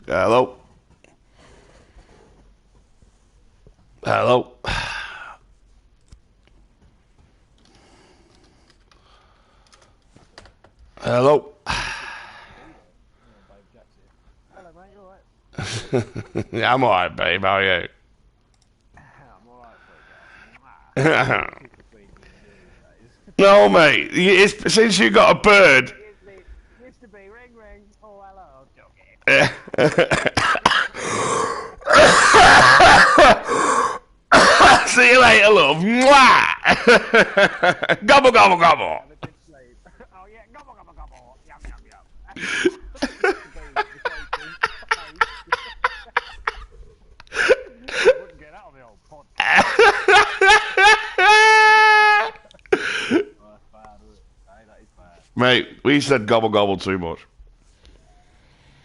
Hello. Hello. Hello. Hello, mate. You alright? Yeah, I'm alright, babe. How are you? I'm alright for a guy. No, mate. It's since you got a bird. Mr. B, ring, ring. Oh, hello. See you later, love. Mwah! Gobble, gobble, gobble. Have a good sleep. Oh, yeah. Gobble, gobble, gobble. Yum, yum, yum. I wouldn't get out of the old pod. Oh, that's bad, isn't it? Hey, that is bad. Mate, we said gobble, gobble too much.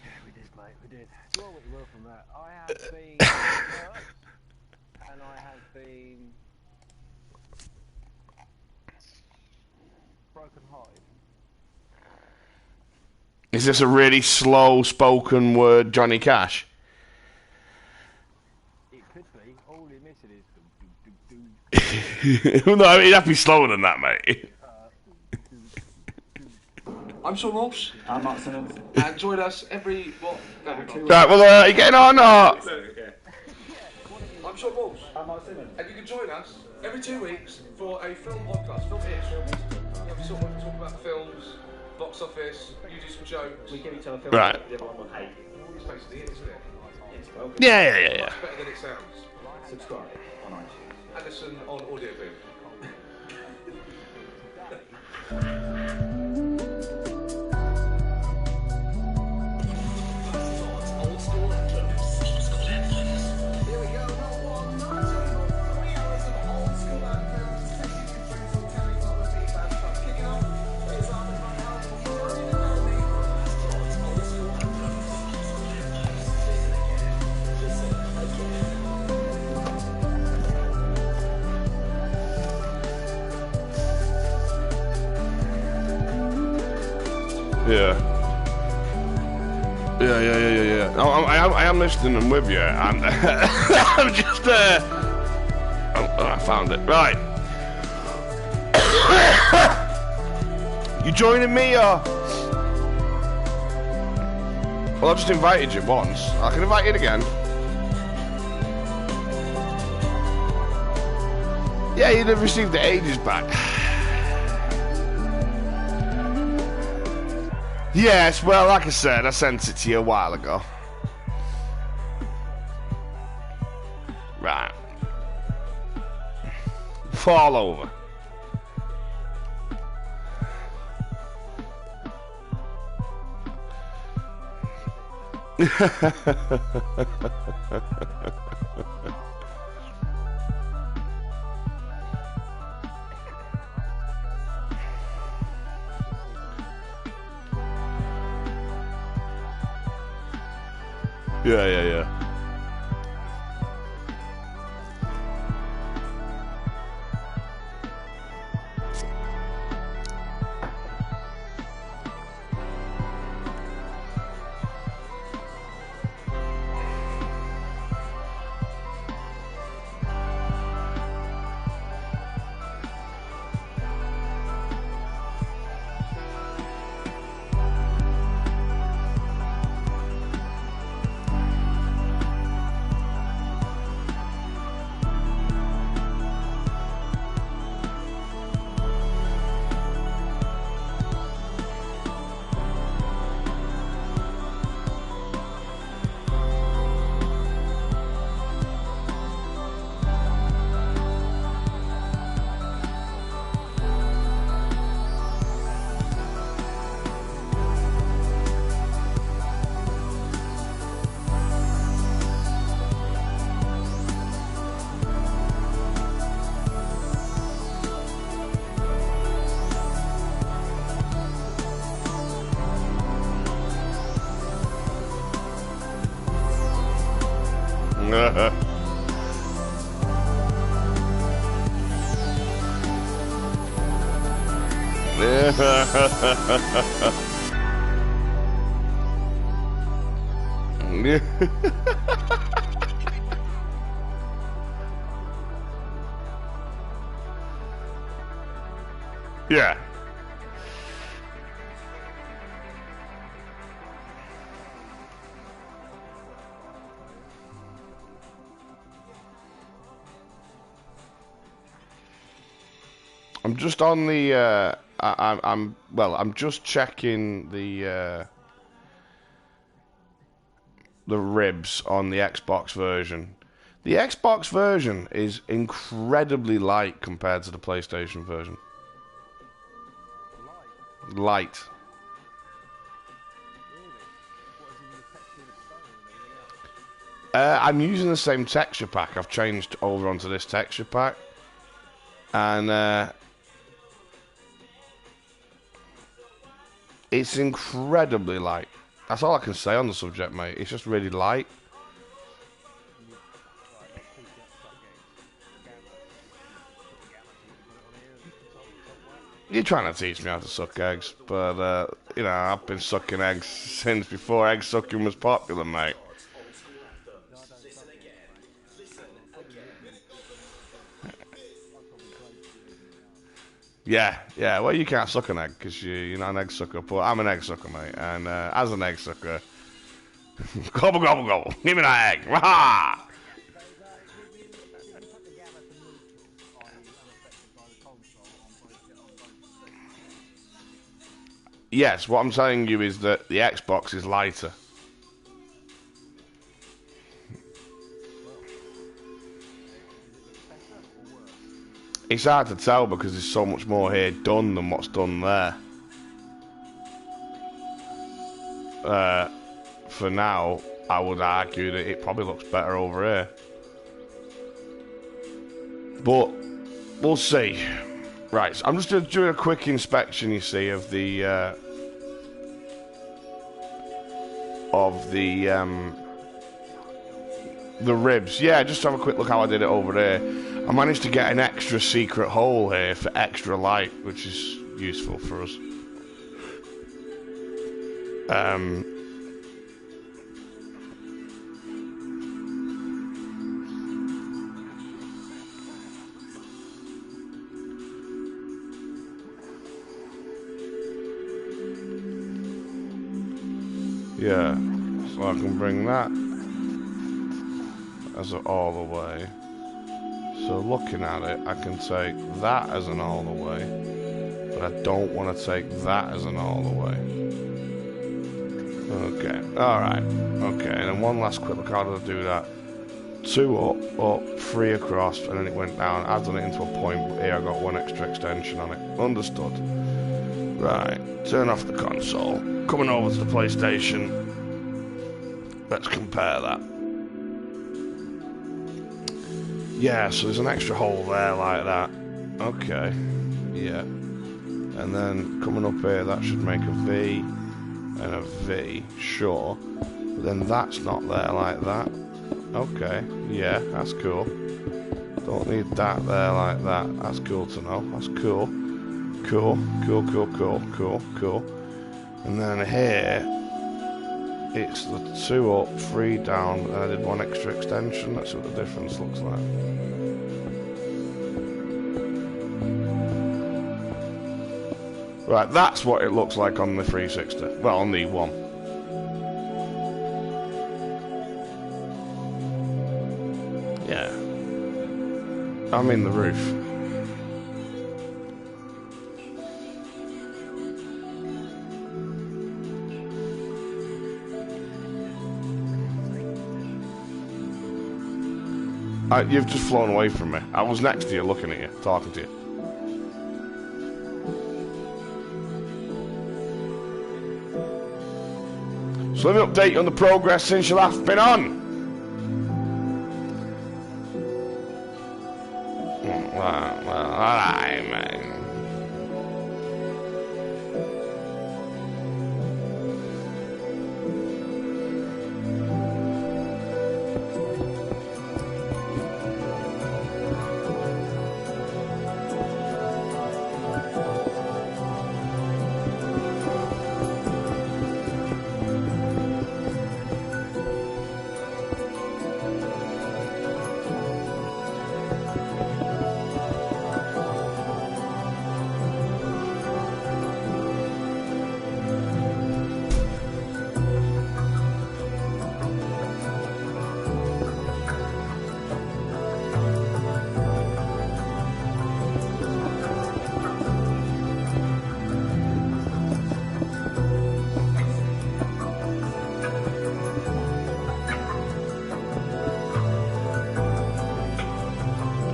Yeah, we did, mate. We did. Well, what you will from that. I have been hurt, and I have been broken-hearted. Is this a really slow spoken word, Johnny Cash? It could be. All you're missing is do, do, do, do. No, it'd have to be slower than that, mate. I'm Sean Walsh. I'm Mark Simmons. And join us every 2 weeks. Right, well, are you getting on or? I'm Sean Walsh. I'm Mark Simmons. And you can join us every 2 weeks for a film podcast. We sort of talk about films, box office, you do some jokes. We give each other films Right. that the other one will hate. It's basically it, isn't it? It's well. Yeah. Much better than it sounds. Subscribe on iTunes. And listen on audio boom. Yeah. I am listening with you, and I'm just I found it. Right. You joining me or? Well, I just invited you once. I can invite you again. Yeah, you'd have received it ages back. Yes, well, like I said, I sent it to you a while ago. Right. Fall over. Yeah. Yeah. Yeah. I'm just on the. I'm just checking the ribs on the Xbox version. The Xbox version is incredibly light compared to the PlayStation version. Light. I'm using the same texture pack. I've changed over onto this texture pack, and it's incredibly light. That's all I can say on the subject, mate. It's just really light. You're trying to teach me how to suck eggs, but, you know, I've been sucking eggs since before egg sucking was popular, mate. Yeah, well, you can't suck an egg because you're not an egg sucker, but I'm an egg sucker, mate, and as an egg sucker, gobble, gobble, gobble, give me that egg, rah! Yes, what I'm telling you is that the Xbox is lighter. It's hard to tell because there's so much more here done than what's done there. For now, I would argue that it probably looks better over here. But we'll see. Right, so I'm just doing a quick inspection, you see, of the ribs. Yeah, just have a quick look how I did it over there. I managed to get an extra secret hole here for extra light, which is useful for us. Yeah, so I can bring that as an all the way. So looking at it, I can take that as an all the way, but I don't want to take that as an all the way. Okay, alright. Okay, and then one last quick look, how did I do that? 2 up, 3 across, and then it went down. I've done it into a point, but here I got 1 extra extension on it. Understood. Right, turn off the console. Coming over to the PlayStation. Let's compare that. Yeah, so there's an extra hole there like that. Okay, yeah. And then coming up here, that should make a V and a V, sure. But then that's not there like that. Okay, yeah, that's cool. Don't need that there like that. That's cool to know. That's cool. Cool. And then here, it's the 2 up, 3 down, and I did 1 extra extension. That's what the difference looks like. Right, that's what it looks like on the 360. Well, on the 1. Yeah. I'm in the roof. You've just flown away from me. I was next to you, looking at you, talking to you. So let me update you on the progress since you last been on. Well, alright, man.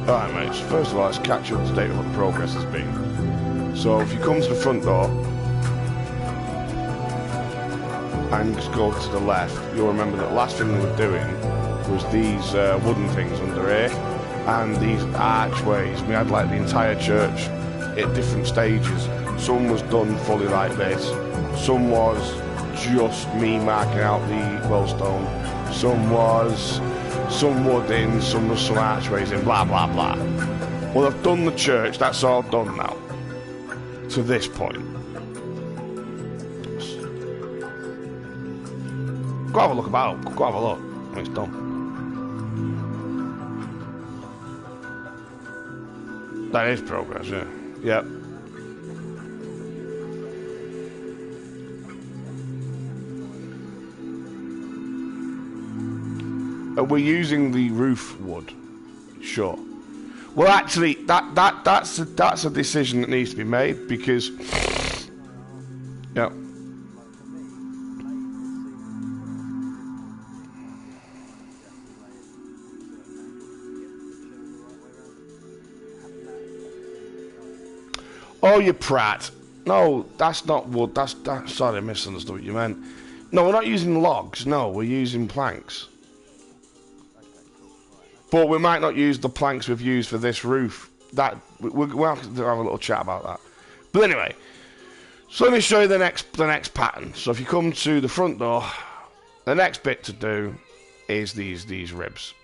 Alright mates, first of all let's catch you up to date with what the progress has been. So if you come to the front door and just go to the left, you'll remember that the last thing we were doing was these wooden things under here and these archways. We had like the entire church at different stages. Some was done fully like this, some was just me marking out the glowstone, some was some wood in, some was some archways in, blah blah blah. Well, I've done the church, that's all done now to this point. Go have a look about, go have a look. It's done. That is progress, yeah. Yep. We're using the roof wood, sure. Well, actually, that's a decision that needs to be made because, yeah. Oh, you prat. No, that's not wood. That's sorry, I misunderstood what you meant. No, we're not using logs. No, we're using planks. But we might not use the planks we've used for this roof. We'll have to have a little chat about that. But anyway, so let me show you the next pattern. So if you come to the front door, the next bit to do is these ribs.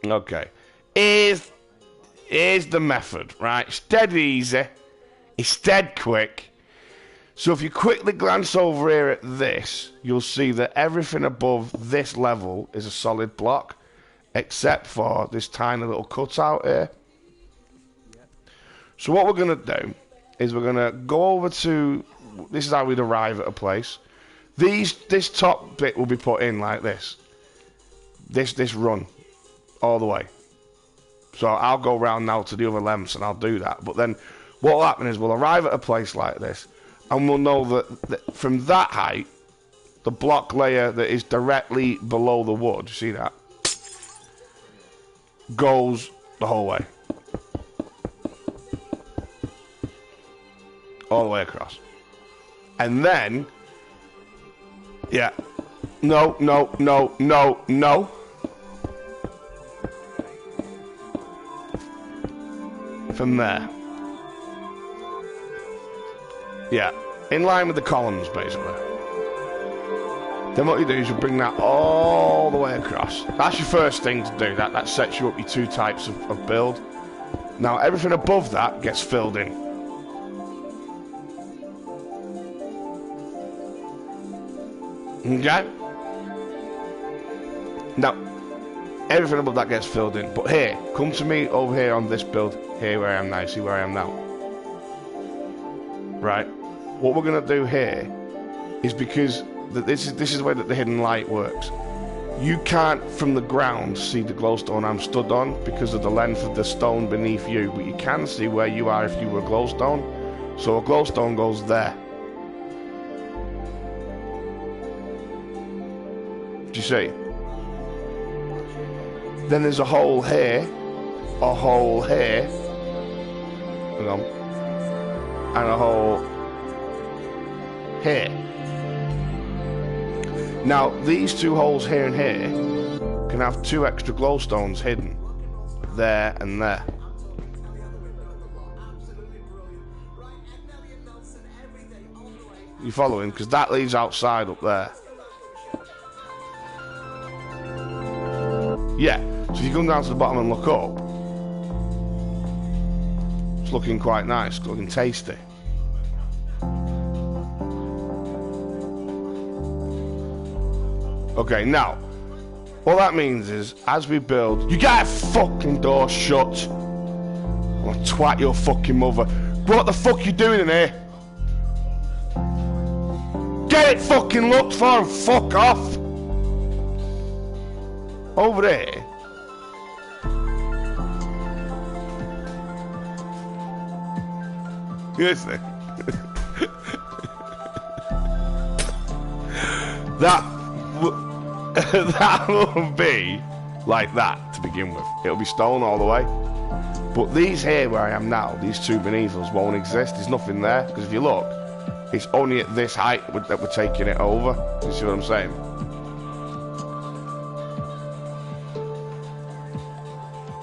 Okay. Here's the method, right? It's dead easy. It's dead quick. So if you quickly glance over here at this, you'll see that everything above this level is a solid block, except for this tiny little cutout here. So what we're going to do is we're going to go over to, this is how we'd arrive at a place. This top bit will be put in like this. This run all the way. So I'll go round now to the other lengths and I'll do that. But then what will happen is we'll arrive at a place like this and we'll know that from that height, the block layer that is directly below the wood, you see that? Goes the whole way. All the way across. And then, yeah. No. From there. Yeah, in line with the columns, basically. Then what you do is you bring that all the way across. That's your first thing to do. That sets you up your two types of build. Now, everything above that gets filled in. Okay? Now, everything above that gets filled in. But here, come to me over here on this build. Here where I am now. See where I am now? Right. What we're going to do here is because this is the way that the hidden light works. You can't, from the ground, see the glowstone I'm stood on because of the length of the stone beneath you. But you can see where you are if you were a glowstone. So a glowstone goes there. Do you see? Then there's a hole here, a hole here, hang on, and a hole here. Now, these two holes here and here can have two extra glowstones hidden, there and there. You following? Because that leads outside up there. Yeah, so if you come down to the bottom and look up, it's looking quite nice, looking tasty. Okay, now, what that means is, as we build, you get a fucking door shut. I'll twat your fucking mother. What the fuck you doing in here? Get it fucking looked for and fuck off. Over there. Seriously. that will be like that to begin with. It'll be stone all the way. But these here where I am now, these two beneath us won't exist. There's nothing there, because if you look, it's only at this height that we're taking it over. You see what I'm saying?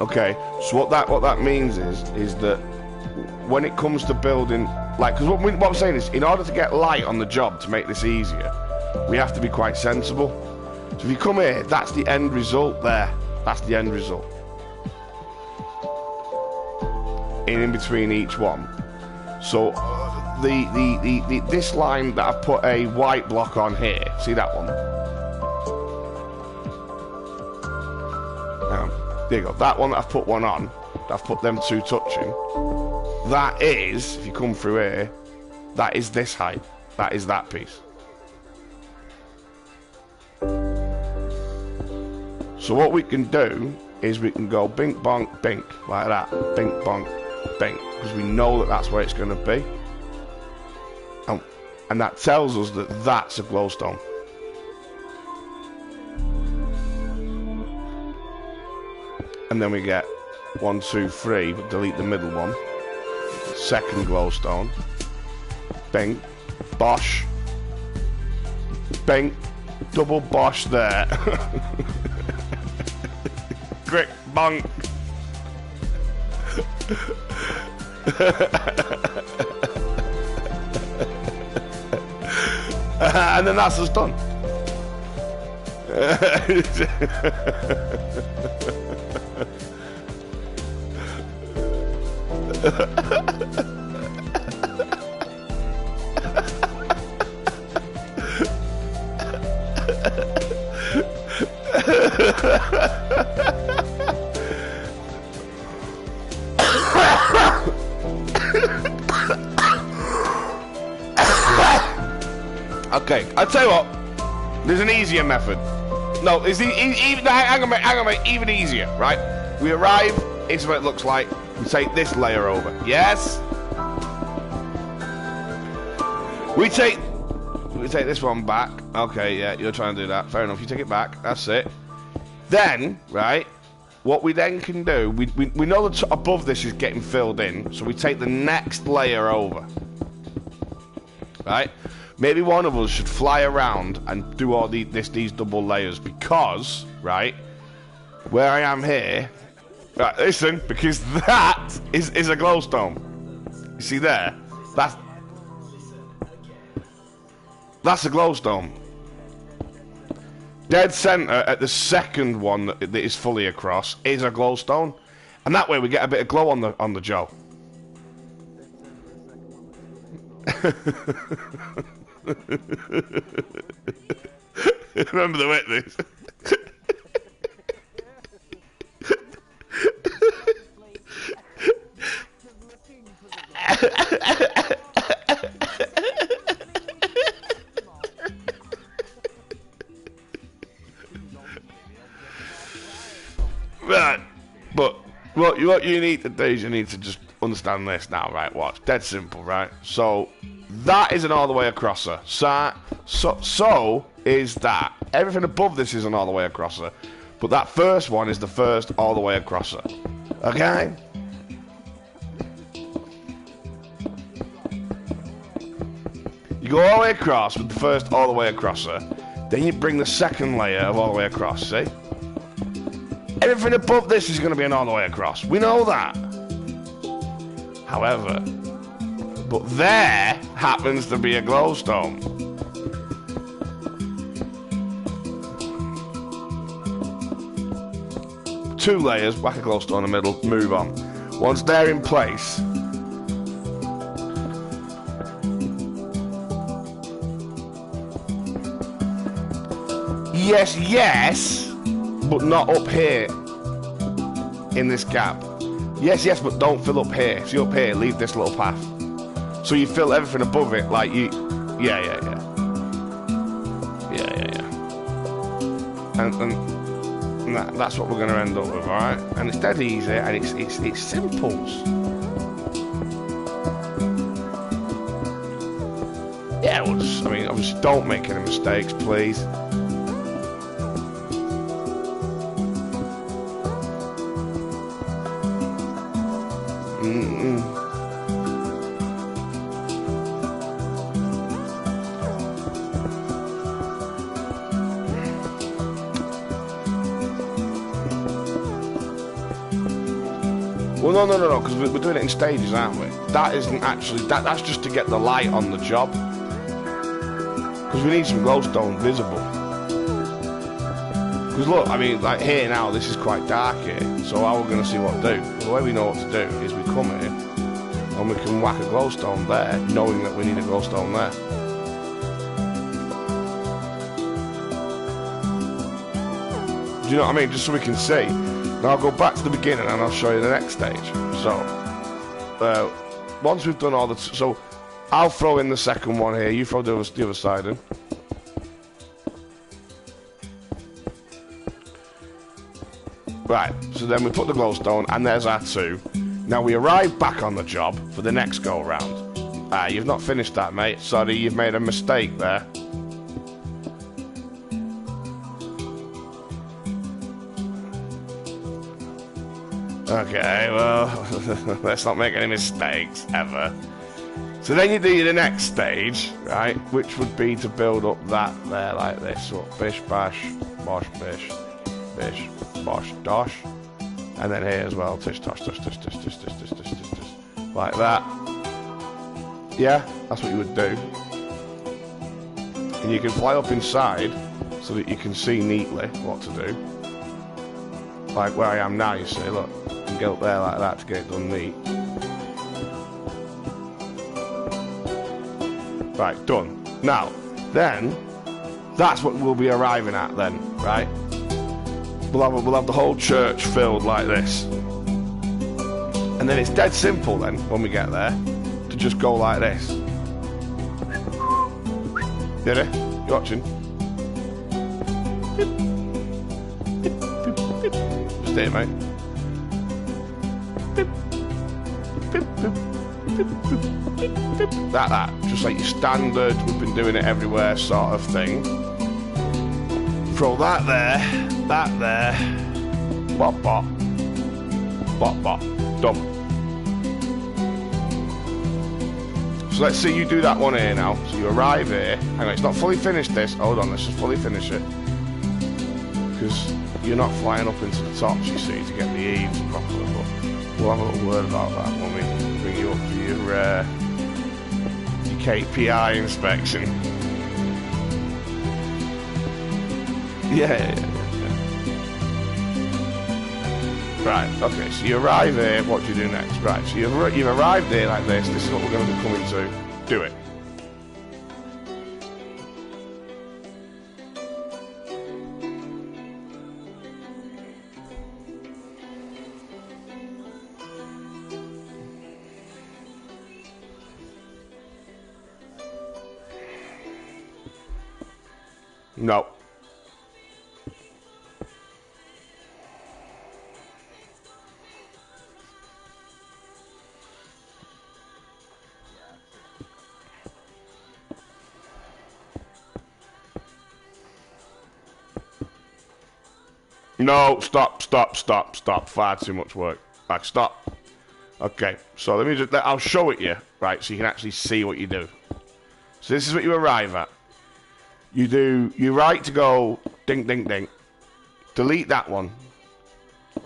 Okay, so what that means is that when it comes to building, like, because what I'm saying is, in order to get light on the job to make this easier, we have to be quite sensible. So if you come here, that's the end result there. That's the end result. In between each one. So this line that I've put a white block on here, see that one? There you go. That one that I've put one on, I've put them two touching. That is, if you come through here, that is this height. That is that piece. So what we can do is we can go bink bonk bink like that, bink bonk bink, because we know that that's where it's going to be, and that tells us that that's a glowstone. And then we get 1, 2, 3. But delete the middle one. Second glowstone. Bing, bosh, bing, double bosh there. Crick, bonk. And then that's us done. Okay, I'll tell you what. There's an easier method. No, it's hang on, mate, even easier, right? We arrive, it's what it looks like. We take this layer over. Yes? We take this one back. Okay, yeah, you're trying to do that. Fair enough, you take it back. That's it. Then, right, what we then can do, we know that above this is getting filled in, so we take the next layer over. Right? Maybe one of us should fly around and do all these double layers because, right, where I am here, right, listen, because that is a glowstone. You see there? That's a glowstone. Dead center at the second one that is fully across is a glowstone, and that way we get a bit of glow on the Joe. Remember the witness. Right, but what you need to do is you need to just understand this now, right? Watch, dead simple, right? So that is an all the way acrosser. So is that. Everything above this is an all the way acrosser, but that first one is the first all the way acrosser. Okay? You go all the way across with the first all the way acrosser, then you bring the second layer of all the way across, see? Everything above this is going to be an all the way across. We know that. However, but there happens to be a glowstone. Two layers, whack a glowstone in the middle, move on. Once they're in place, yes, but not up here in this gap. Yes, but don't fill up here. See up here, leave this little path. So you fill everything above it, like you... Yeah. And that's what we're going to end up with, alright? And it's dead easy, and it's simples. Yeah, well, just, I mean, obviously don't make any mistakes, please. Well, no, because we're doing it in stages, aren't we? That isn't actually... That's just to get the light on the job. Because we need some glowstone visible. Because look, I mean, like here now, this is quite dark here. So how we're going to see what to do? Well, the way we know what to do is we come here and we can whack a glowstone there, knowing that we need a glowstone there. Do you know what I mean? Just so we can see. Now I'll go back to the beginning and I'll show you the next stage. So, once we've done all the... So, I'll throw in the second one here. You throw the other side in. Right, so then we put the glowstone and there's our 2. Now we arrive back on the job for the next go round. You've not finished that, mate. Sorry, you've made a mistake there. Okay, well, let's not make any mistakes, ever. So then you do the next stage, right, which would be to build up that there like this. So, bish, bash, bosh, bish, bish, bosh, dosh. And then here as well, tish, tosh, tish, tish, tish, tish, tish, tish, tish, tish, tish. Like that. Yeah, that's what you would do. And you can fly up inside so that you can see neatly what to do. Like where I am now, you see, look. You can get up there like that to get it done neat. Right, done. Now, then, that's what we'll be arriving at then, right? We'll have the whole church filled like this. And then it's dead simple then, when we get there, to just go like this. Did it? You watching? Just there, mate. That. Just like your standard, we've been doing it everywhere sort of thing. Throw that there. Bop, bop. Bop, bop. Done. So let's see you do that one here now. So you arrive here. Hang on, it's not fully finished this. Hold on, let's just fully finish it. Because you're not flying up into the tops, you see, to get the eaves properly. But we'll have a little word about that when we bring you up for your KPI inspection. Yeah. Right, okay, so you arrive here, what do you do next? Right, so you've arrived here like this is what we're going to be coming to. Do it. No. No, stop. Far too much work. Right, stop. Okay, so let me just, I'll show it you, right, so you can actually see what you do. So this is what you arrive at. You right to go, ding, ding, ding. Delete that one.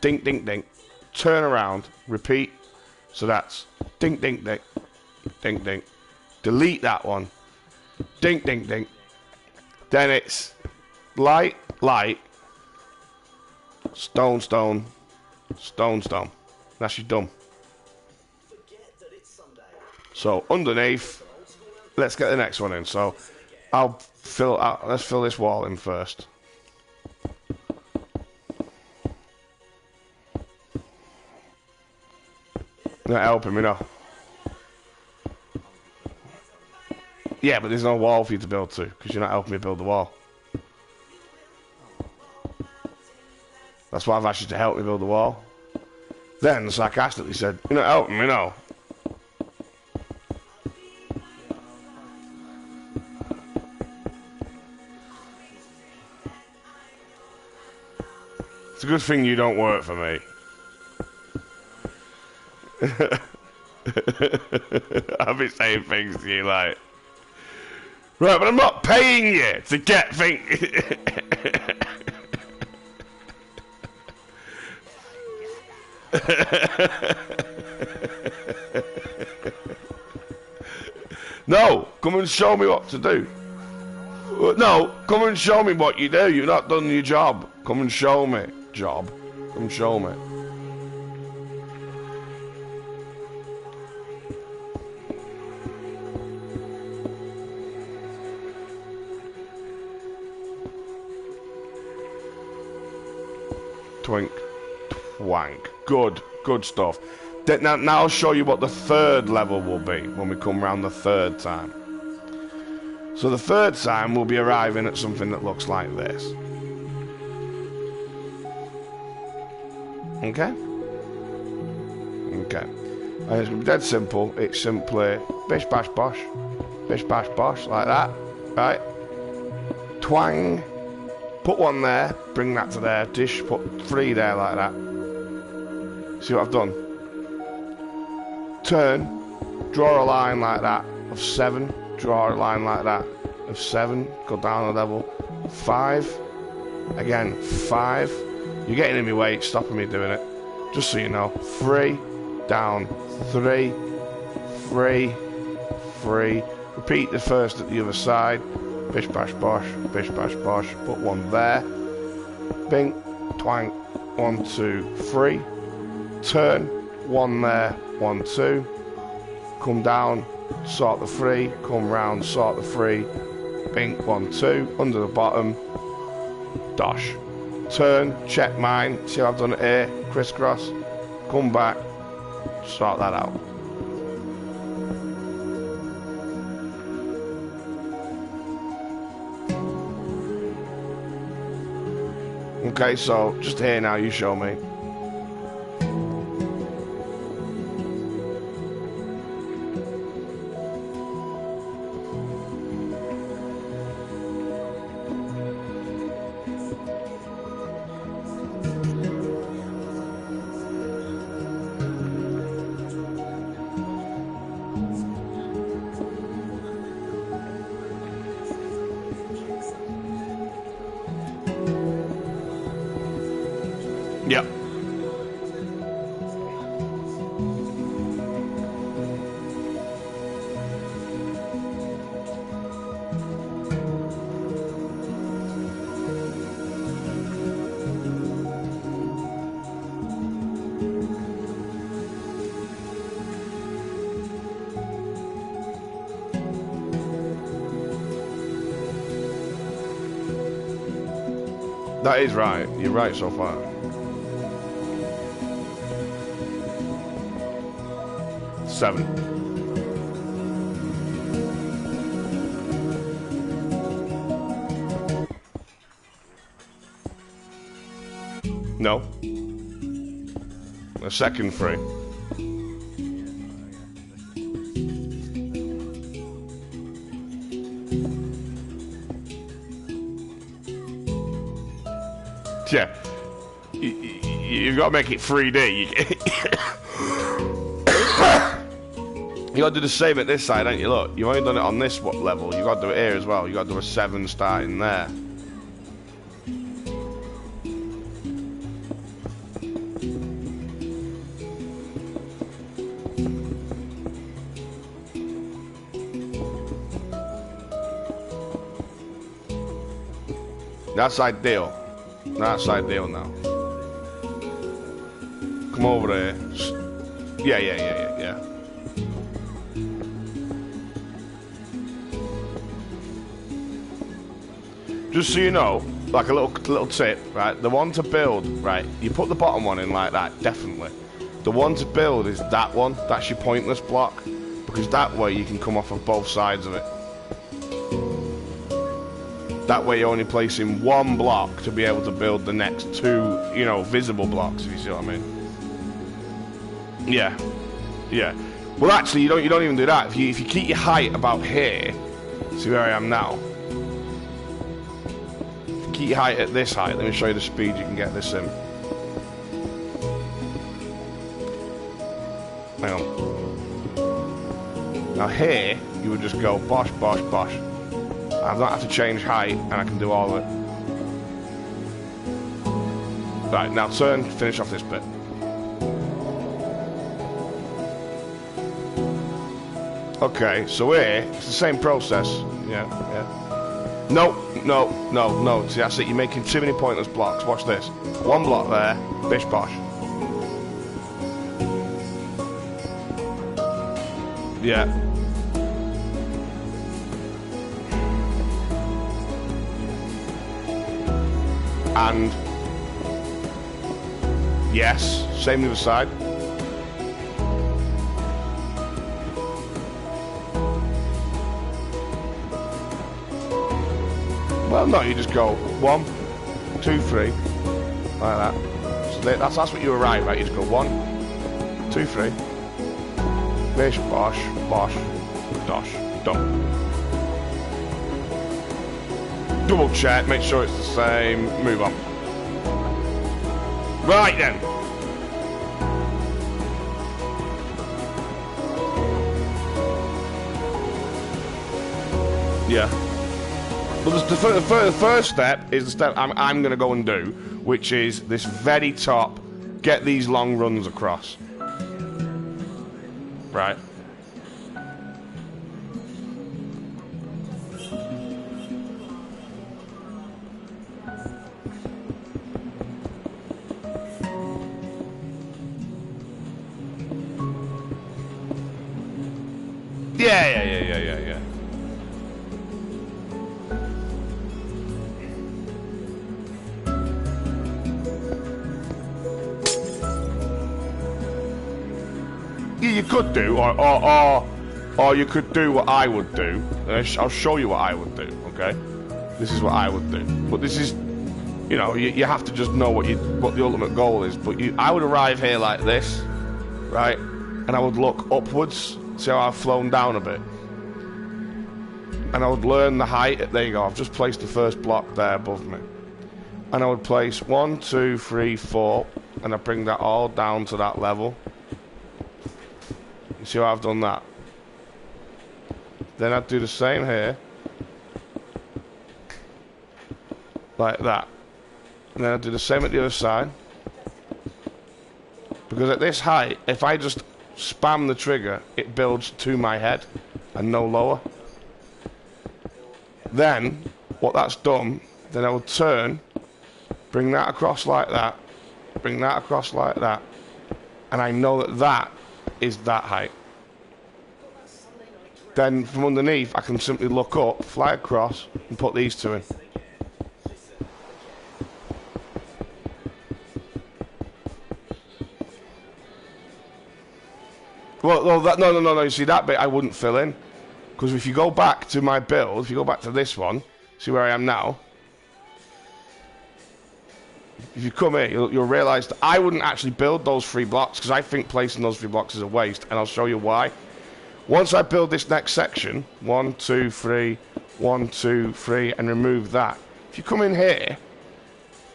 Ding, ding, ding. Turn around, repeat. So that's ding, ding, ding. Ding, ding. Delete that one. Ding, ding, ding. Then it's light, light. Stone, stone. Stone, stone. That's your done. So underneath, let's get the next one in. So let's fill this wall in first. Not helping me, no. Yeah, but there's no wall for you to build to, because you're not helping me build the wall. That's why I've asked you to help me build the wall. Then sarcastically said, "You're not helping me, no." It's a good thing you don't work for me. I'll be saying things to you like, right, but I'm not paying you to get things. No, come and show me what to do. No, come and show me what you do. You've not done your job. Come and show me. Job. Come and show me. Twink. Twank. Good. Good stuff. Now I'll show you what the third level will be when we come round the third time. So the third time we'll be arriving at something that looks like this. Okay? Okay. And it's dead simple. It's simply bish bash bosh. Bish bash bosh, like that. Right? Twang. Put one there, bring that to there. Dish, put 3 there like that. See what I've done? Turn, draw a line like that of 7, draw a line like that of 7, go down a level, 5, again 5, you're getting in my way, it's stopping me doing it, just so you know, 3, down, 3, 3, 3, repeat the first at the other side, bish bash bosh, put 1 there, bing, twang, 1, 2, 3, turn, 1 there, 1, 2, come down, sort the 3, come round, sort the 3, bink, 1, 2, under the bottom, dosh, turn, check mine, see how I've done it here, crisscross, come back, sort that out. Okay, so just here now, you show me. Yep. That is right. You're right so far. Seven. No. A second 3. Yeah. You've got to make it 3D. You got to do the same at this side, don't you? Look, you've only done it on this level. You got to do it here as well. You got to do a 7 starting there. That's ideal. That's ideal now. Come over there. Yeah. Just so you know, like a little tip, right? The one to build, right? You put the bottom one in like that, definitely. The one to build is that one. That's your pointless block, because that way you can come off of both sides of it. That way you're only placing 1 block to be able to build the next 2, you know, visible blocks, if you see what I mean. Yeah. Well, actually, you don't even do that. If you keep your height about here, see where I am now. Keep your height at this height. Let me show you the speed you can get this in. Hang on. Now here, you would just go bosh, bosh, bosh. I don't have to change height, and I can do all of it. Right, now turn, finish off this bit. Okay, so here, it's the same process. Yeah, yeah. No, no, no, no. See, that's it. You're making too many pointless blocks. Watch this. One block there. Bish bosh. Yeah. And... yes, same the other side. Well, no, you just go 1, 2, 3, like that. So that's what you arrive at. You just go 1, 2, 3, bish, bosh, bosh, dosh, done. Double check, make sure it's the same. Move on. Right then. Yeah. But the first step is the step I'm going to go and do, which is this very top, get these long runs across. Right. Yeah. You could do, or you could do what I would do. I'll show you what I would do. Okay, this is what I would do. But this is, you know, you have to just know what the ultimate goal is. But I would arrive here like this, right, and I would look upwards. See how I've flown down a bit, and I would learn the height. There you go. I've just placed the first block there above me, and I would place 1, 2, 3, 4, and I bring that all down to that level. You see how I've done that? Then I'd do the same here. Like that. And then I'd do the same at the other side. Because at this height, if I just spam the trigger, it builds to my head and no lower. Then, what that's done, then I would turn, bring that across like that, bring that across like that, and I know that that is that height. Then from underneath I can simply look up, fly across and put these two in. Well, no, you see that bit I wouldn't fill in, because if you go back to my build, if you go back to this one, see where I am now, if you come here, you'll realise that I wouldn't actually build those 3 blocks, because I think placing those 3 blocks is a waste, and I'll show you why. Once I build this next section, 1, 2, 3, 1, 2, 3, and remove that, if you come in here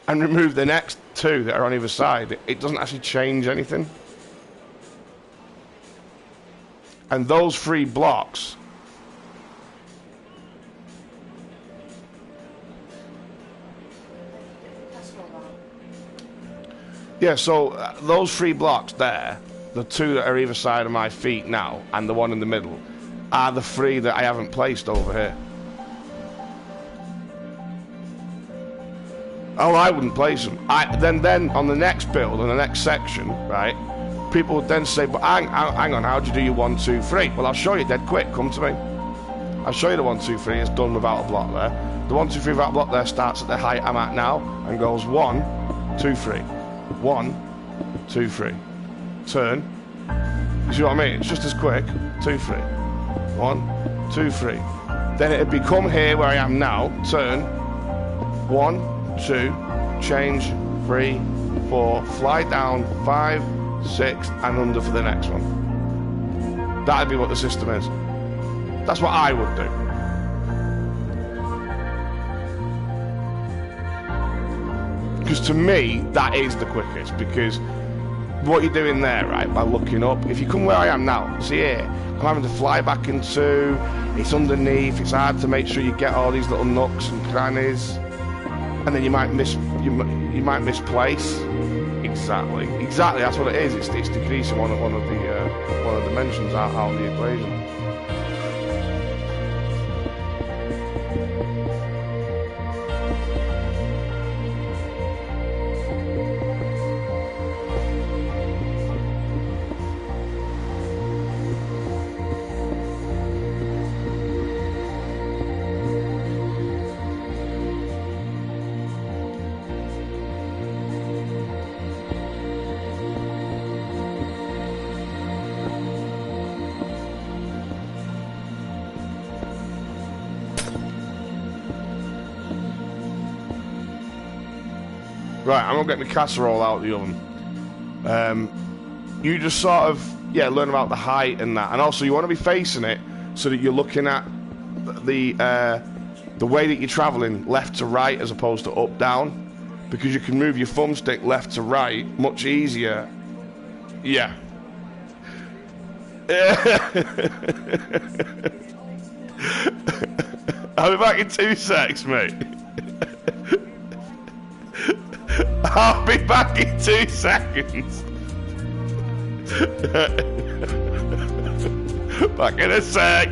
and remove the next 2 that are on either side, it doesn't actually change anything. And those 3 blocks, yeah, so those 3 blocks there, the 2 that are either side of my feet now, and the one in the middle, are the 3 that I haven't placed over here. Oh, I wouldn't place them. Then on the next build, on the next section, right, people would then say, but hang on, how'd you do your 1, 2, 3? Well, I'll show you dead quick, come to me. I'll show you the 1, 2, 3, it's done without a block there. The 1, 2, 3 without a block there starts at the height I'm at now, and goes 1, 2, 3. 1, 2, 3. Turn. You see what I mean? It's just as quick. 2, 3. 1, 2, 3. Then it'd become here where I am now. Turn. 1, 2. Change. 3, 4. Fly down. 5, 6, and under for the next one. That'd be what the system is. That's what I would do. Because to me, that is the quickest, because what you're doing there, right, by looking up, if you come where I am now, see here, I'm having to fly back in 2, it's underneath, it's hard to make sure you get all these little nooks and crannies, and then you might misplace. Exactly. That's what it is. It's decreasing one of the dimensions out of the equation. Right, I'm gonna get my casserole out of the oven. You just sort of, learn about the height and that, and also you want to be facing it so that you're looking at the way that you're traveling left to right as opposed to up down, because you can move your thumbstick left to right much easier. Yeah. I'll be back in 2 secs, mate. I'll be back in 2 seconds. Back in a sec.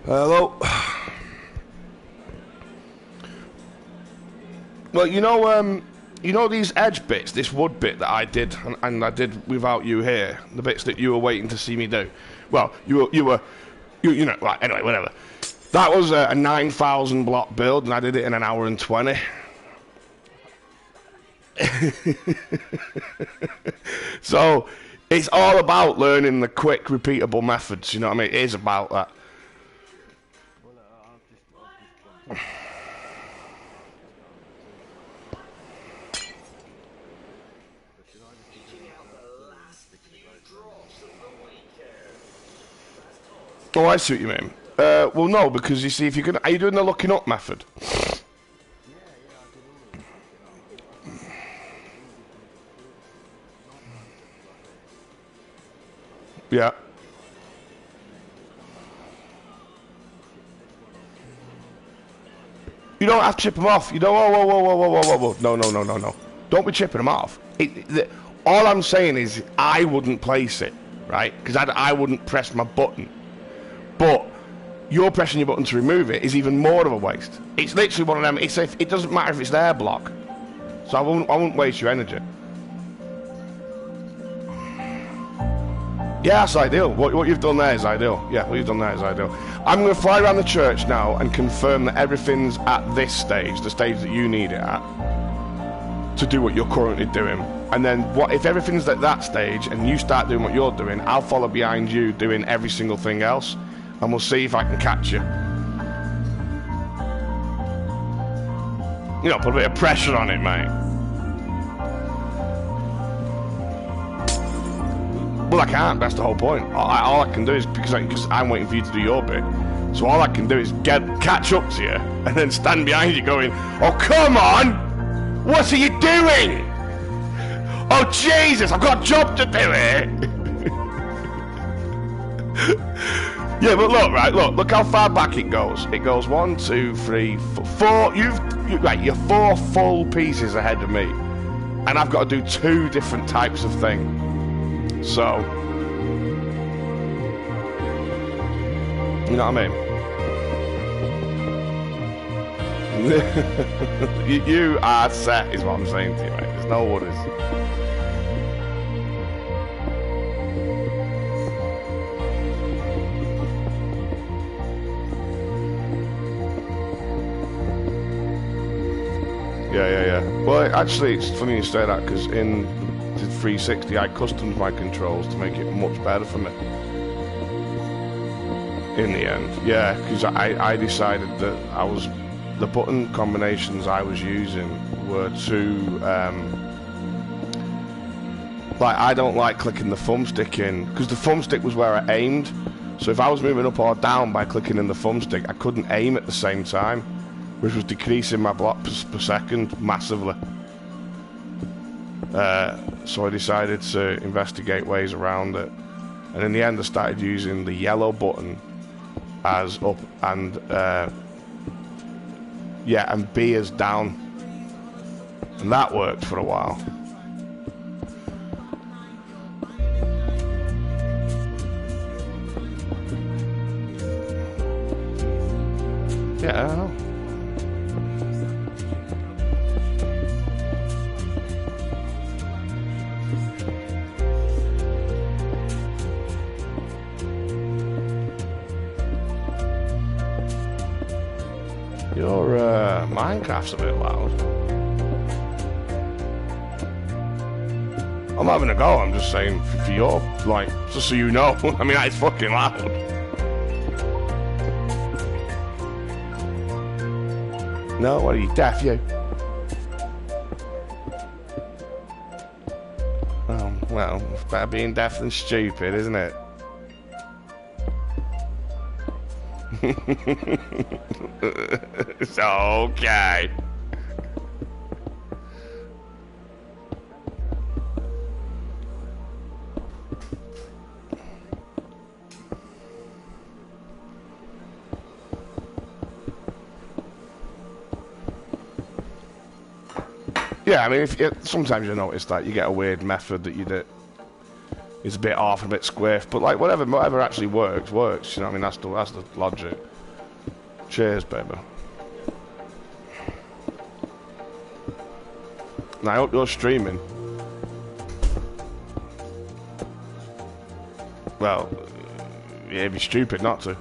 Hello. Well, you know these edge bits, this wood bit that I did, and I did without you here, the bits that you were waiting to see me do. Well, you know, like, anyway, whatever. That was a 9,000 block build, and I did it in 1 hour and 20. So, it's all about learning the quick, repeatable methods, you know what I mean? It is about that. Oh, I see what you mean. Well, no, because you see, if you're gonna, are you doing the looking up method? Yeah. You don't have to chip them off. You don't. Whoa. No. Don't be chipping them off. All I'm saying is I wouldn't place it, right? Because I wouldn't press my button. But you're pressing your button to remove it is even more of a waste. It's literally one of them. It doesn't matter if it's their block, so I won't waste your energy. Yeah, that's ideal. What you've done there is ideal. Yeah, what you've done there is ideal. I'm going to fly around the church now and confirm that everything's at this stage, the stage that you need it at, to do what you're currently doing. And then if everything's at that stage and you start doing what you're doing, I'll follow behind you doing every single thing else, and we'll see if I can catch you. You know, put a bit of pressure on it, mate. Well, I can't. That's the whole point. All I can do is because I'm waiting for you to do your bit. So all I can do is catch up to you and then stand behind you, going, "Oh, come on! What are you doing? Oh, Jesus! I've got a job to do here." Yeah, but look, right? Look how far back it goes. It goes 1, 2, 3, 4. You're 4 full pieces ahead of me, and I've got to do 2 different types of thing. So, you know what I mean? You are set, is what I'm saying to you, mate. There's no worries. Yeah. Well, actually, it's funny you say that, because in the 360, I customed my controls to make it much better for me. In the end, yeah, because I decided that the button combinations I was using were too, like, I don't like clicking the thumbstick in, because the thumbstick was where I aimed, so if I was moving up or down by clicking in the thumbstick, I couldn't aim at the same time, which was decreasing my blocks per second massively. So I decided to investigate ways around it, and in the end I started using the yellow button as up and and B as down, and that worked for a while. Yeah, I don't know. Your Minecraft's a bit loud. I'm having a go, I'm just saying, for your, like, just so you know. I mean, it's fucking loud. No, what are you, deaf, you? Oh, well, it's better being deaf than stupid, isn't it? It's okay. Yeah, I mean, sometimes you notice that you get a weird method that you do. It's a bit off, a bit squiff, but like whatever actually works. You know what I mean? That's the logic. Cheers, baby. And I hope you're streaming. Well, yeah, it'd be stupid not to.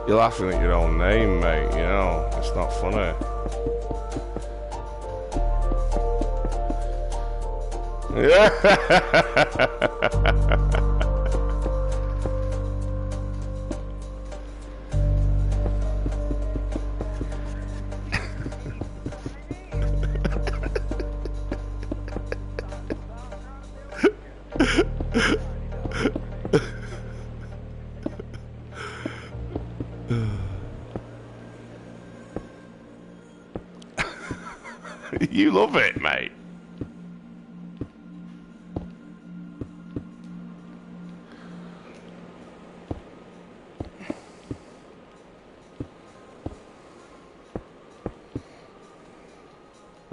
You're laughing at your own name, mate, you know, it's not funny. You love it, mate.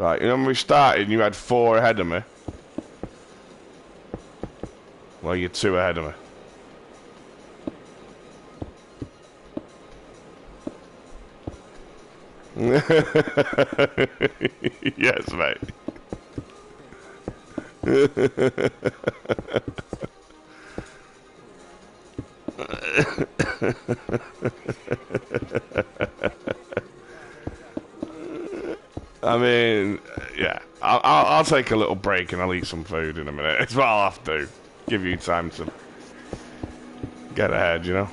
Right, you know when we started, you had 4 ahead of me. Well, you're 2 ahead of me. Yes, mate. I mean, yeah. I'll take a little break and I'll eat some food in a minute. It's what I'll have to. Give you time to get ahead, you know?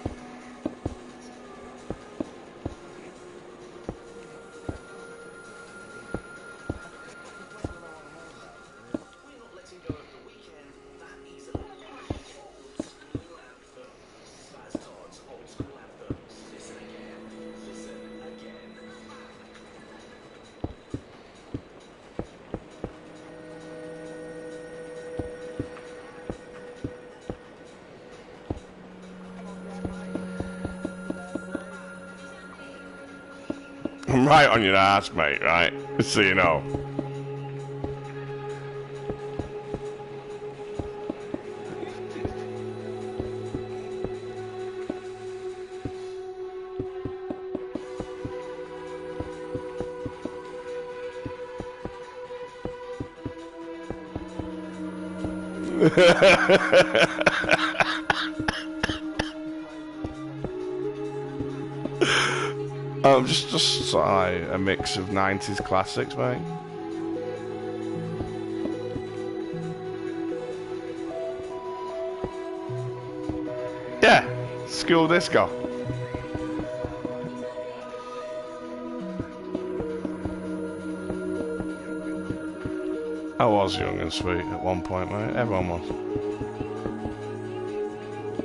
I'm right on your ass, mate, right? So you know. Just a mix of 90s classics, mate. Yeah, school disco. I was young and sweet at one point, mate. Everyone was.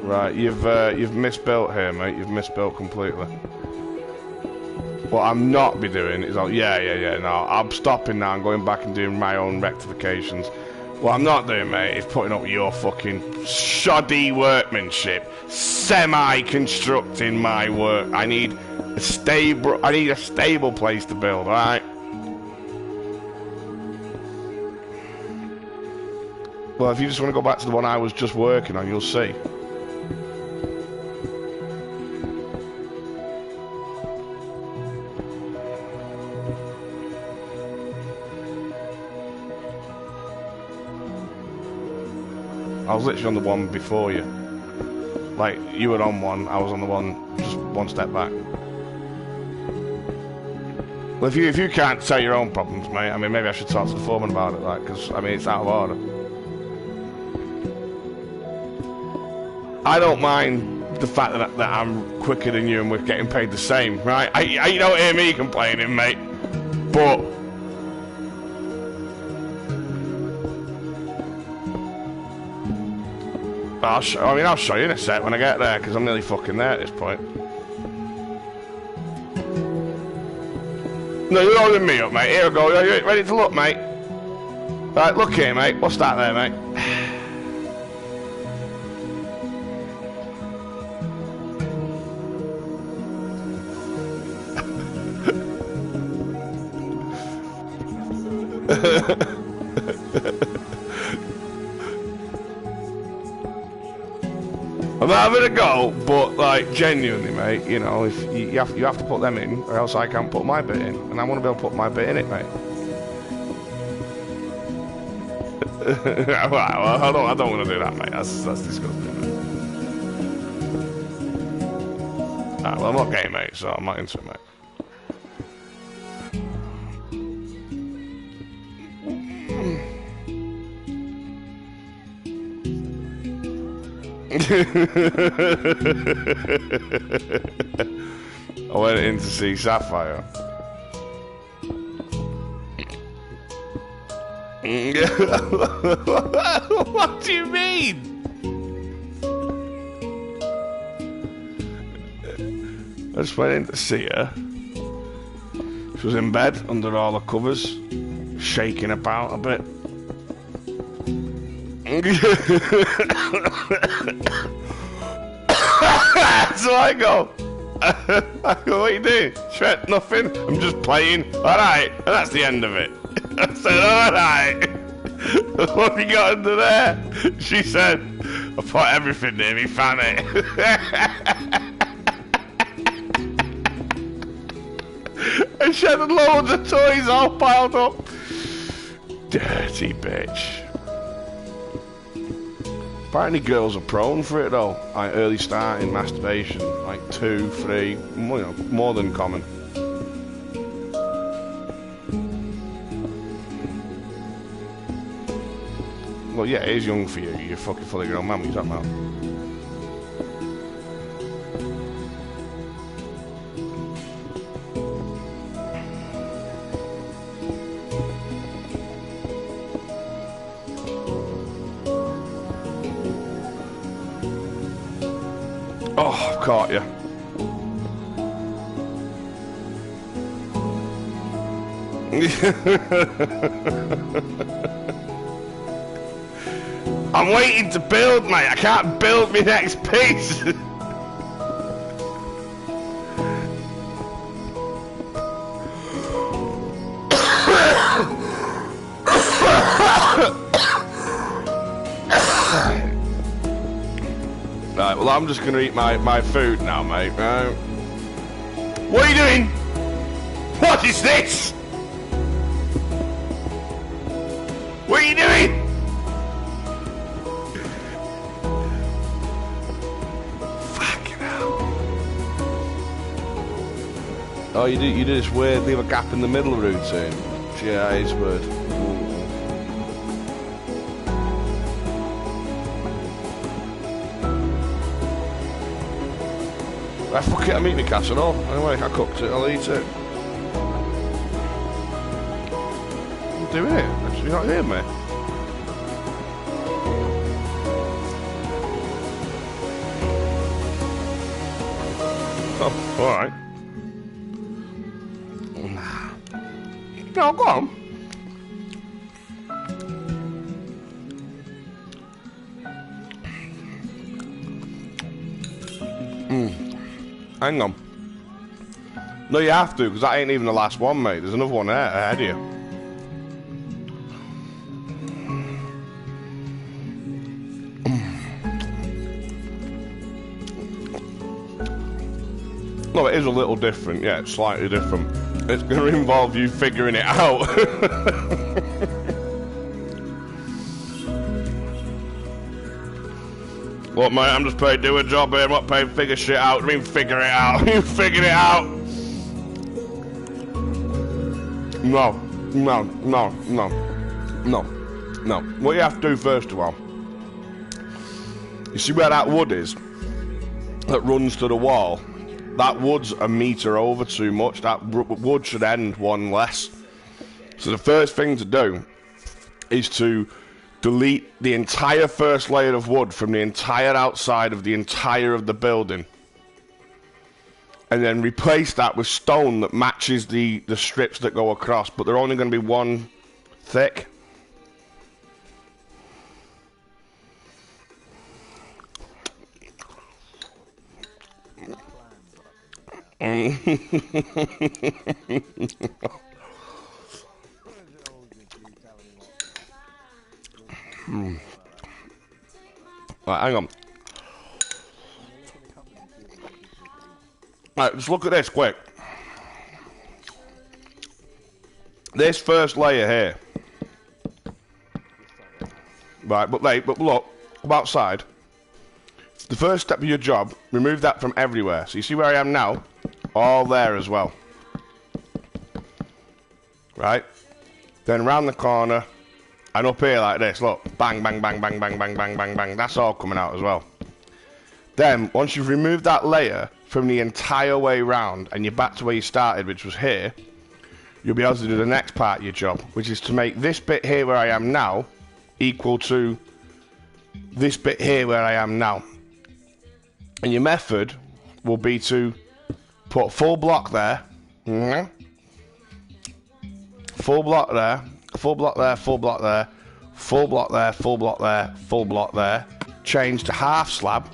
Right, you've misbuilt here, mate. You've misbuilt completely. What I'm not be doing is, no, I'm stopping now and going back and doing my own rectifications. What I'm not doing, mate, is putting up your fucking shoddy workmanship, semi-constructing my work. I need a stable place to build, alright? Well, if you just want to go back to the one I was just working on, you'll see. I was literally on the one before you. Like, you were on one, I was on the one, just one step back. Well, if you can't tell your own problems, mate, I mean, maybe I should talk to the foreman about it, like, because, I mean, it's out of order. I don't mind the fact that I'm quicker than you and we're getting paid the same, right? You don't hear me complaining, mate. But I'll show you in a sec when I get there, because I'm nearly fucking there at this point. No, you're holding me up, mate. Here we go. Are you ready to look, mate? Right, look here, mate. What's that there, mate? I'm having a go, but like genuinely, mate, you know, if you have to put them in, or else I can't put my bit in, and I want to be able to put my bit in it, mate. Well, I don't want to do that, mate. That's disgusting. Mate. Alright, well, I'm not gay, mate, so I'm not into it, mate. I went in to see Sapphire. What do you mean? I just went in to see her. She was in bed under all the covers, shaking about a bit. So I go, what are you doing? She went, nothing, I'm just playing. Alright, and that's the end of it. I said, alright. What have you got under there? She said, I put everything near me fanny. And she had loads of toys all piled up. Dirty bitch. Apparently girls are prone for it though. Like early starting masturbation. Like 2, 3, more than common. Well, yeah, it is young for you. You're fucking fully grown man. What are you talking about? Oh, I've caught you. I'm waiting to build, mate. I can't build my next piece. Right, well, I'm just gonna eat my food now, mate. What are you doing? What is this? What are you doing? Oh, you do this weird leave a gap in the middle routine. Yeah, it's weird. I fuck it, I'm eating my casserole. Anyway, I cooked it, I'll eat it. I'm doing it. You're not hearing me. Oh, alright. No, go on. Hang on. No, you have to, because that ain't even the last one, mate. There's another one there ahead of you. No, it is a little different. Yeah, it's slightly different. It's going to involve you figuring it out. Look, mate, I'm just paid to do a job here. I'm not paid to figure shit out. I mean, figure it out. You figured it out. No. What you have to do first of all, you see where that wood is that runs to the wall? That wood's a metre over too much. That wood should end one less. So the first thing to do is to delete the entire first layer of wood from the entire outside of the entire of the building. And then replace that with stone that matches the strips that go across. But they're only going to be one thick. Right, hang on. Right, just look at this quick. This first layer here. Right, but look, come outside. The first step of your job, remove that from everywhere. So you see where I am now? All there as well. Right? Then round the corner and up here like this, look. Bang, bang, bang, bang, bang, bang, bang, bang, bang. That's all coming out as well. Then, once you've removed that layer from the entire way round and you're back to where you started, which was here, you'll be able to do the next part of your job, which is to make this bit here where I am now equal to this bit here where I am now. And your method will be to put full block there, full block there, full block there, full block there, full block there, full block there, full block there, change to half slab.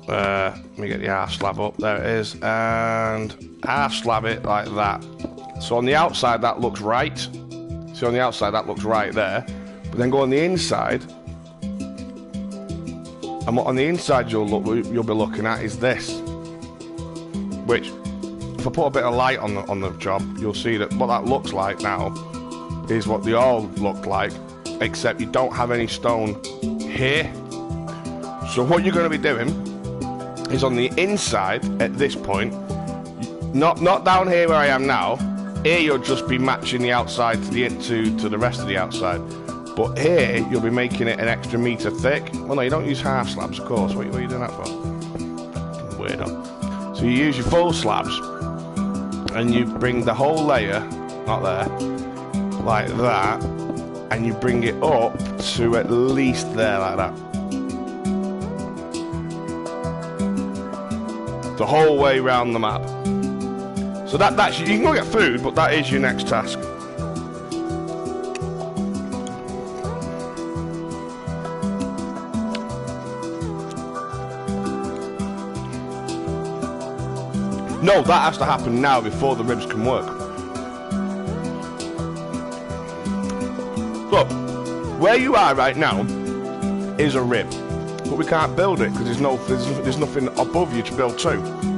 Let me get the half slab up, there it is, and half slab it like that. So on the outside that looks right. See, on the outside that looks right there. But then go on the inside, and what on the inside you'll be looking at is this. Which, if I put a bit of light on the job, you'll see that what that looks like now is what they all look like, except you don't have any stone here. So what you're going to be doing is on the inside at this point, not down here where I am now. Here you'll just be matching the outside to the rest of the outside. But here you'll be making it an extra metre thick. Well, no, you don't use half slabs, of course. What are you doing that for? Weirdo. So you use your full slabs, and you bring the whole layer, not there, like that, and you bring it up to at least there, like that. The whole way round the map. So that's you can go get food, but that is your next task. No, that has to happen now before the ribs can work. Look, where you are right now is a rib, but we can't build it because there's nothing above you to build to.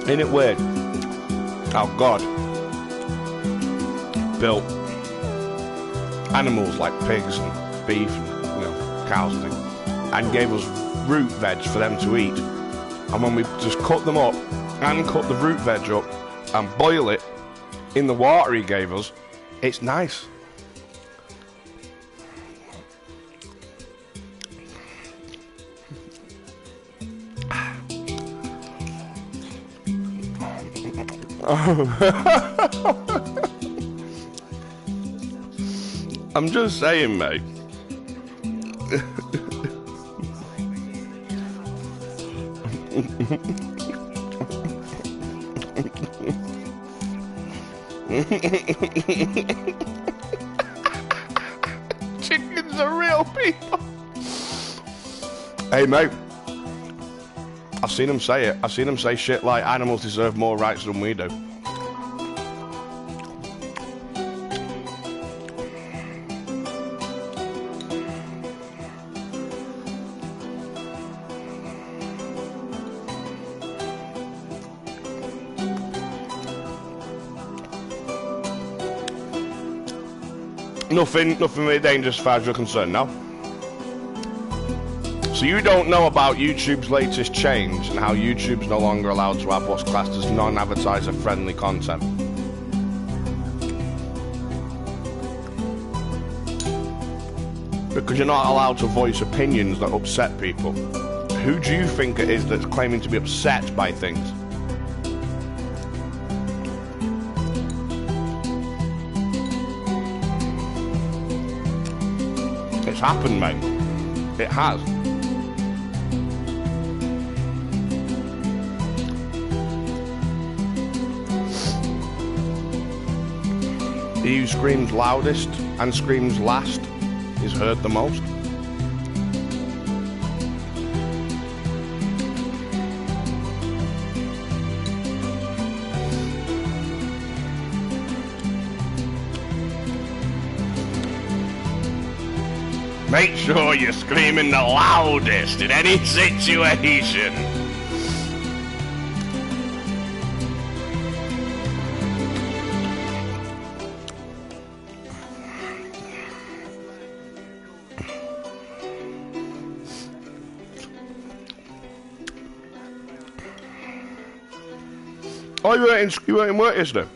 Ain't it weird how God built animals like pigs and beef and cows and things, and gave us root veg for them to eat, and when we just cut them up and cut the root veg up and boil it in the water he gave us, it's nice. I'm just saying, mate. Chickens are real people. Hey, mate. I've seen them say it. I've seen them say shit like animals deserve more rights than we do. Nothing really dangerous as far as you're concerned, no? So you don't know about YouTube's latest change and how YouTube's no longer allowed to have what's classed as non-advertiser friendly content. Because you're not allowed to voice opinions that upset people. Who do you think it is that's claiming to be upset by things? It's happened, mate. It has. He who screams loudest and screams last is heard the most. Make sure you're screaming the loudest in any situation. Oh, you weren't in work yesterday?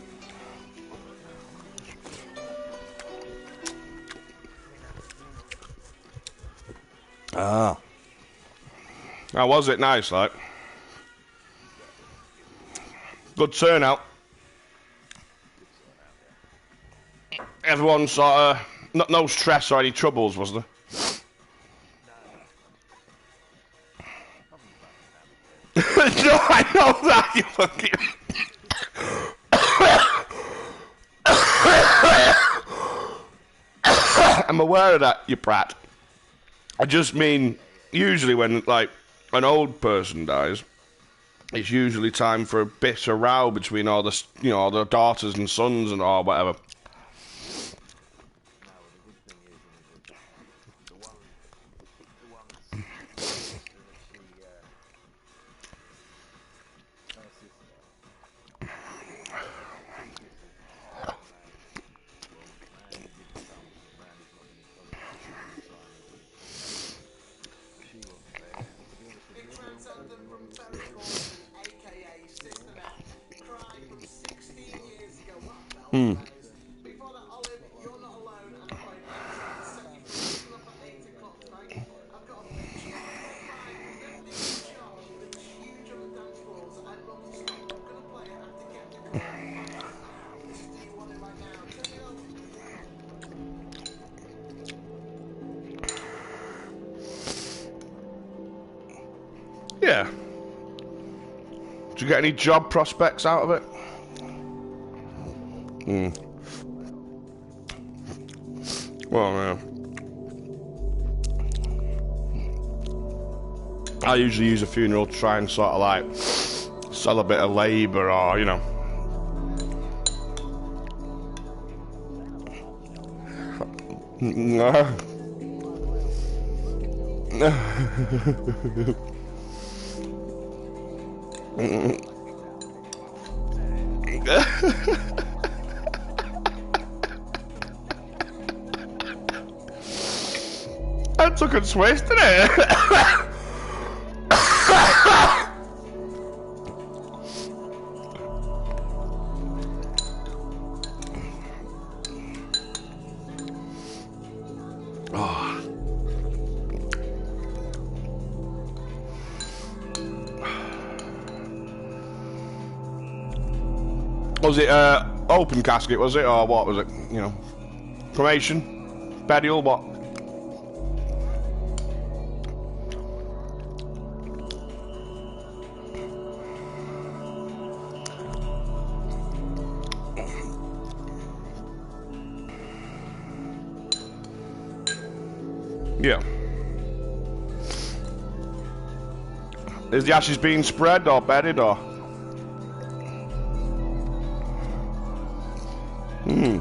Ah. How was it? Nice, like? Good turnout. Everyone sort of... No stress or any troubles, was there? No, I know that, you fucking... I'm aware of that, you prat. I just mean, usually when, like, an old person dies, it's usually time for a bit of row between all the, you know, all the daughters and sons and all whatever. Hmm. Yeah. Did you get any job prospects out of it? Hmm. Well, yeah. I usually use a funeral to try and sort of like sell a bit of labour or, you know. No. That took a twist, didn't it? Was it open casket, was it, or what was it? You know, cremation, burial, what? Yeah. Is the ashes being spread or bedded or? Hmm.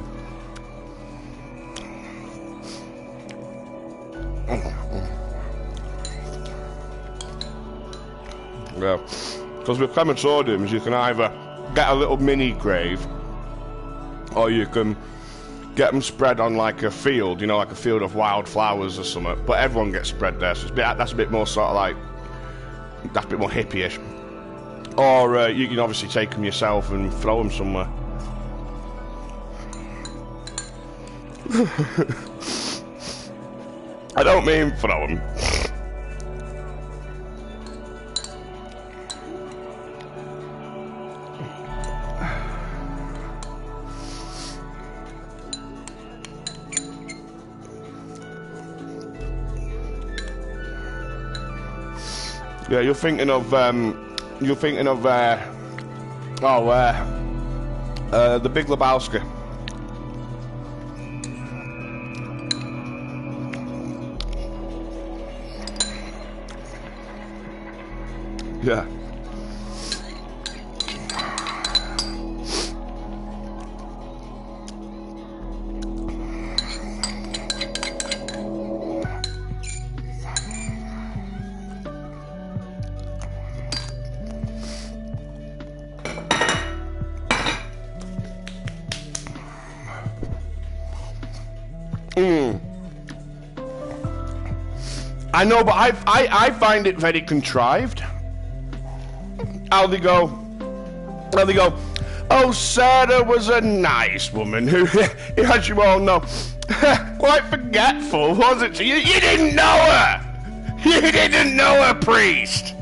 Yeah. Because with crematoriums, you can either get a little mini grave, or you can get them spread on like a field, you know, like a field of wildflowers or something. But everyone gets spread there, so it's that's a bit more sort of like, that's a bit more hippie-ish. Or you can obviously take them yourself and throw them somewhere. I don't mean throw them. Yeah, you're thinking of The Big Lebowski. Yeah. I know, but I find it very contrived. How they go, oh, Sarah was a nice woman who, as you all know, quite forgetful, wasn't she? You didn't know her! You didn't know her, priest!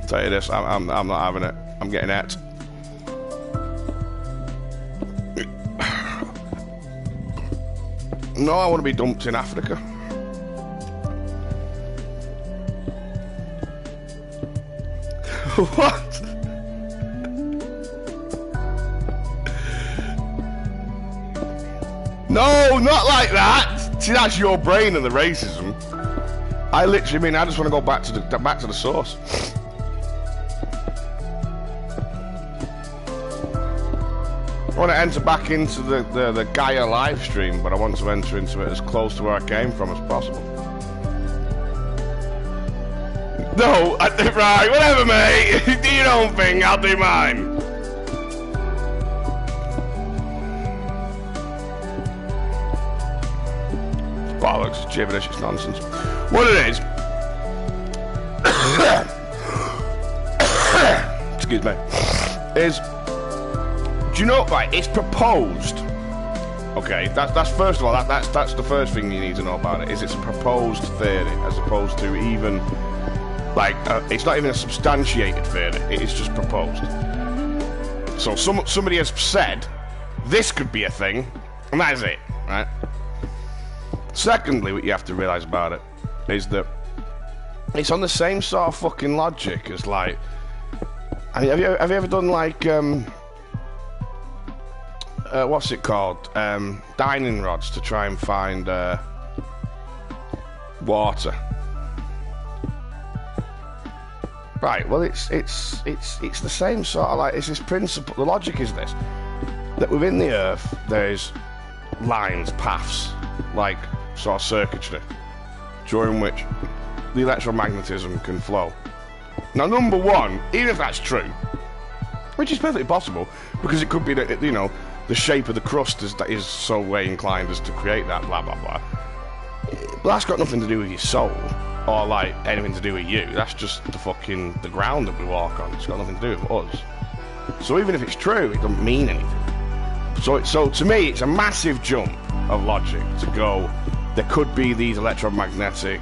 Tell you this, I'm not having it. I'm getting it. No, I want to be dumped in Africa. What? No, not like that. See, that's your brain and the racism. I literally mean I just want to go back to the source. I want to enter back into the Gaia live stream, but I want to enter into it as close to where I came from as possible. No, right, whatever, mate. Do your own thing, I'll do mine. Bollocks, gibberish, it's nonsense. What it is... excuse me. Is... Do you know, right, it's proposed. Okay, that's first of all, that's the first thing you need to know about it, is it's a proposed theory, as opposed to even, like, it's not even a substantiated theory, it is just proposed. So somebody has said, this could be a thing, and that is it, right? Secondly, what you have to realise about it is that it's on the same sort of fucking logic as, like, have you ever done, like, what's it called? Dining rods to try and find water. Right. Well, it's the same sort of, like, it's this principle. The logic is this: that within the Earth there's lines, paths, like sort of circuitry, during which the electromagnetism can flow. Now, number one, even if that's true, which is perfectly possible, because it could be that, you know, the shape of the crust is so way inclined as to create that, blah, blah, blah. But that's got nothing to do with your soul, or, like, anything to do with you. That's just the ground that we walk on. It's got nothing to do with us. So even if it's true, it doesn't mean anything. So to me, it's a massive jump of logic to go, there could be these electromagnetic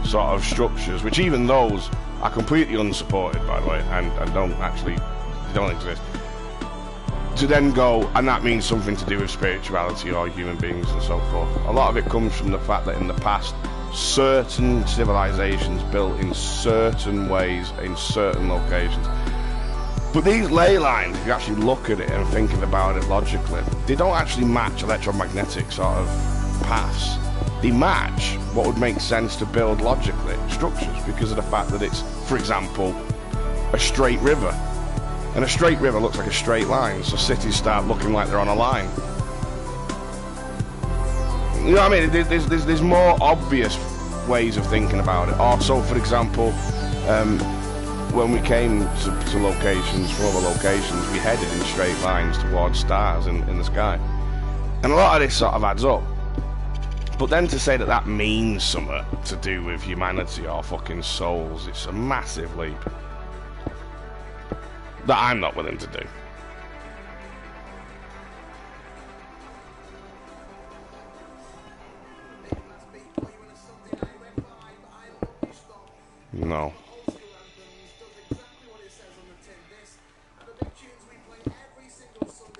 sort of structures, which even those are completely unsupported, by the way, and don't exist. To then go, and that means something to do with spirituality or human beings and so forth. A lot of it comes from the fact that in the past, certain civilizations built in certain ways, in certain locations. But these ley lines, if you actually look at it and thinking about it logically, they don't actually match electromagnetic sort of paths. They match what would make sense to build logically structures, because of the fact that it's, for example, a straight river. And a straight river looks like a straight line, so cities start looking like they're on a line. You know what I mean? There's more obvious ways of thinking about it. Also, for example, when we came to locations, from other locations, we headed in straight lines towards stars in the sky. And a lot of this sort of adds up. But then to say that that means something to do with humanity or fucking souls, it's a massive leap that I'm not willing to do. No.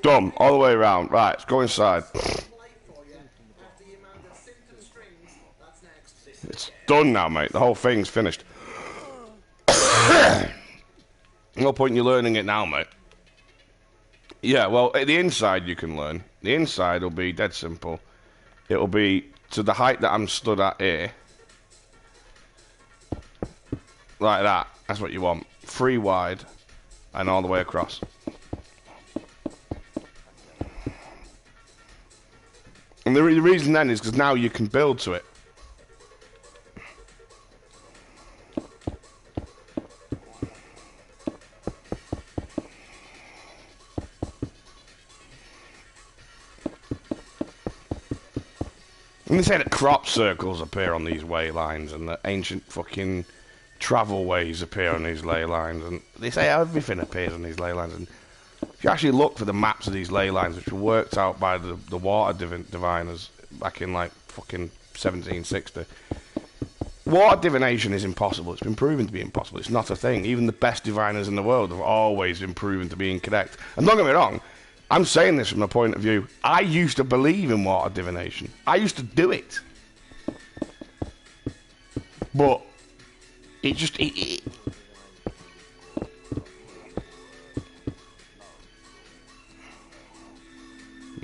Dumb, all the way around. Right, let's go inside. It's done now, mate. The whole thing's finished. No point in you learning it now, mate. Yeah, well, at the inside you can learn. The inside will be dead simple. It'll be to the height that I'm stood at here. Like that. That's what you want. 3 wide and all the way across. And the reason then is because now you can build to it. And they say that crop circles appear on these way lines, and that ancient fucking travel ways appear on these ley lines, and they say everything appears on these ley lines. And if you actually look for the maps of these ley lines, which were worked out by the water diviners back in like fucking 1760, water divination is impossible. It's been proven to be impossible. It's not a thing. Even the best diviners in the world have always been proven to be incorrect. And don't get me wrong, I'm saying this from the point of view, I used to believe in water divination. I used to do it. But it just...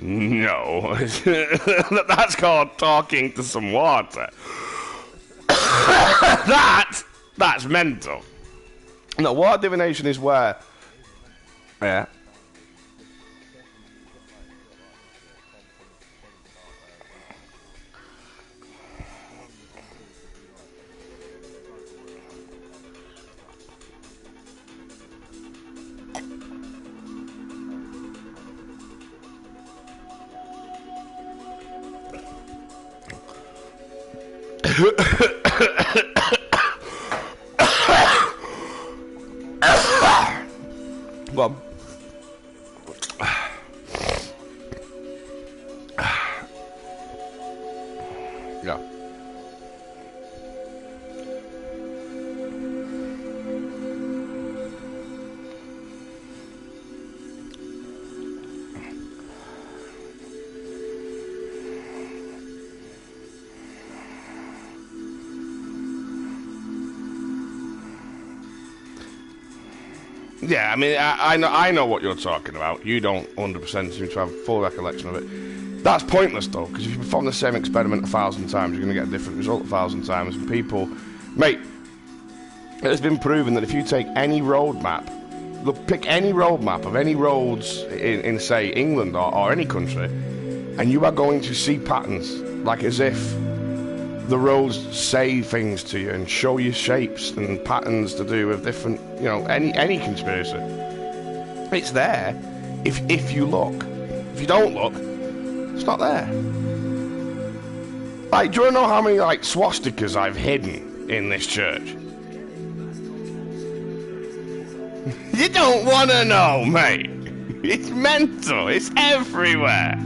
No. That's called talking to some water. That's mental. No, water divination is where... Yeah. Well, yeah. Yeah, I mean, I know what you're talking about. You don't 100% seem to have full recollection of it. That's pointless, though, because if you perform the same experiment 1,000 times, you're going to get a different result 1,000 times. And people... Mate, it has been proven that if you take any road map, look, pick any road map of any roads in say, England or any country, and you are going to see patterns, like as if the roads say things to you and show you shapes and patterns to do with different, you know, any conspiracy. It's there if you look. If you don't look, it's not there. Like, do you want to know how many, like, swastikas I've hidden in this church? You don't want to know, mate. It's mental. It's everywhere.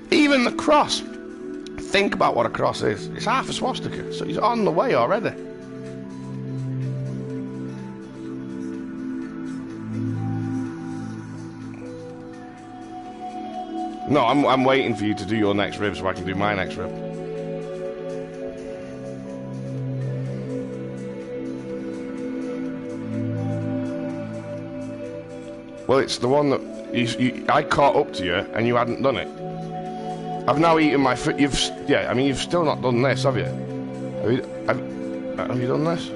Even the cross. Think about what a cross is. It's half a swastika, so he's on the way already. No, I'm waiting for you to do your next rib so I can do my next rib. Well, it's the one that I caught up to you and you hadn't done it. I've now eaten my food. You've still not done this, have you? Have you done this?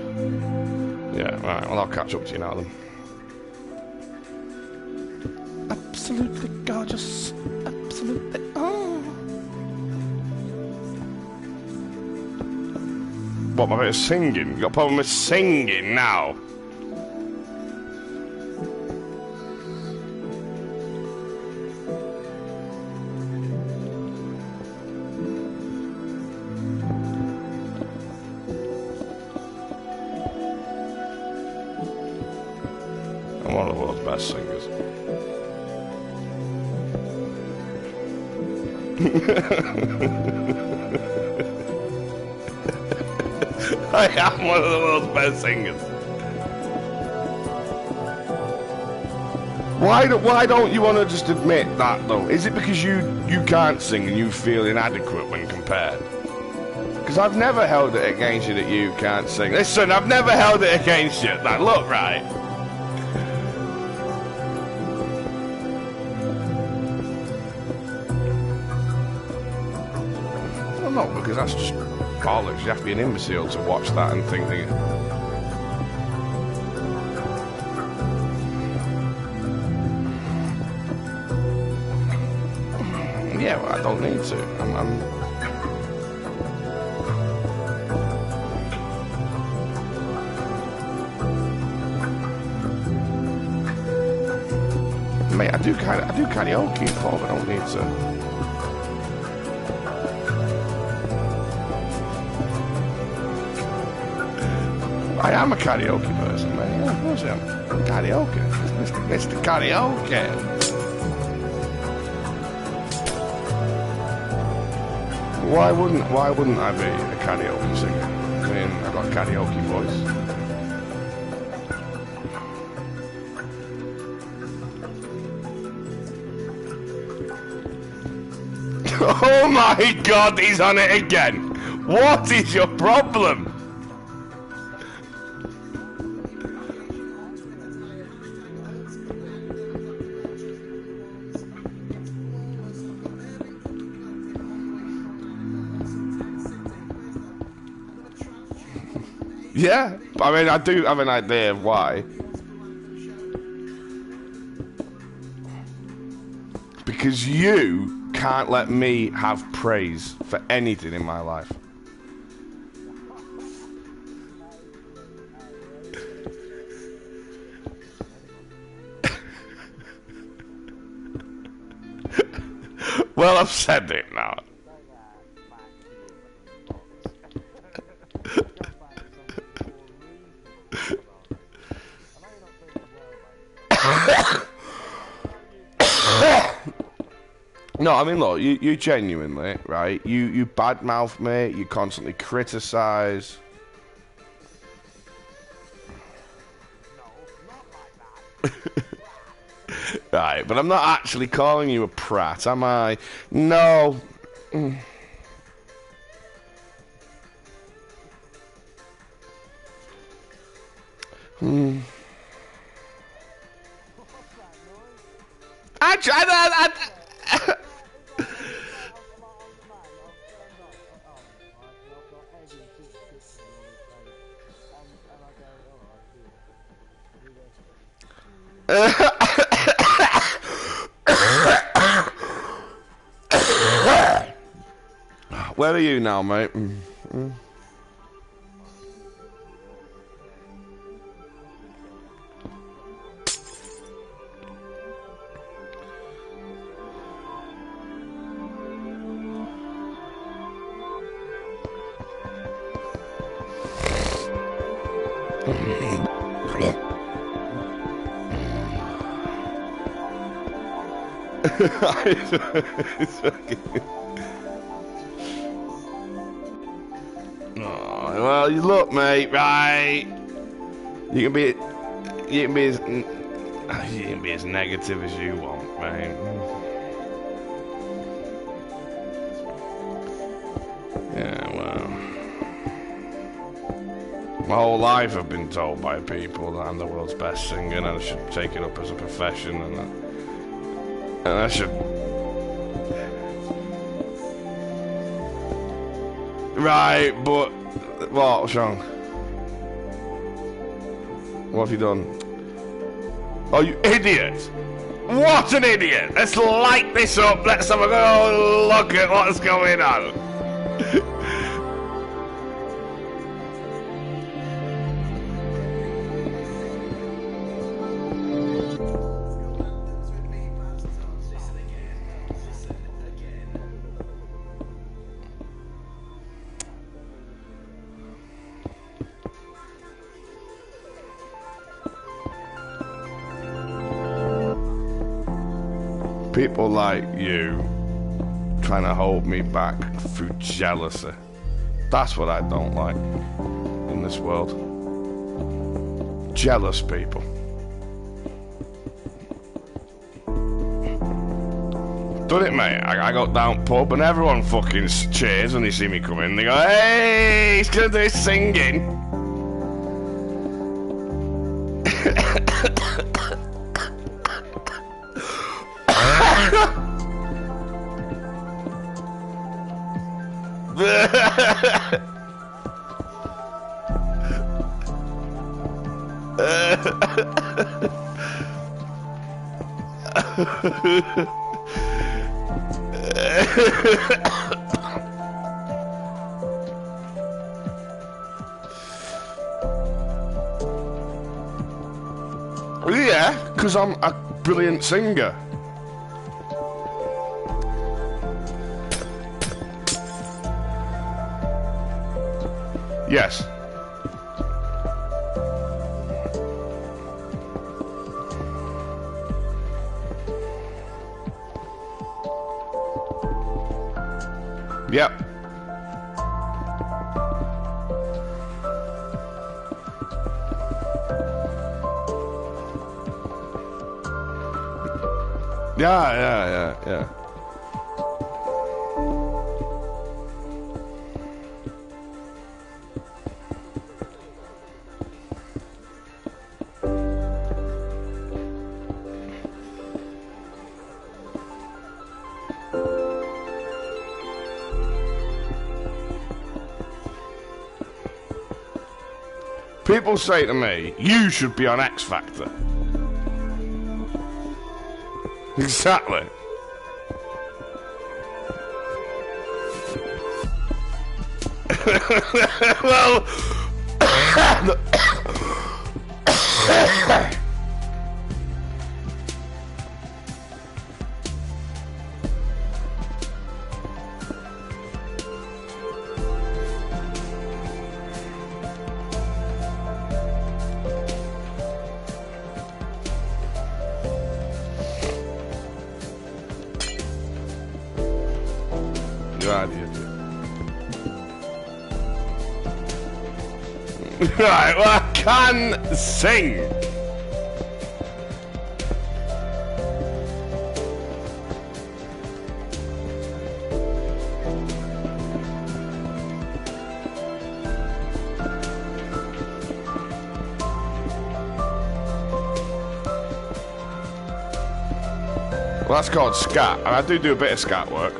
Yeah, right. Well, I'll catch up to you now then. Absolutely gorgeous. Absolutely. Oh. What, my bit of singing? You got a problem with singing now? I'm one of the world's best singers. I am one of the world's best singers. Why don't you want to just admit that, though? Is it because you can't sing and you feel inadequate when compared? Because I've never held it against you that you can't sing. Listen, I've never held it against you. Now, look, right? Well, no, because that's just bollocks. You have to be an imbecile to watch that and think that... Yeah, well, I don't need to. Mate, I do karaoke for, but I don't need to. I am a karaoke person, mate. Yeah, of course I am. Karaoke. Mr. Karaoke. Why wouldn't I be a karaoke singer? I mean, I've got a karaoke voice. Oh my God, he's on it again. What is your problem? Yeah, I mean, I do have an idea of why. Because you can't let me have praise for anything in my life. Well, I've said it now. No, I mean, look, you genuinely, right? You badmouth me, you constantly criticise. Right, but I'm not actually calling you a prat, am I? No. Where are you now, mate? Oh, well, you look, mate. Right? You can be as negative as you want, mate. Yeah, well, my whole life I've been told by people that I'm the world's best singer and I should take it up as a profession and I should. Right, but what, Sean? What have you done? Oh, you idiot! What an idiot! Let's light this up. Let's have a go look at what's going on. People like you trying to hold me back through jealousy. That's what I don't like in this world. Jealous people. Done it, mate. I got down pub and everyone fucking cheers when they see me come in. They go, hey, he's gonna do his singing. Yeah, because I'm a brilliant singer. Yes. Yep. Yeah. People say to me, you should be on X Factor. Exactly. Well, God, you do. Right, well, I can sing. Well, that's called scat, and I do a bit of scat work.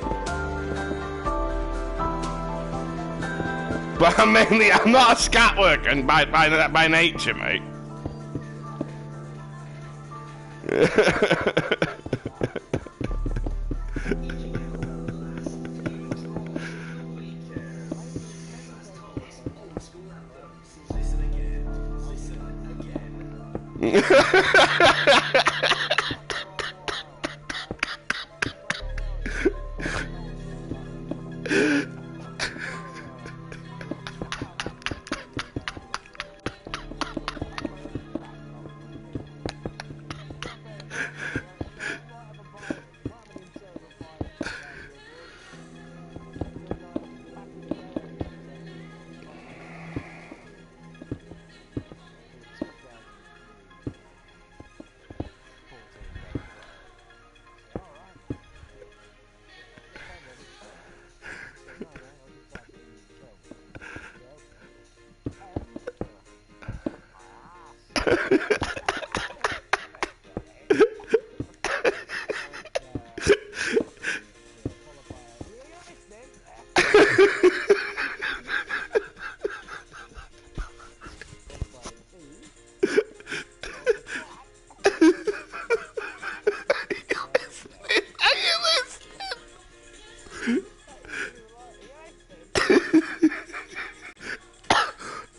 But I'm not a scat worker by nature, mate.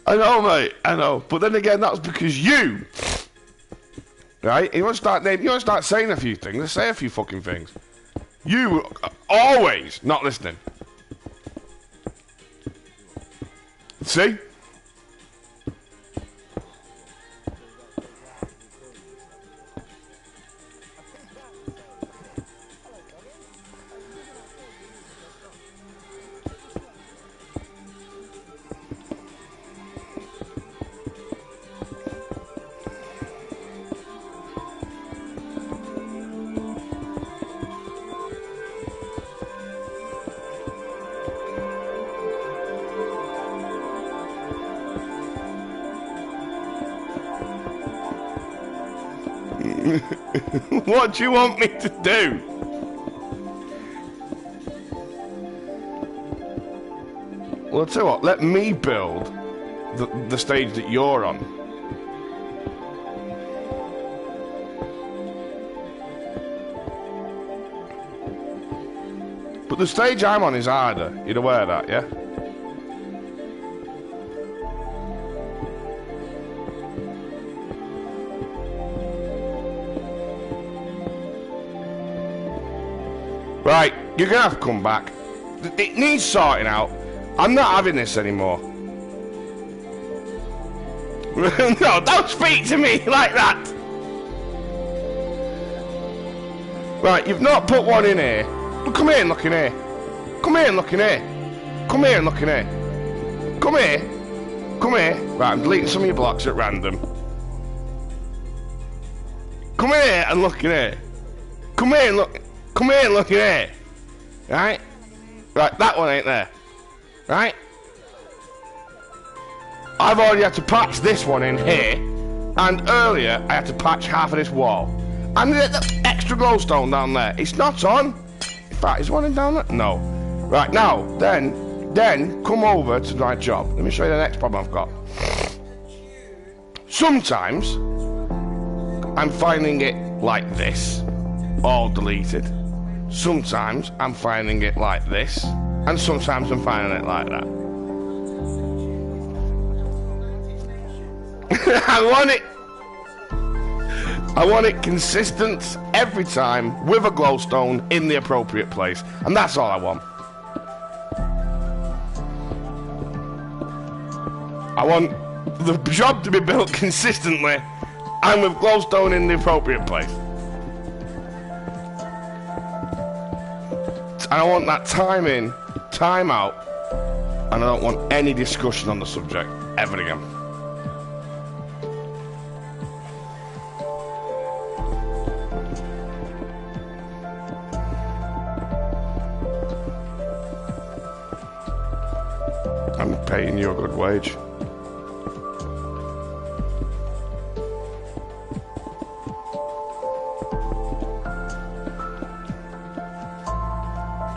I know, mate. I know. But then again, that's because you, right? You want to start saying a few things. Let's say a few fucking things. You are always not listening. See? What do you want me to do? Well, I'll tell you what, let me build the stage that you're on. But the stage I'm on is harder. You're aware of that, yeah? Right, you're gonna have to come back. It needs sorting out. I'm not having this anymore. No, don't speak to me like that. Right, you've not put one in here. Come here and look in here. Come here and look in here. Come here and look in here. Come here. Come here. Right, I'm deleting some of your blocks at random. Come here and look in here. Come here and look. Come here and look in here. Right? Right, that one ain't there. Right? I've already had to patch this one in here. And earlier, I had to patch half of this wall. And the extra glowstone down there. It's not on. In fact, is one in down there? No. Right, now, then come over to my job. Let me show you the next problem I've got. Sometimes I'm finding it like this, all deleted. Sometimes I'm finding it like this, and sometimes I'm finding it like that. I want it consistent every time with a glowstone in the appropriate place, and that's all I want. I want the job to be built consistently and with glowstone in the appropriate place. And I want that time in, time out, and I don't want any discussion on the subject ever again. I'm paying you a good wage.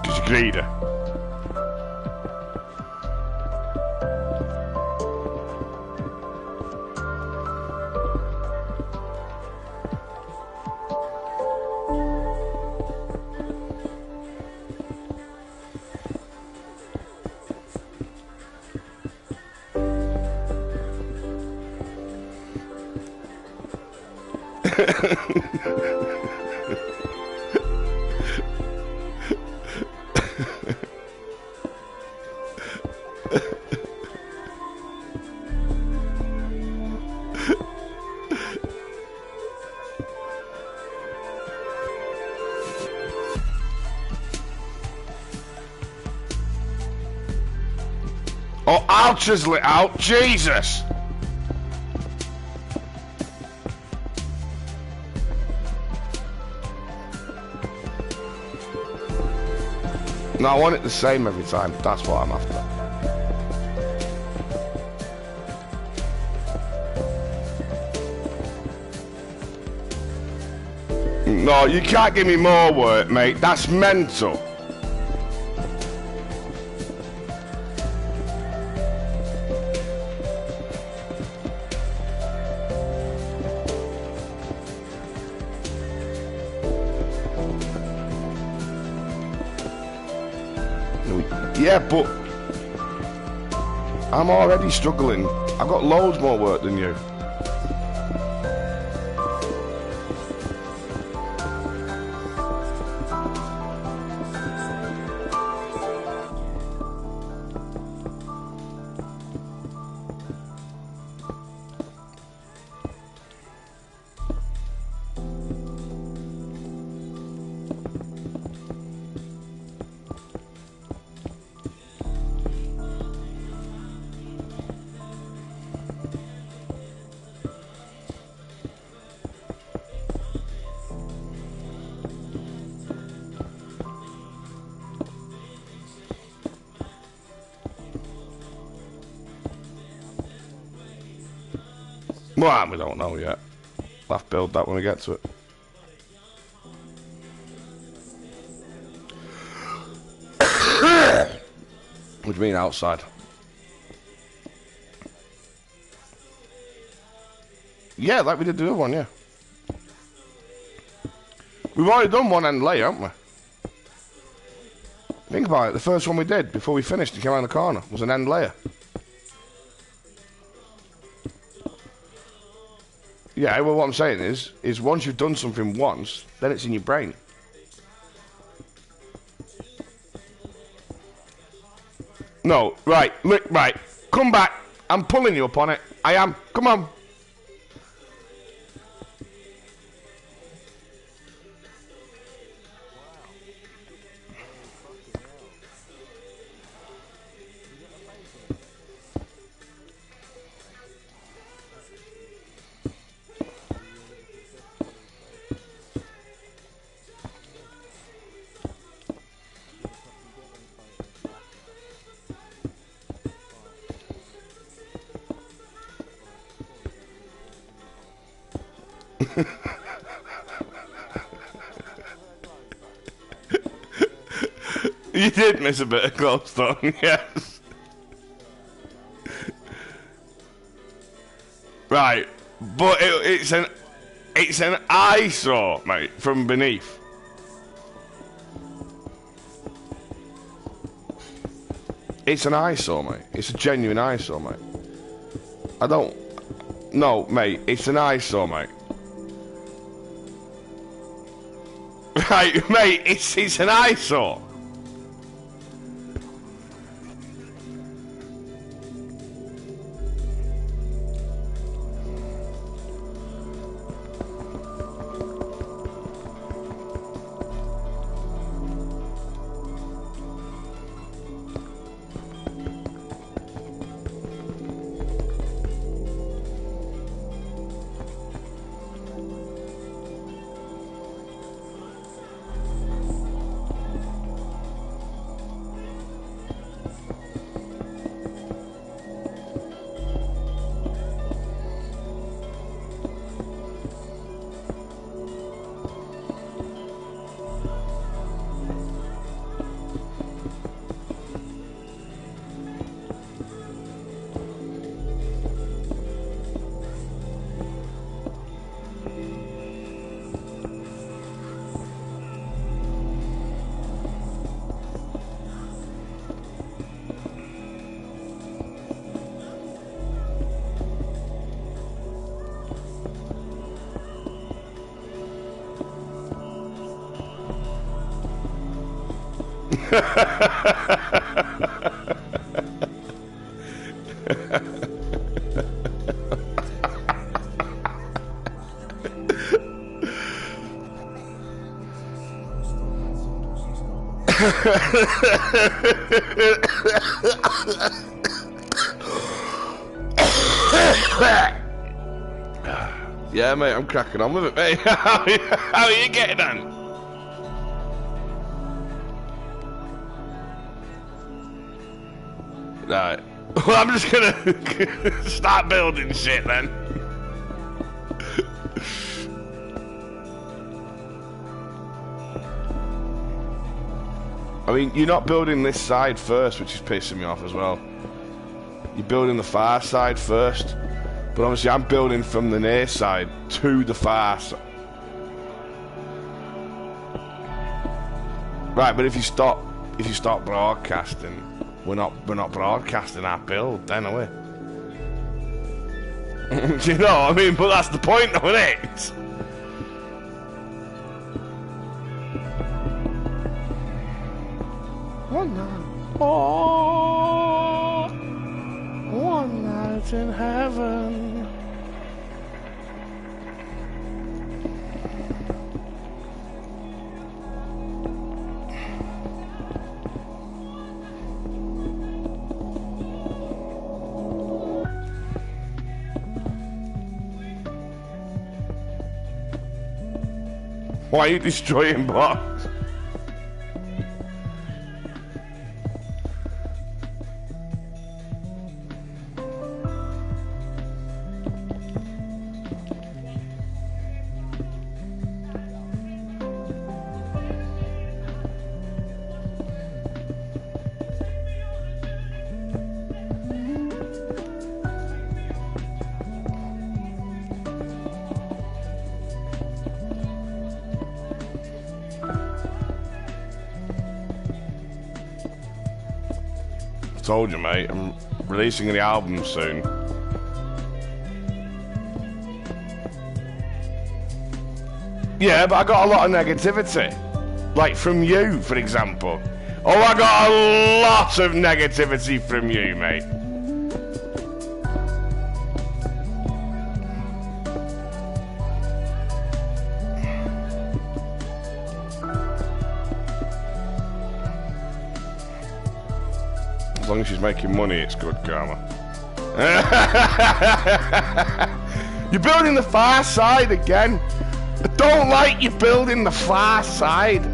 Because you're greedy. Oh, I'll chisel it out. Jesus! No, I want it the same every time. That's what I'm after. No, you can't give me more work, mate. That's mental. Yeah, but I'm already struggling. I've got loads more work than you. Well, we don't know yet. We'll have to build that when we get to it. What do you mean outside? Yeah, like we did the other one, yeah. We've already done one end layer, haven't we? Think about it, the first one we did before we finished and came around the corner was an end layer. Yeah, well, what I'm saying is once you've done something once, then it's in your brain. No, right, look, right. Come back. I'm pulling you up on it. I am. Come on. You did miss a bit of glowstone, yes. Right, But it's an eyesore, mate, from beneath. It's an eyesore, mate. It's a genuine eyesore, mate. I don't... No, mate, it's an eyesore, mate. Right, mate, it's an eyesore. Yeah, mate, I'm cracking on with it, mate. How are you getting on? Right. Well, I'm just gonna start building shit then. I mean, you're not building this side first, which is pissing me off as well. You're building the far side first. But obviously I'm building from the near side to the far side. Right, but if you stop broadcasting, we're not broadcasting our build then, are we? Do you know what I mean? But that's the point of it. One night in heaven. Why are you destroying blocks? Told you, mate, I'm releasing the album soon. Yeah, but I got a lot of negativity. Like from you, for example. Oh, I got a lot of negativity from you, mate. As long as she's making money, it's good karma. You're building the far side again. I don't like you building the far side.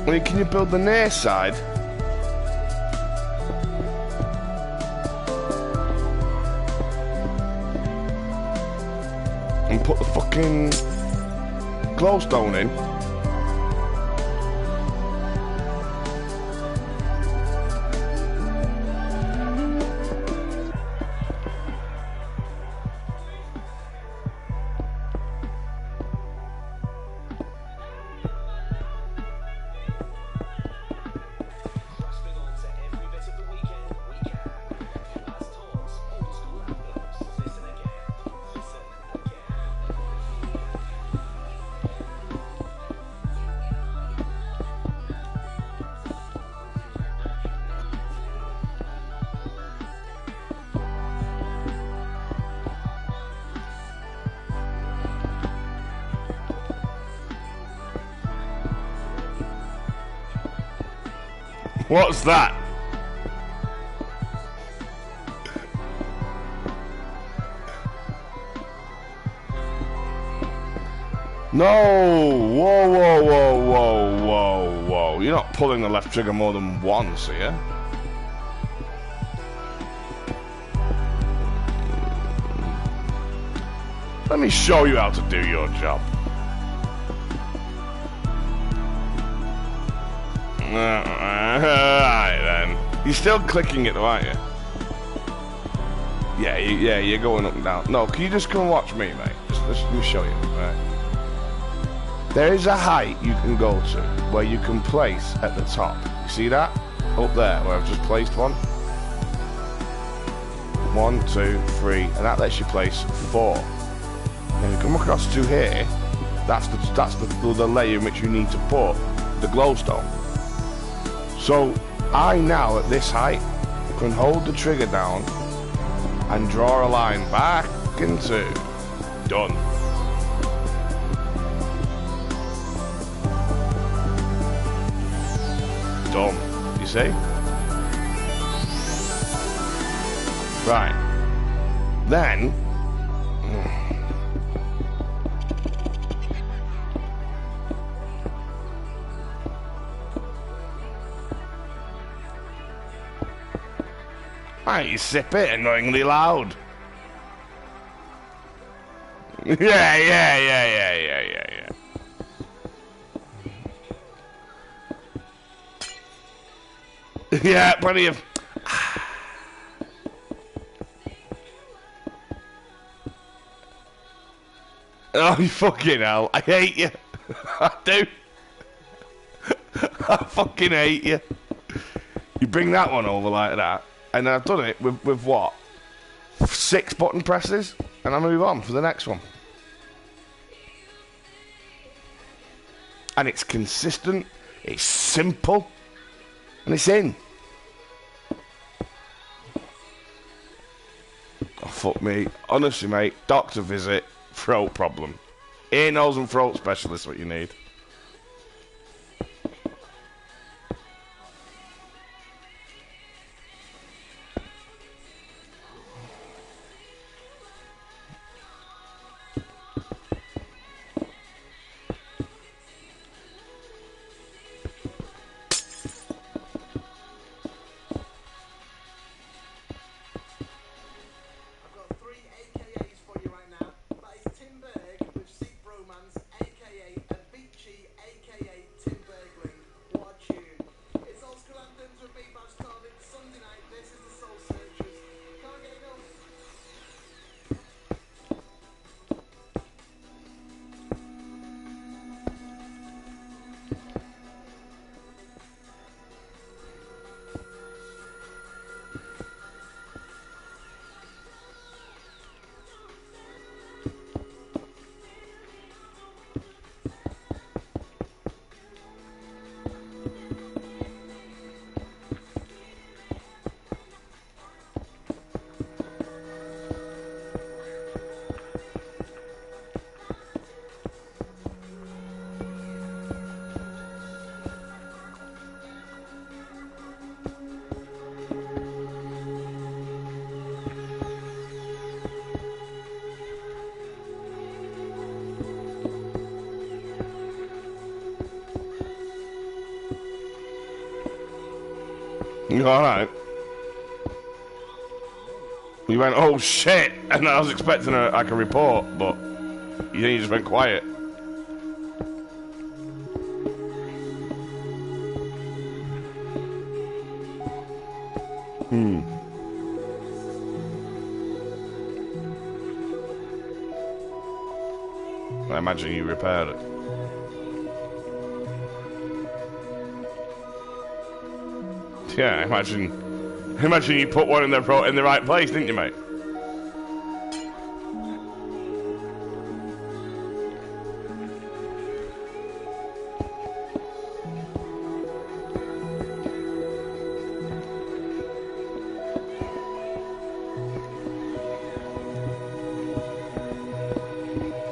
I mean, can you build the near side? and put the fucking glowstone in. What's that? No! Whoa, whoa, whoa, whoa, whoa, whoa. You're not pulling the left trigger more than once, are you? Let me show you how to do your job. Alright then. You're still clicking it though, aren't you? Yeah, you're going up and down. No, can you just come and watch me, mate? Just let me show you, right? There is a height you can go to where you can place at the top. You see that? Up there, where I've just placed one. 1, 2, 3, and that lets you place 4. Now you come across to here, that's the layer in which you need to put the glowstone. So I now, at this height, can hold the trigger down and draw a line back into. Done. Done. You see? Right. Then... you sip it annoyingly loud. Yeah. Yeah, plenty of... Oh, you fucking hell. I hate you. I do. I fucking hate you. You bring that one over like that. And I've done it with what? 6 button presses, and I move on for the next one. And it's consistent, it's simple, and it's in. Oh, fuck me. Honestly, mate, doctor visit, throat problem. Ear, nose and throat specialist, what you need. You alright? You went, oh shit, and I was expecting like a report, but You just went quiet. I imagine you repaired it. Yeah, I imagine you put one in the right place, didn't you, mate?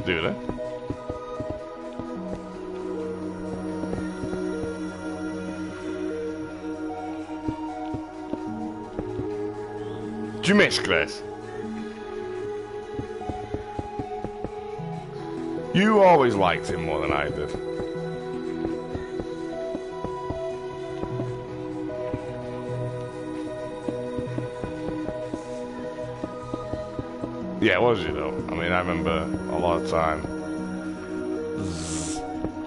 Do they? Do you miss Chris? You always liked him more than I did. Yeah, was you though? I mean, I remember a lot of time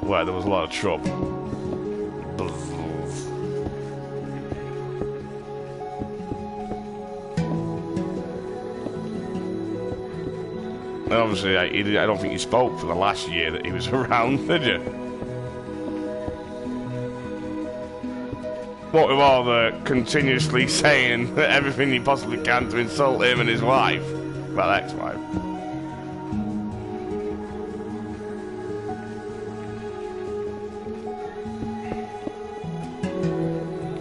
where there was a lot of trouble. And obviously, I don't think you spoke for the last year that he was around, did you? What with all the continuously saying everything you possibly can to insult him and his wife, well, ex-wife.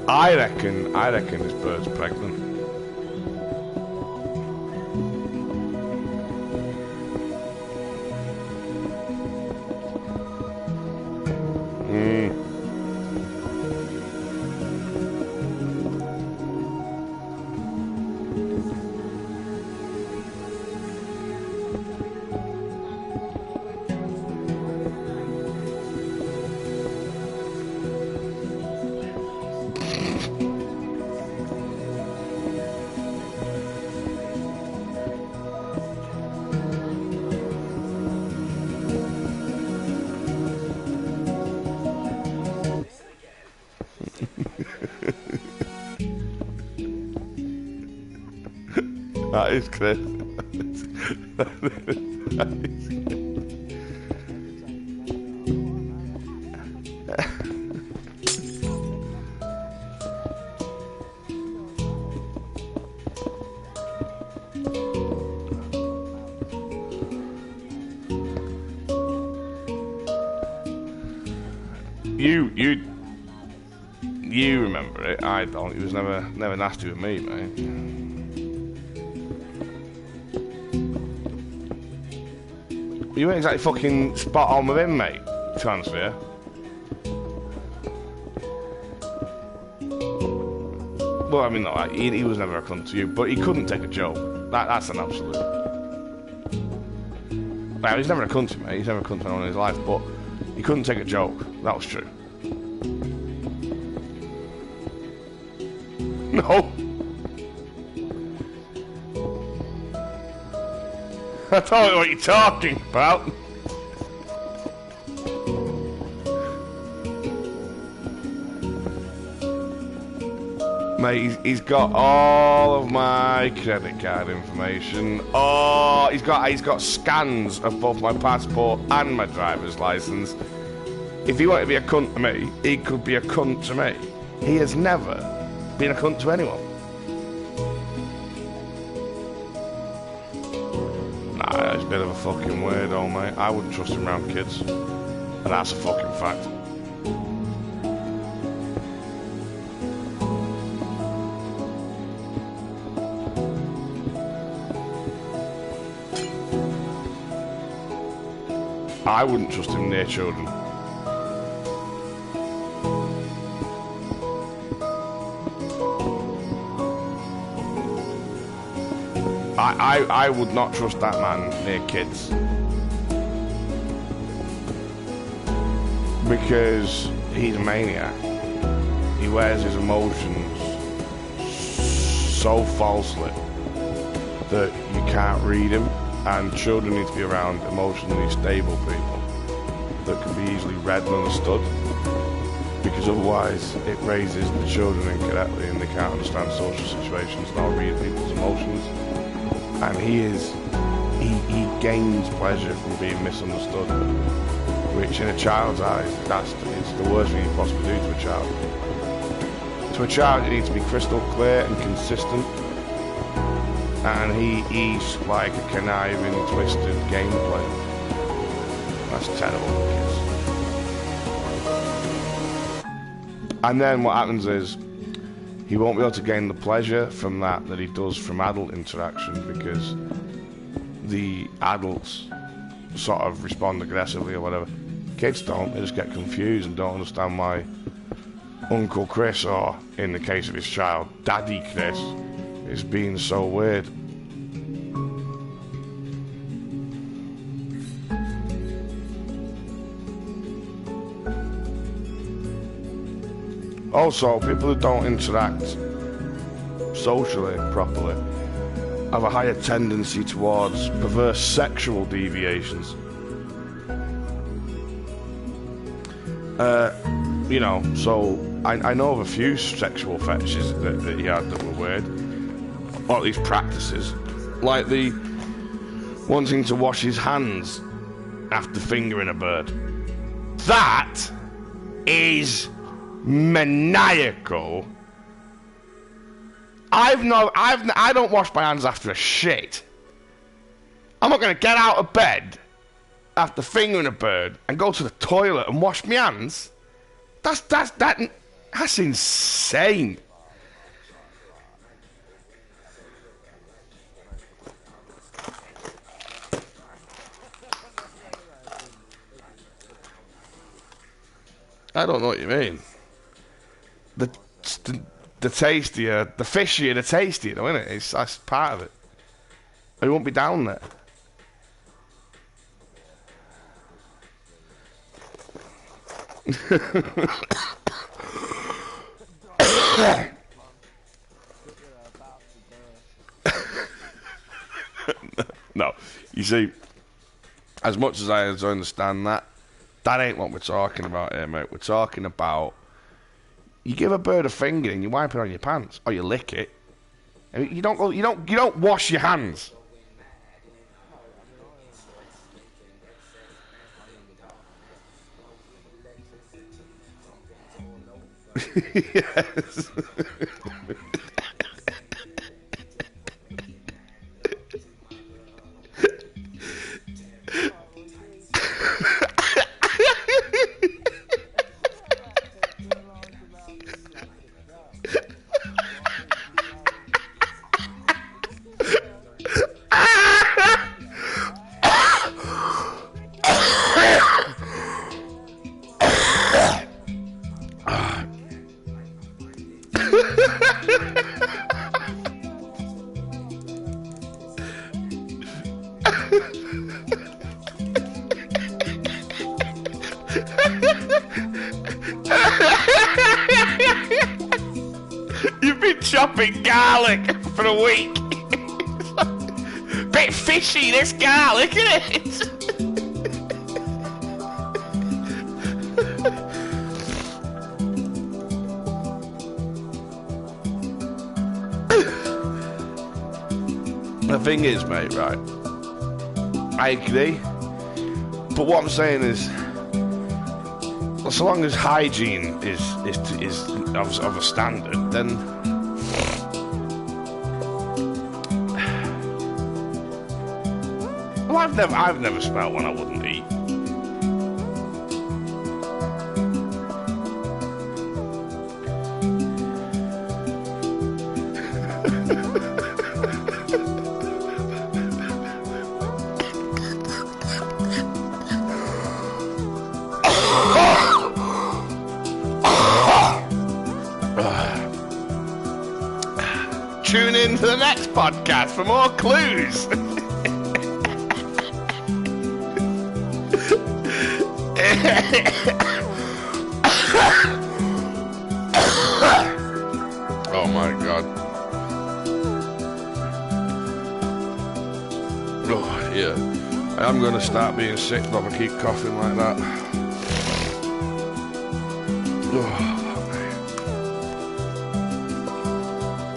I reckon this bird's pregnant. That is Chris. You remember it. I don't. He was never nasty with me, mate. You weren't exactly fucking spot on with him, mate. Transfer. Well, I mean, no, he was never a cunt to you, but he couldn't take a joke. That's an absolute. Well, he's never a cunt to me, mate. He's never a cunt to anyone in his life, but he couldn't take a joke. That was true. No. I don't know what you're talking about. Mate, he's got all of my credit card information. Oh, he's got scans of both my passport and my driver's license. If he wanted to be a cunt to me, he could be a cunt to me. He has never been a cunt to anyone. Nah, he's a bit of a fucking weirdo, mate. I wouldn't trust him around kids. And that's a fucking fact. I wouldn't trust him near children. I would not trust that man near kids. Because he's a maniac. He wears his emotions so falsely that you can't read him. and children need to be around emotionally stable people that can be easily read and understood, because otherwise it raises the children incorrectly and they can't understand social situations nor read people's emotions. And he gains pleasure from being misunderstood, which in a child's eyes, it's the worst thing you possibly do to a child. To a child, you need to be crystal clear and consistent, and he's like a conniving, twisted game player. That's terrible for kids. And then what happens is, he won't be able to gain the pleasure from that he does from adult interaction, because the adults sort of respond aggressively or whatever. Kids don't, they just get confused and don't understand why Uncle Chris, or in the case of his child, Daddy Chris, is being so weird. Also, people who don't interact socially properly have a higher tendency towards perverse sexual deviations. You know, so I know of a few sexual fetishes that he had that were weird, or at least practices, like the wanting to wash his hands after fingering a bird. That is maniacal. I don't wash my hands after a shit. I'm not going to get out of bed after fingering a bird and go to the toilet and wash my hands. That's insane. I don't know what you mean. The tastier, the fishier, the tastier, though, isn't it? That's part of it. Or you won't be down there. No, you see, as much as I understand that ain't what we're talking about here, mate. We're talking about, you give a bird a finger and you wipe it on your pants, or you lick it. I mean, you don't wash your hands. Yes. You've been chopping garlic for a week. Bit fishy, this garlic, isn't it? The thing is, mate, right, I agree, but what I'm saying is, so long as hygiene is of a standard, then well, I've never smelled one I wouldn't eat. Tune in to the next podcast for more clues. Oh my God. Lord. Yeah. I'm going to start being sick if I keep coughing like that.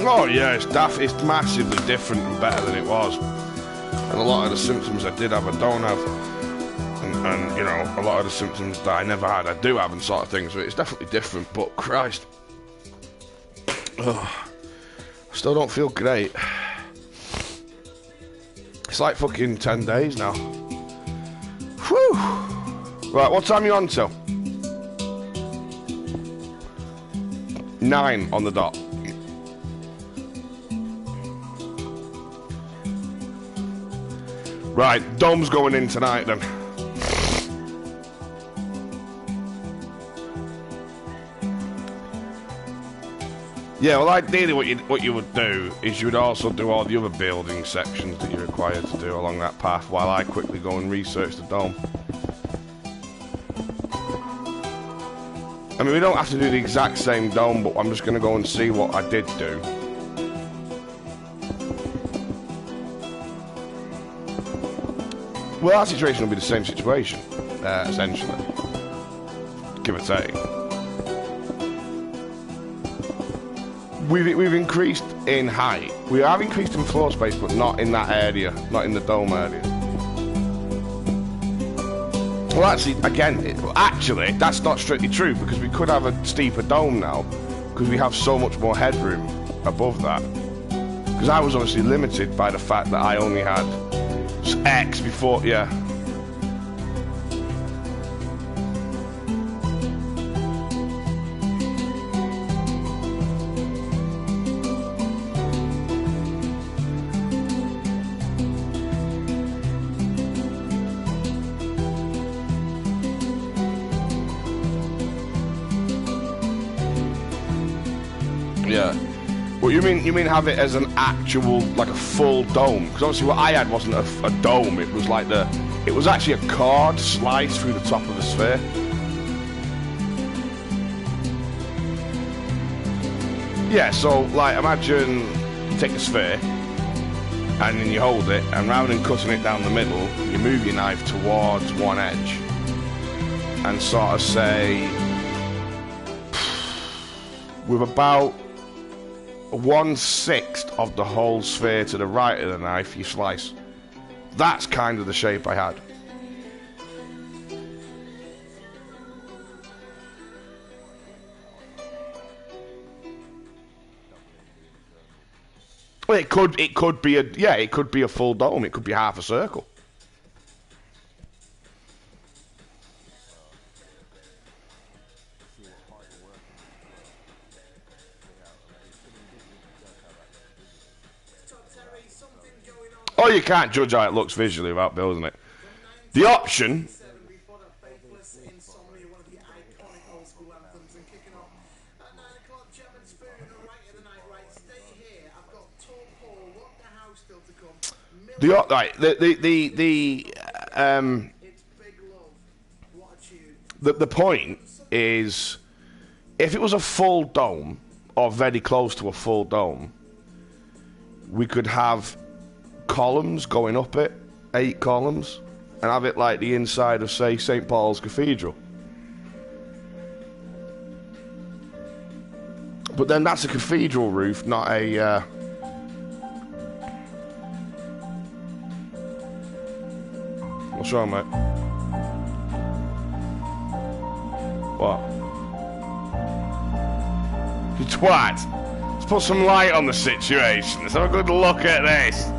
Oh yeah, it's daft. It's massively different and better than it was. And a lot of the symptoms I did have, I don't have. And you know, a lot of the symptoms that I never had, I do have, and sort of things. So it's definitely different. But Christ, I still don't feel great. It's like fucking 10 days now. Whew. Right, what time are you on till? 9 on the dot. Right, Dom's going in tonight then. Yeah, well, ideally what you would do is you would also do all the other building sections that you're required to do along that path while I quickly go and research the dome. I mean, we don't have to do the exact same dome, but I'm just going to go and see what I did do. Well, our situation will be the same situation, essentially. Give or take. We've increased in height. We have increased in floor space, but not in that area, not in the dome area. Well, actually, again, actually, that's not strictly true, because we could have a steeper dome now, because we have so much more headroom above that. Because I was obviously limited by the fact that I only had X before, yeah. Yeah. Well, you mean have it as an actual, like a full dome? Because obviously what I had wasn't a dome. It was like it was actually a chord sliced through the top of the sphere. Yeah. So like, imagine you take a sphere and then you hold it, and rather than cutting it down the middle, you move your knife towards one edge and sort of say, with about 1/6 of the whole sphere to the right of the knife, you slice. That's kind of the shape I had. Well, it could be it could be a full dome. It could be half a circle. Oh, you can't judge how it looks visually without building it. The option. The point is, if it was a full dome or very close to a full dome, we could have columns going up it, 8 columns, and have it like the inside of, say, St. Paul's Cathedral. But then that's a cathedral roof, not a what's wrong, mate? What? You twat! Let's put some light on the situation. Let's have a good look at this.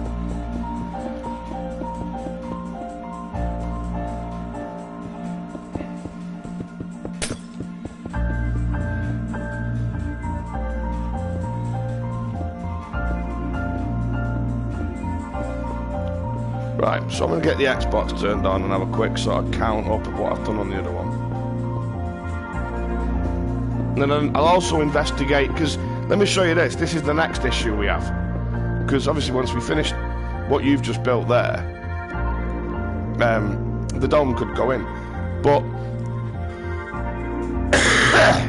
Right, so I'm going to get the Xbox turned on and have a quick sort of count up of what I've done on the other one. And then I'll also investigate, because let me show you this. This is the next issue we have. Because obviously once we finish what you've just built there, the dome could go in. But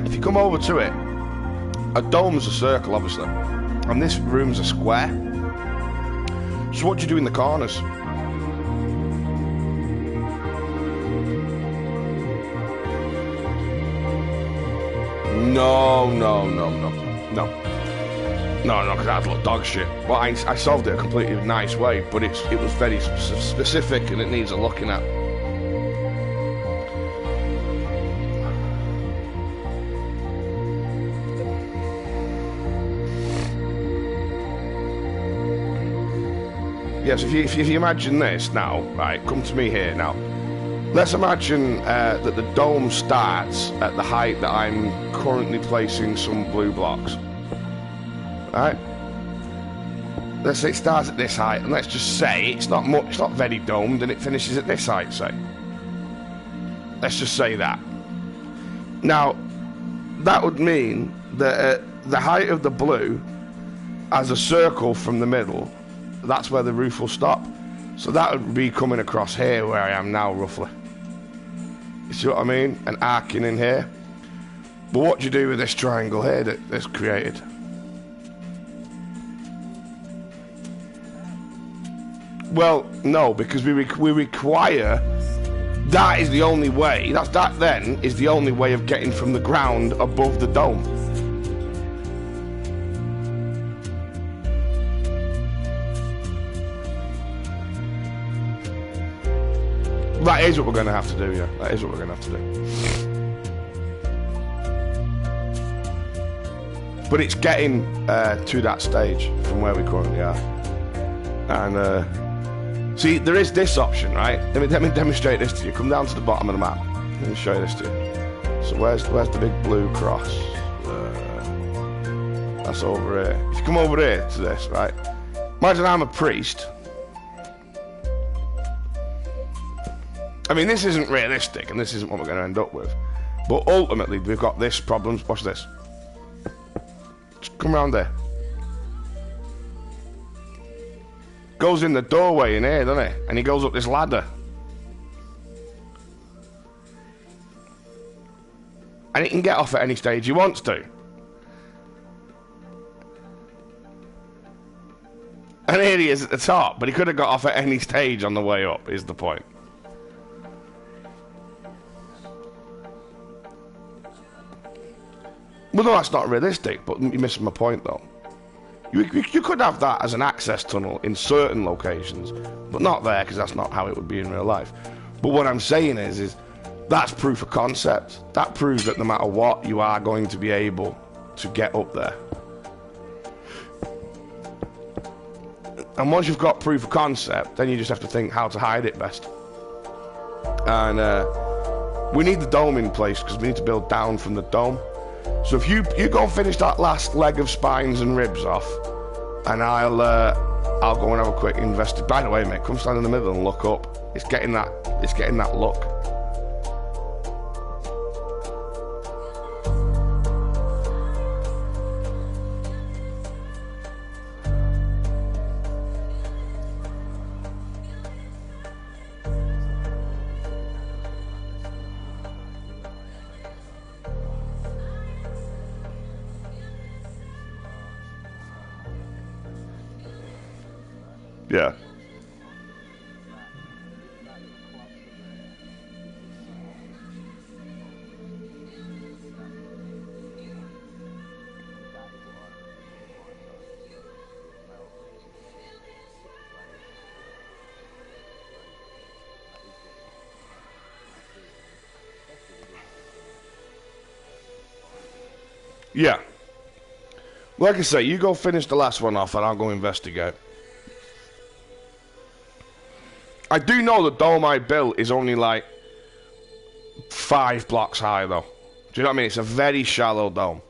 if you come over to it, a dome's a circle, obviously. And this room's a square. So what do you do in the corners? No, no, no, no, no. No, no, because that'd look dog shit. But I solved it a completely nice way, but it was very specific and it needs a looking at. Yes, if you imagine this now, right, come to me here now. Let's imagine that the dome starts at the height that I'm currently placing some blue blocks. Right? Let's say it starts at this height, and let's just say it's not much, it's not very domed, and it finishes at this height, say. Let's just say that. Now, that would mean that at the height of the blue, as a circle from the middle, that's where the roof will stop. So that would be coming across here where I am now, roughly. You see what I mean? And arcing in here. But what do you do with this triangle here that's created? Well, no, because we require... That is the only way. That then is the only way of getting from the ground above the dome. That is what we're going to have to do, yeah. That is what we're going to have to do. But it's getting to that stage from where we currently are. And, see, there is this option, right? Let me demonstrate this to you. Come down to the bottom of the map. Let me show you this to you. So where's the big blue cross? That's over here. If you come over here to this, right? Imagine I'm a priest. I mean, this isn't realistic, and this isn't what we're going to end up with. But ultimately, we've got this problem. Watch this. Just come around there. Goes in the doorway in here, doesn't it? And he goes up this ladder. And he can get off at any stage he wants to. And here he is at the top, but he could have got off at any stage on the way up, is the point. Well, no, that's not realistic, but you're missing my point, though. You could have that as an access tunnel in certain locations, but not there, because that's not how it would be in real life. But what I'm saying is that's proof of concept. That proves that no matter what, you are going to be able to get up there. And once you've got proof of concept, then you just have to think how to hide it best. And we need the dome in place, because we need to build down from the dome. So if you go and finish that last leg of spines and ribs off, and I'll go and have a quick investigation. By the way, mate, come stand in the middle and look up. It's getting that look. Yeah. Yeah. Like I say, you go finish the last one off and I'll go investigate. I do know the dome I built is only like 5 blocks high, though. Do you know what I mean? It's a very shallow dome.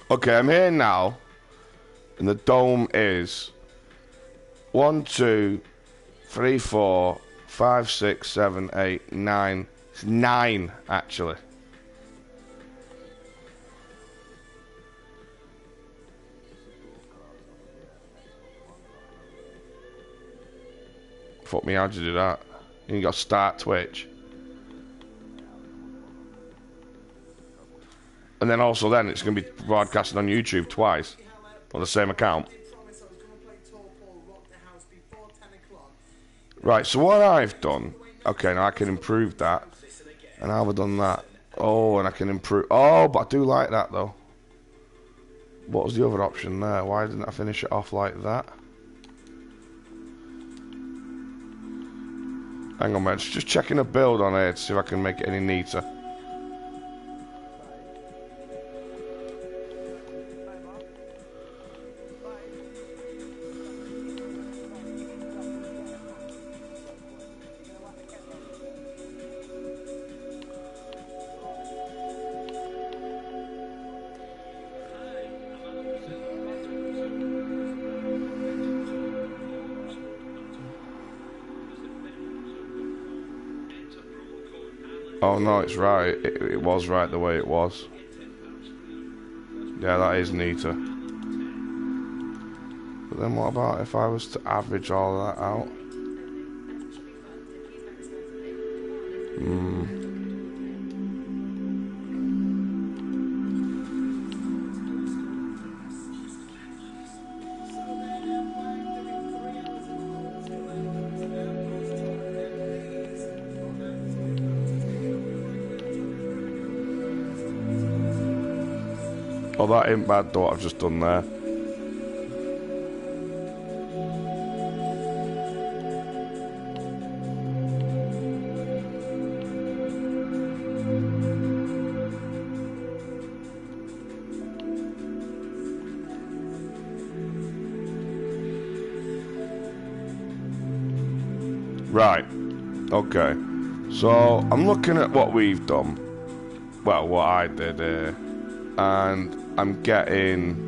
Okay, I'm here now, and the dome is 1, 2, 3, 4, 5, 6, 7, 8, 9. It's 9, actually. Fuck me, how'd you do that? You got start Twitch. And then also then it's going to be broadcasted on YouTube twice. On the same account. Right, so what I've done... Okay, now I can improve that. And how have I done that? Oh, and I can improve... Oh, but I do like that, though. What was the other option there? Why didn't I finish it off like that? Hang on, man. Just checking a build on here to see if I can make it any neater. Oh no, it's right. It was right the way it was. Yeah, that is neater. But then what about if I was to average all that out? Oh, that ain't bad though, what I've just done there. Right, okay. So, I'm looking at what we've done. Well, what I did here. And I'm getting...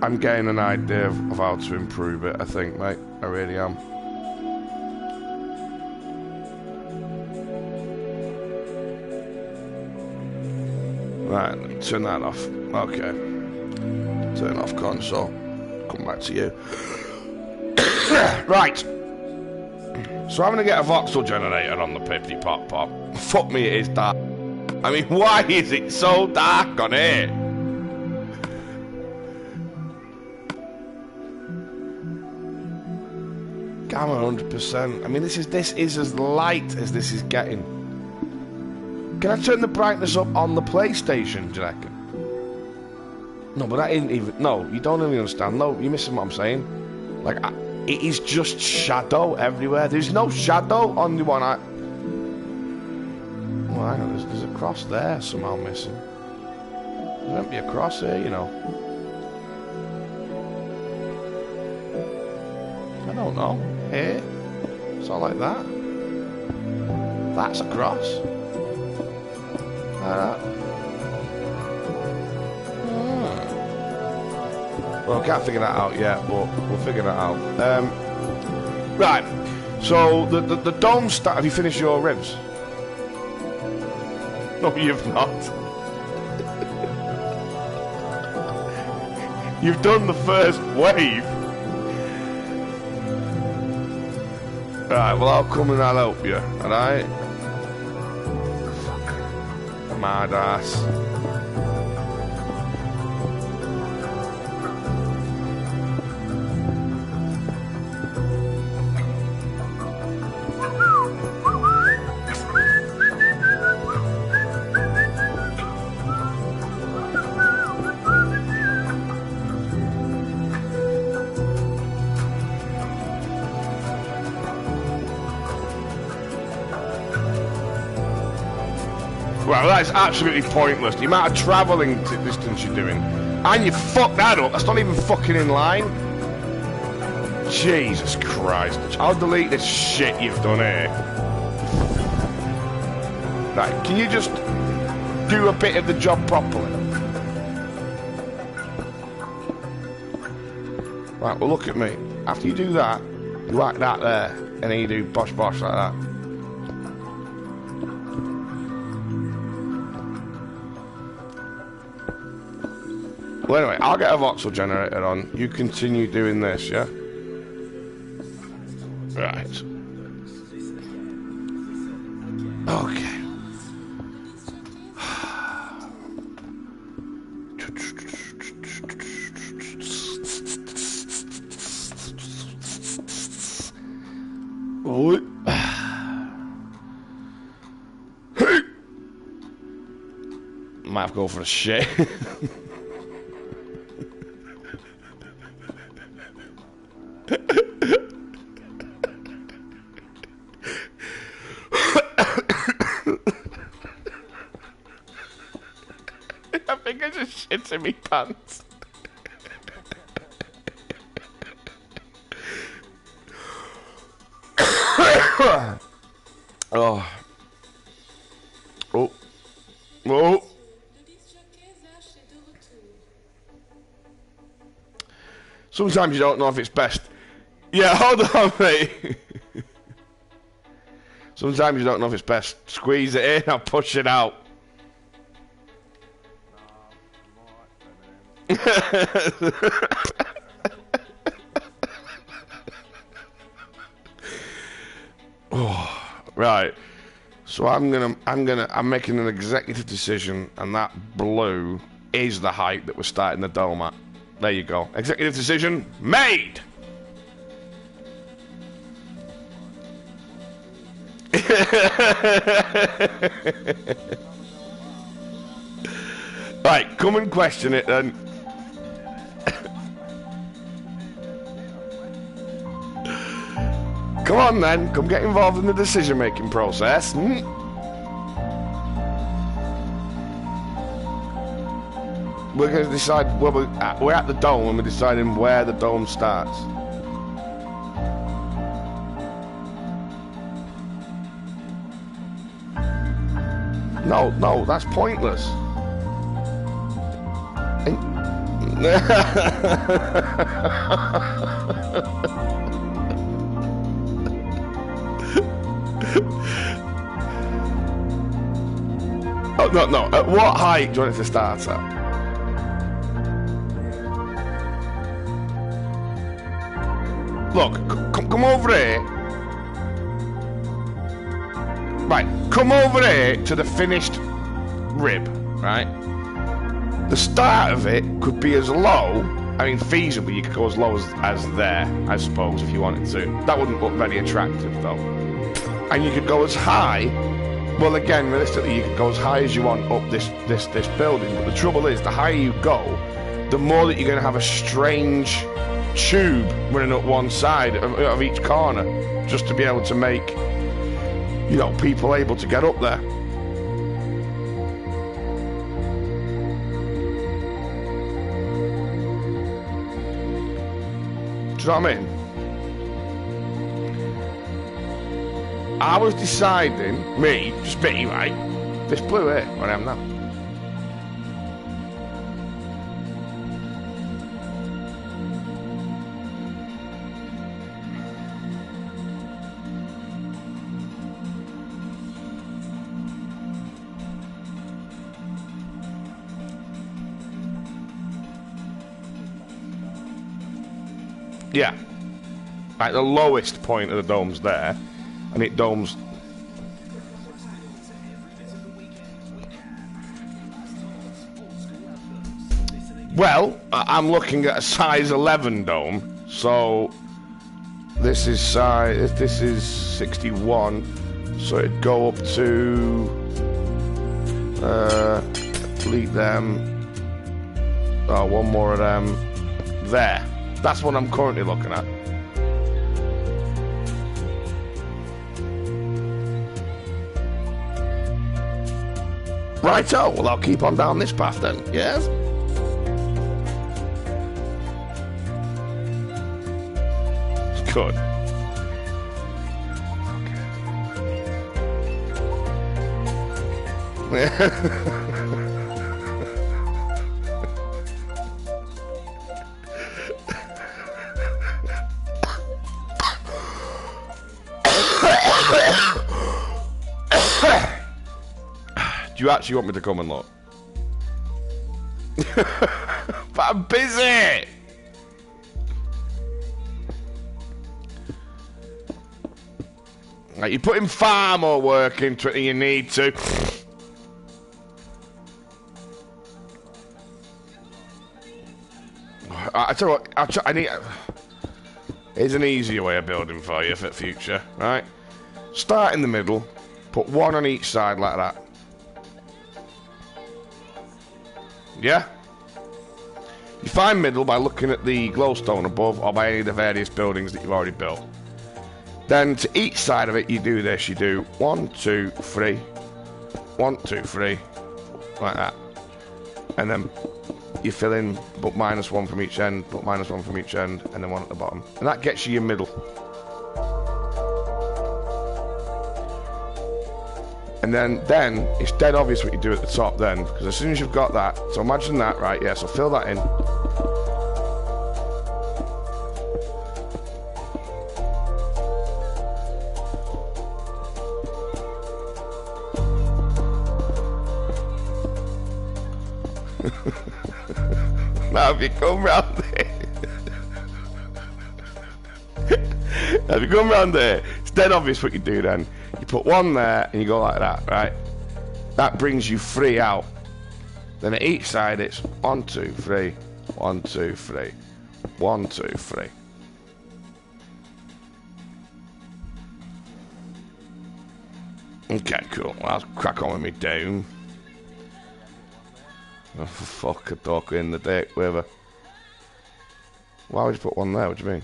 I'm getting an idea of how to improve it, I think, mate. I really am. Right, turn that off. Okay. Turn off console. Come back to you. Right. So I'm going to get a voxel generator on the Pippity Pop Pop. Fuck me, it is dark. I mean, why is it so dark on here? Gamma 100%. I mean, this is as light as this is getting. Can I turn the brightness up on the PlayStation, do you reckon? No, but that isn't even... No, you don't really understand. No, you're missing what I'm saying. Like, it is just shadow everywhere. There's no shadow on the one I... Well, hang on, there's a cross there somehow missing. There won't be a cross here, you know. I don't know. Here? It's all like that. That's a cross. Like that. Well, I can't figure that out yet, but we'll figure that out. Right, so the dome start. Have you finished your ribs? No, you've not. You've done the first wave. Right, well, I'll come and I'll help you, alright? Mad ass. Well, that's absolutely pointless. The amount of travelling distance you're doing. And you fucked that up. That's not even fucking in line. Jesus Christ. I'll delete this shit you've done here. Right, can you just do a bit of the job properly? Right, well look at me. After you do that, you whack that there. And then you do bosh bosh like that. Well, anyway, I'll get a voxel generator on. You continue doing this, yeah? Right. Okay. Oh. Might have to go for a shit. I think I just shit in me pants. Oh. Oh. Oh. Sometimes you don't know if it's best. Yeah, hold on, mate. Sometimes you don't know if it's best. Squeeze it in or push it out. Oh, right. So I'm making an executive decision, and that blue is the height that we're starting the dome at. There you go. Executive decision made. Right, come and question it then. Come on then, come get involved in the decision-making process. We're going to decide, well, we're at the dome and we're deciding where the dome starts. No, that's pointless. Oh, no. At what height do you want it to start at? Look, come over here. Right, come over here to the finished rib, right? The start of it could be as low, I mean, feasibly, you could go as low as there, I suppose, if you wanted to. That wouldn't look very attractive, though. And you could go as high, well, again, realistically, you could go as high as you want up this building. But the trouble is, the higher you go, the more that you're going to have a strange tube running up one side of each corner, just to be able to make, you know, people able to get up there. Do you know what I mean? I was deciding, just me, right? This blue here, where I am now. Yeah, like the lowest point of the dome's there, and it domes. Well, I'm looking at a size 11 dome, so this is size. This is 61, so it'd go up to. Delete them. Oh, one more of them. There. That's what I'm currently looking at. Righto, well, I'll keep on down this path then, yes? Good. Okay. Do you actually want me to come and look? But I'm busy! Like, you're putting far more work into it than you need to. I tell you what, I need... Here's an easier way of building for you for the future, right? Start in the middle, put one on each side like that. Yeah? You find middle by looking at the glowstone above or by any of the various buildings that you've already built. Then to each side of it you do this, you do 1, 2, 3, 1, 2, 3, like that. And then you fill in but -1 from each end, but -1 from each end, and then one at the bottom. And that gets you your middle. And then it's dead obvious what you do at the top then, because as soon as you've got that, so imagine that, right, yeah, so fill that in. Now if you come round there, it's dead obvious what you do then. You put one there and you go like that, right? That brings you 3 out. Then at each side it's 1, 2, 3, 1, 2, 3, 1, 2, 3. Okay, cool. Well, I'll crack on with me down. Oh, for fuck a duck in the dick, whatever. Why would you put one there? What do you mean?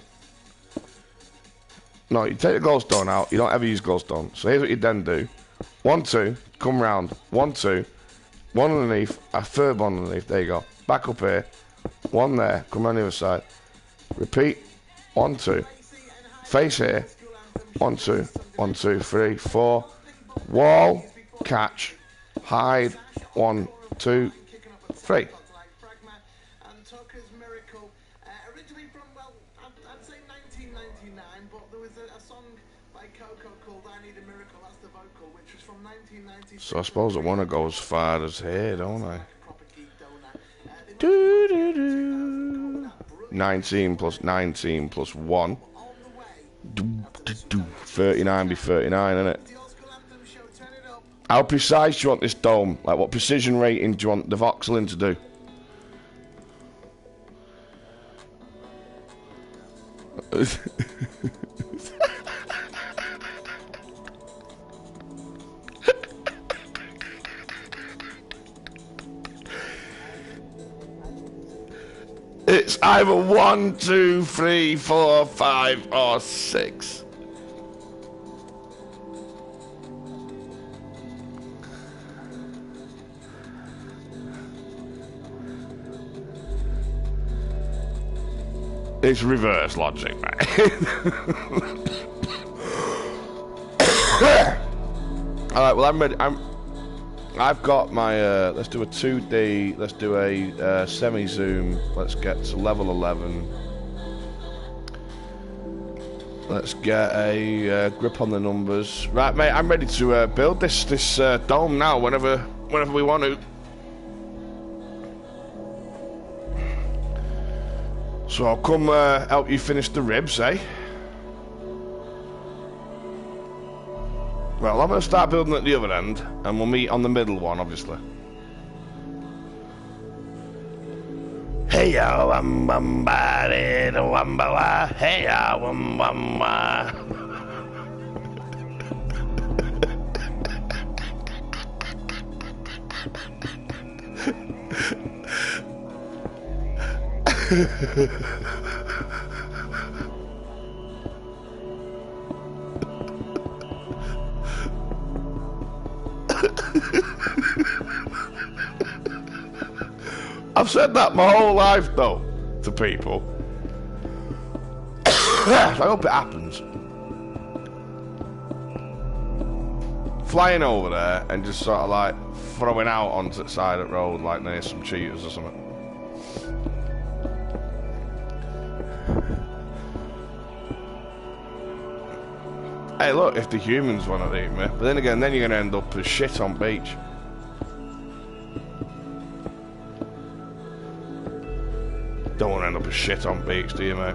No, you take the glowstone out. You don't ever use glowstone. So here's what you then do. 1, 2, come round. 1, 2, 1 underneath, a third one underneath. There you go. Back up here. 1 there. Come around the other side. Repeat. 1, 2. Face here. 1, 2, 1, 2, 3, 4. Wall. Catch. Hide. 1, 2, 3. So I suppose I want to go as far as here, don't I? 19 plus 19 plus 1. 39 be 39, innit? How precise do you want this dome? Like, what precision rating do you want the voxeling to do? It's either 1, 2, 3, 4, 5, or 6. It's reverse logic, right? Alright, well I'm ready. I've got my, let's do a 2D, let's do a semi-zoom, let's get to level 11. Let's get a grip on the numbers. Right, mate, I'm ready to build this dome now, whenever we want to. So I'll come help you finish the ribs, eh? Well, I'm going to start building at the other end, and we'll meet on the middle one, obviously. Hey yo, ba de do wa. Hey yo, wa. I've said that my whole life, though, to people. I hope it happens. Flying over there and just sort of like throwing out onto the side of the road like there's some cheaters or something. Hey, look, if the humans want to eat me, but then again, then you're going to end up as shit on beach. of shit on beats, do you, mate?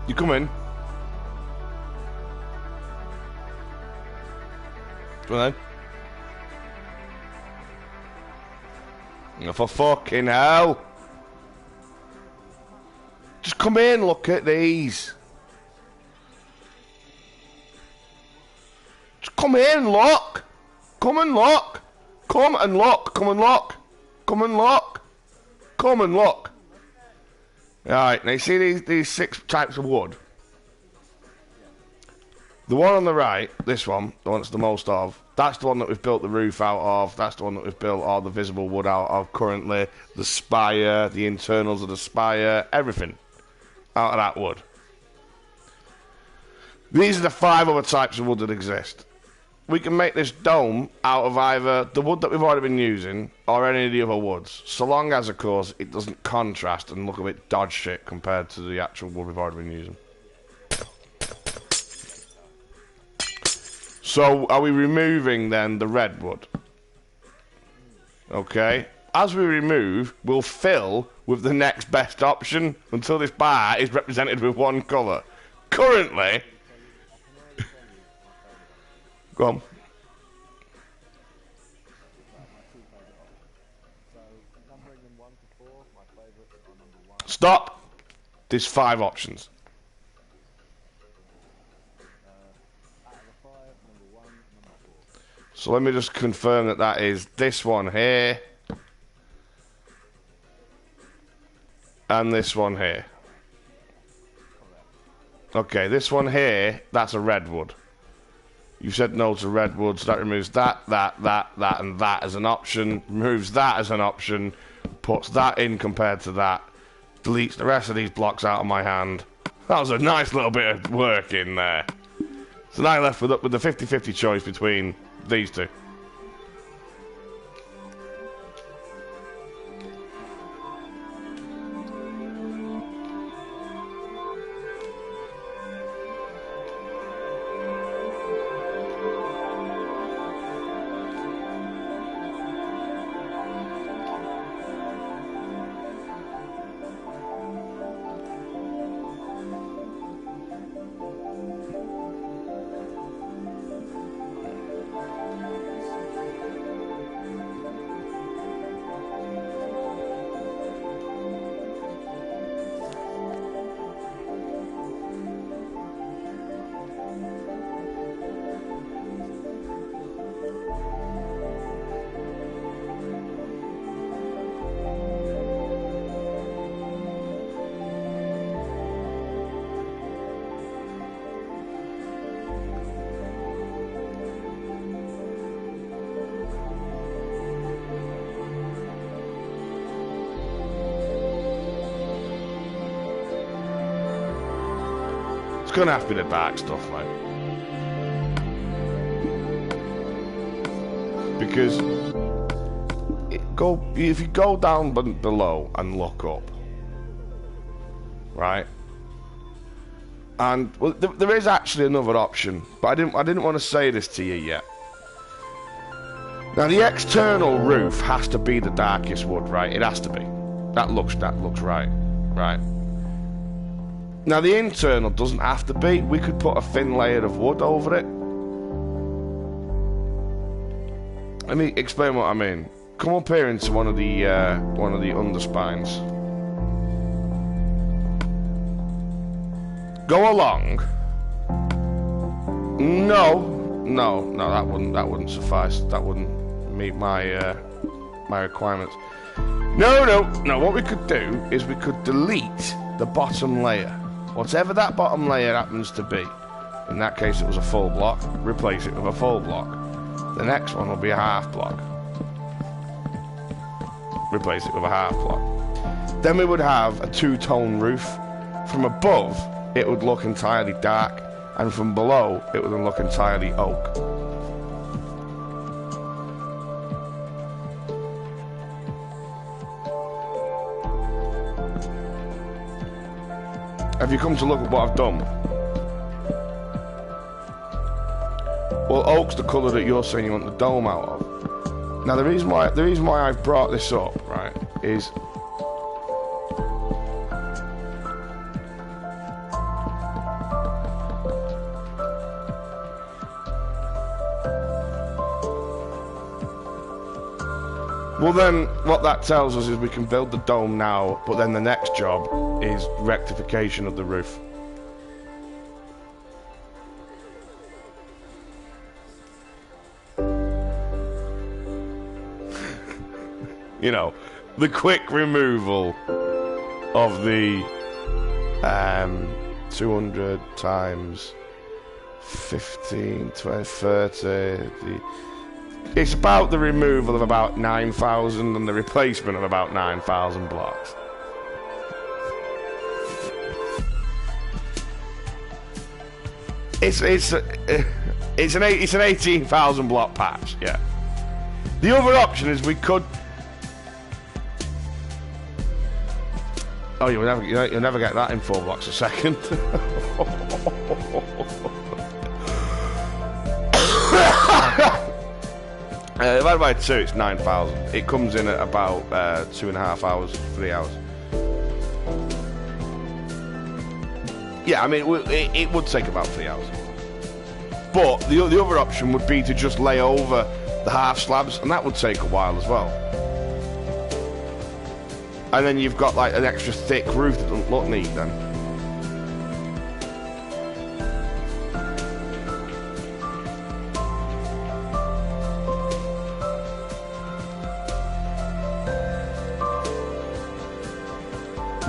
You come in. Come on then. Oh, for fucking hell. Just come in, look at these. Just come in, look. Come and look. Come and look. Come and look. Come and look. Come and look. Alright, now you see these 6 types of wood? The one on the right, this one, the one that's the most of, that's the one that we've built the roof out of, that's the one that we've built all the visible wood out of currently, the spire, the internals of the spire, everything out of that wood. These are the 5 other types of wood that exist. We can make this dome out of either the wood that we've already been using or any of the other woods, so long as, of course, it doesn't contrast and look a bit dodge shit compared to the actual wood we've already been using. So, are we removing, then, the redwood? Okay. As we remove, we'll fill with the next best option until this bar is represented with one colour. Currently... Go on. Stop. There's 5 options. So let me just confirm that that is this one here. And this one here. Okay, this one here, that's a redwood. You said no to redwood, so that removes that, and that as an option. Removes that as an option. Puts that in compared to that. Deletes the rest of these blocks out of my hand. That was a nice little bit of work in there. So now I'm left with the 50-50 choice between these two. It's gonna have to be the dark stuff, like. Because if you go down below and look up, right? And well, there is actually another option, but I didn't want to say this to you yet. Now the external roof has to be the darkest wood, right? It has to be. That looks right, right? Now the internal doesn't have to be. We could put a thin layer of wood over it. Let me explain what I mean. Come up here into one of the underspines. Go along. No, that wouldn't suffice. That wouldn't meet my my requirements. No. What we could do is we could delete the bottom layer. Whatever that bottom layer happens to be. In that case, it was a full block. Replace it with a full block. The next one will be a half block. Replace it with a half block. Then we would have a two-tone roof. From above, it would look entirely dark, and from below, it would look entirely oak. Have you come to look at what I've done? Well, oak's the colour that you're saying you want the dome out of. Now, the reason why I've brought this up, right, is Well then, what that tells us is we can build the dome now, but then the next job is rectification of the roof. You know, the quick removal of the 200 times 15, 20, 30. It's about the removal of about 9,000 and the replacement of about 9,000 blocks. It's an 18,000 block patch, yeah. The other option is we could. Oh, you'll never get that in 4 blocks a second. Divided by 2, it's 9,000. It comes in at about 2.5 hours, 3 hours. Yeah, I mean, it would take about 3 hours. But the other option would be to just lay over the half slabs, and that would take a while as well. And then you've got like an extra thick roof that doesn't look neat then.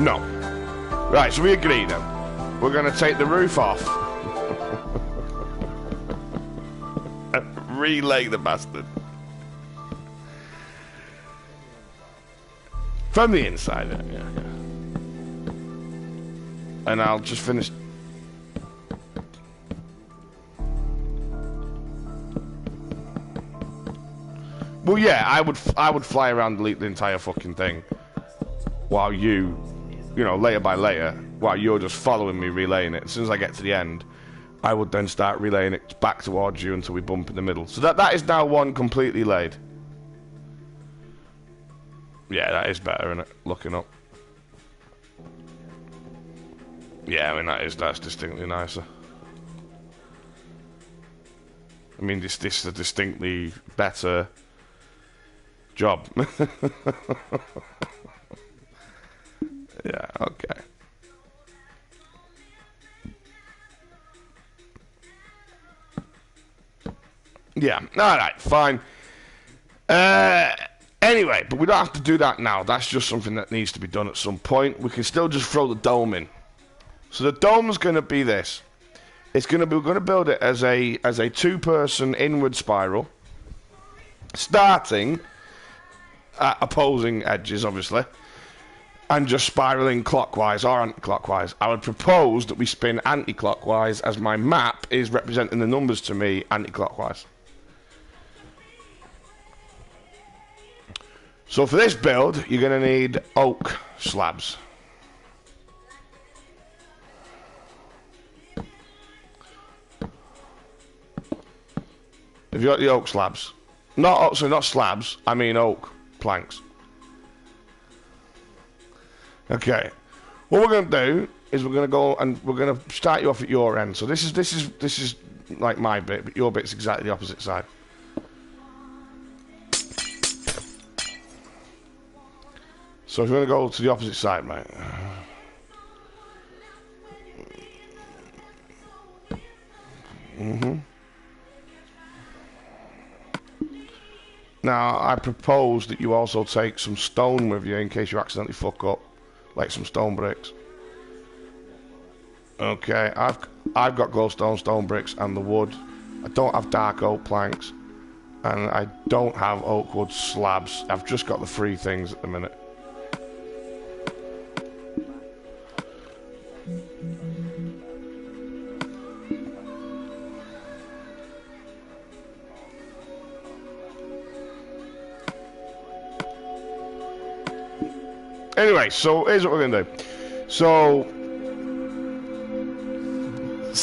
No. Right, so we agree then. We're going to take the roof off. And relay the bastard. From the inside, yeah. And I'll just finish. Well, yeah, I would fly around and delete the entire fucking thing, while you know, layer by layer, while you're just following me, relaying it. As soon as I get to the end, I would then start relaying it back towards you until we bump in the middle. So that is now one completely laid. Yeah, that is better, isn't it? Looking up. Yeah, I mean that's distinctly nicer. I mean this is a distinctly better job. Yeah, okay. Yeah, alright, fine. Anyway, but we don't have to do that now. That's just something that needs to be done at some point. We can still just throw the dome in. So the dome's going to be this. We're going to build it as a 2-person inward spiral, starting at opposing edges, obviously, and just spiraling clockwise or anti-clockwise. I would propose that we spin anti-clockwise, as my map is representing the numbers to me anti-clockwise. So for this build, you're going to need oak slabs. Have you got the oak slabs? Not slabs, I mean oak planks. Okay. What we're going to do is we're going to go and we're going to start you off at your end. So this is like my bit, but your bit's exactly the opposite side. So if you're going to go to the opposite side, mate. Now, I propose that you also take some stone with you in case you accidentally fuck up, like some stone bricks. Okay, I've got glowstone, stone bricks, and the wood. I don't have dark oak planks, and I don't have oak wood slabs. I've just got the 3 things at the minute. Anyway, so here's what we're going to do. So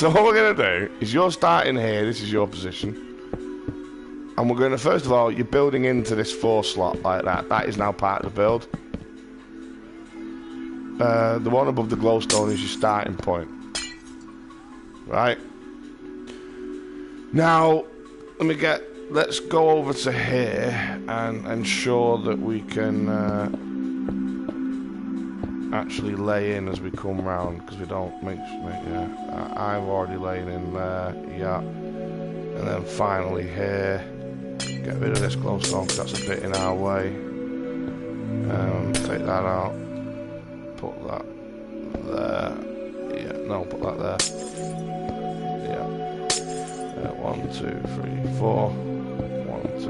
what we're going to do is you're starting here, this is your position. And we're going to, first of all, you're building into this 4 slot like that. That is now part of the build. The one above the glowstone is your starting point. Right? Now, let me get let's go over to here and ensure that we can actually lay in as we come round, because we don't make yeah. I've already laid in there, yeah. And then finally here, get rid of this glowstone because that's a bit in our way. Take that out, put that there, yeah, no, put that there, yeah. 1, 2, 3, 4. 1, 2,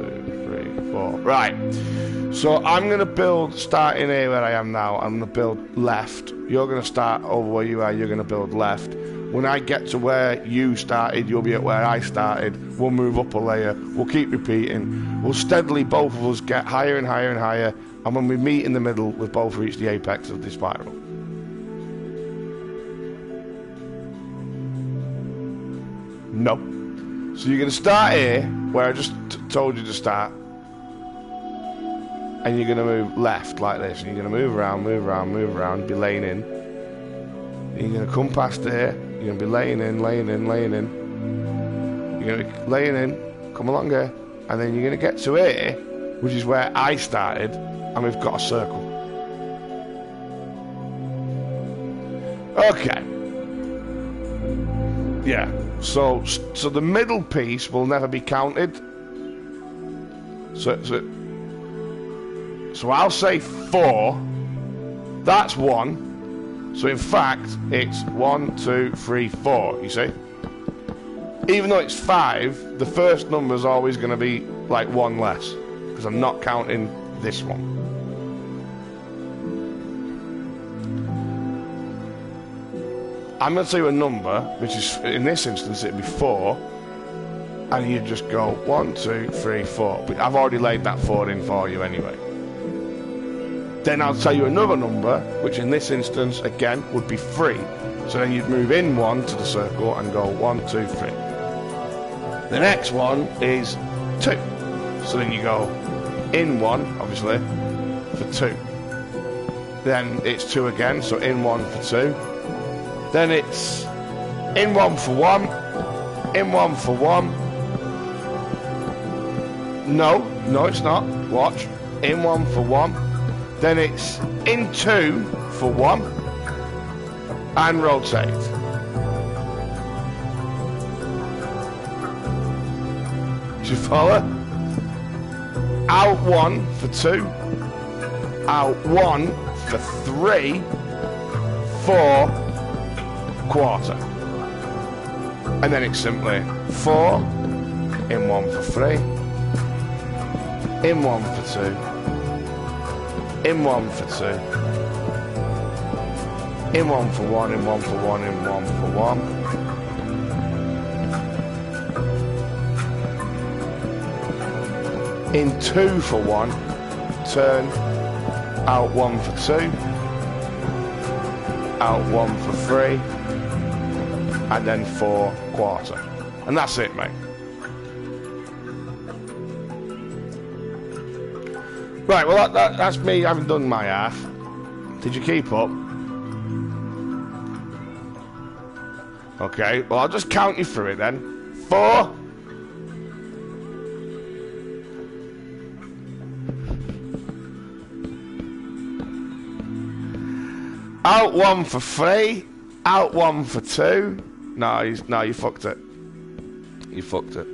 3, 4. Right. So I'm going to build, starting here where I am now, I'm going to build left. You're going to start over where you are, you're going to build left. When I get to where you started, you'll be at where I started. We'll move up a layer. We'll keep repeating. We'll steadily, both of us, get higher and higher and higher. And when we meet in the middle, we've both reached the apex of the spiral. No. So you're going to start here, where I just told you to start. And you're going to move left like this. And you're going to move around, move around, move around, be laying in. And you're going to come past here. You're going to be laying in, laying in, laying in. You're going to be laying in, come along here. And then you're going to get to here, which is where I started. And we've got a circle. Okay. Yeah. So the middle piece will never be counted. So I'll say 4. That's 1. So in fact, it's 1, 2, 3, 4. You see? Even though it's 5, the first number is always going to be like 1 less, because I'm not counting this one. I'm going to tell you a number, which is, in this instance, it'd be 4, and you just go 1, 2, 3, 4. But I've already laid that 4 in for you anyway. Then I'll tell you another number, which in this instance, again, would be 3. So then you'd move in 1 to the circle and go 1, 2, 3. The next one is 2. So then you go in 1, obviously, for 2. Then it's 2 again, so in 1 for 2. Then it's in 1 for 1, in 1 for 1. No, it's not. Watch. In 1 for 1. Then it's in 2 for 1. And rotate. Do you follow? Out 1 for 2. Out 1 for 3. 4. Quarter. And then it's simply 4, in 1 for 3, in 1 for 2, in 1 for 2, in 1 for 1, in 1 for 1, in 1 for 1. In 2 for 1, turn, out 1 for 2, out 1 for 3, and then 4 quarter. And that's it, mate. Right, well, that's me having done my half. Did you keep up? Okay, well, I'll just count you through it then. 4. Out 1 for 3. Out 1 for 2. No, you fucked it. You fucked it.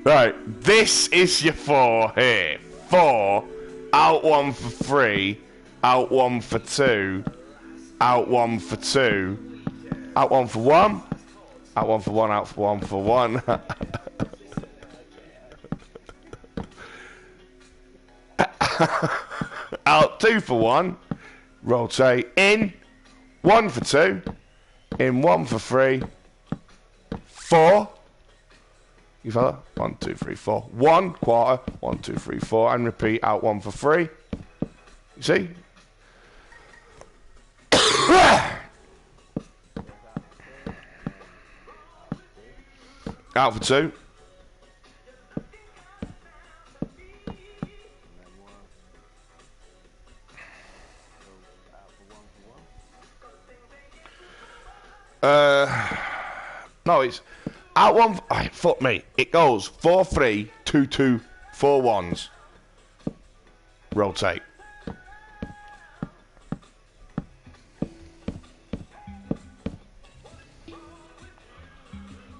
Right, this is your 4 here. 4, out 1 for 3, out 1 for 2, out 1 for 2, out 1 for 1, out 1 for 1, out for 1 for 1. Out 2 for 1, rotate in, 1 for 2, in 1 for 3, 4. You follow? 1, 2, 3, 4. 1 quarter, 1, 2, 3, 4, and repeat out 1 for 3. You see? Out for 2. Out one. Right, fuck me. It goes 4 3 2 2 4 1s. Rotate.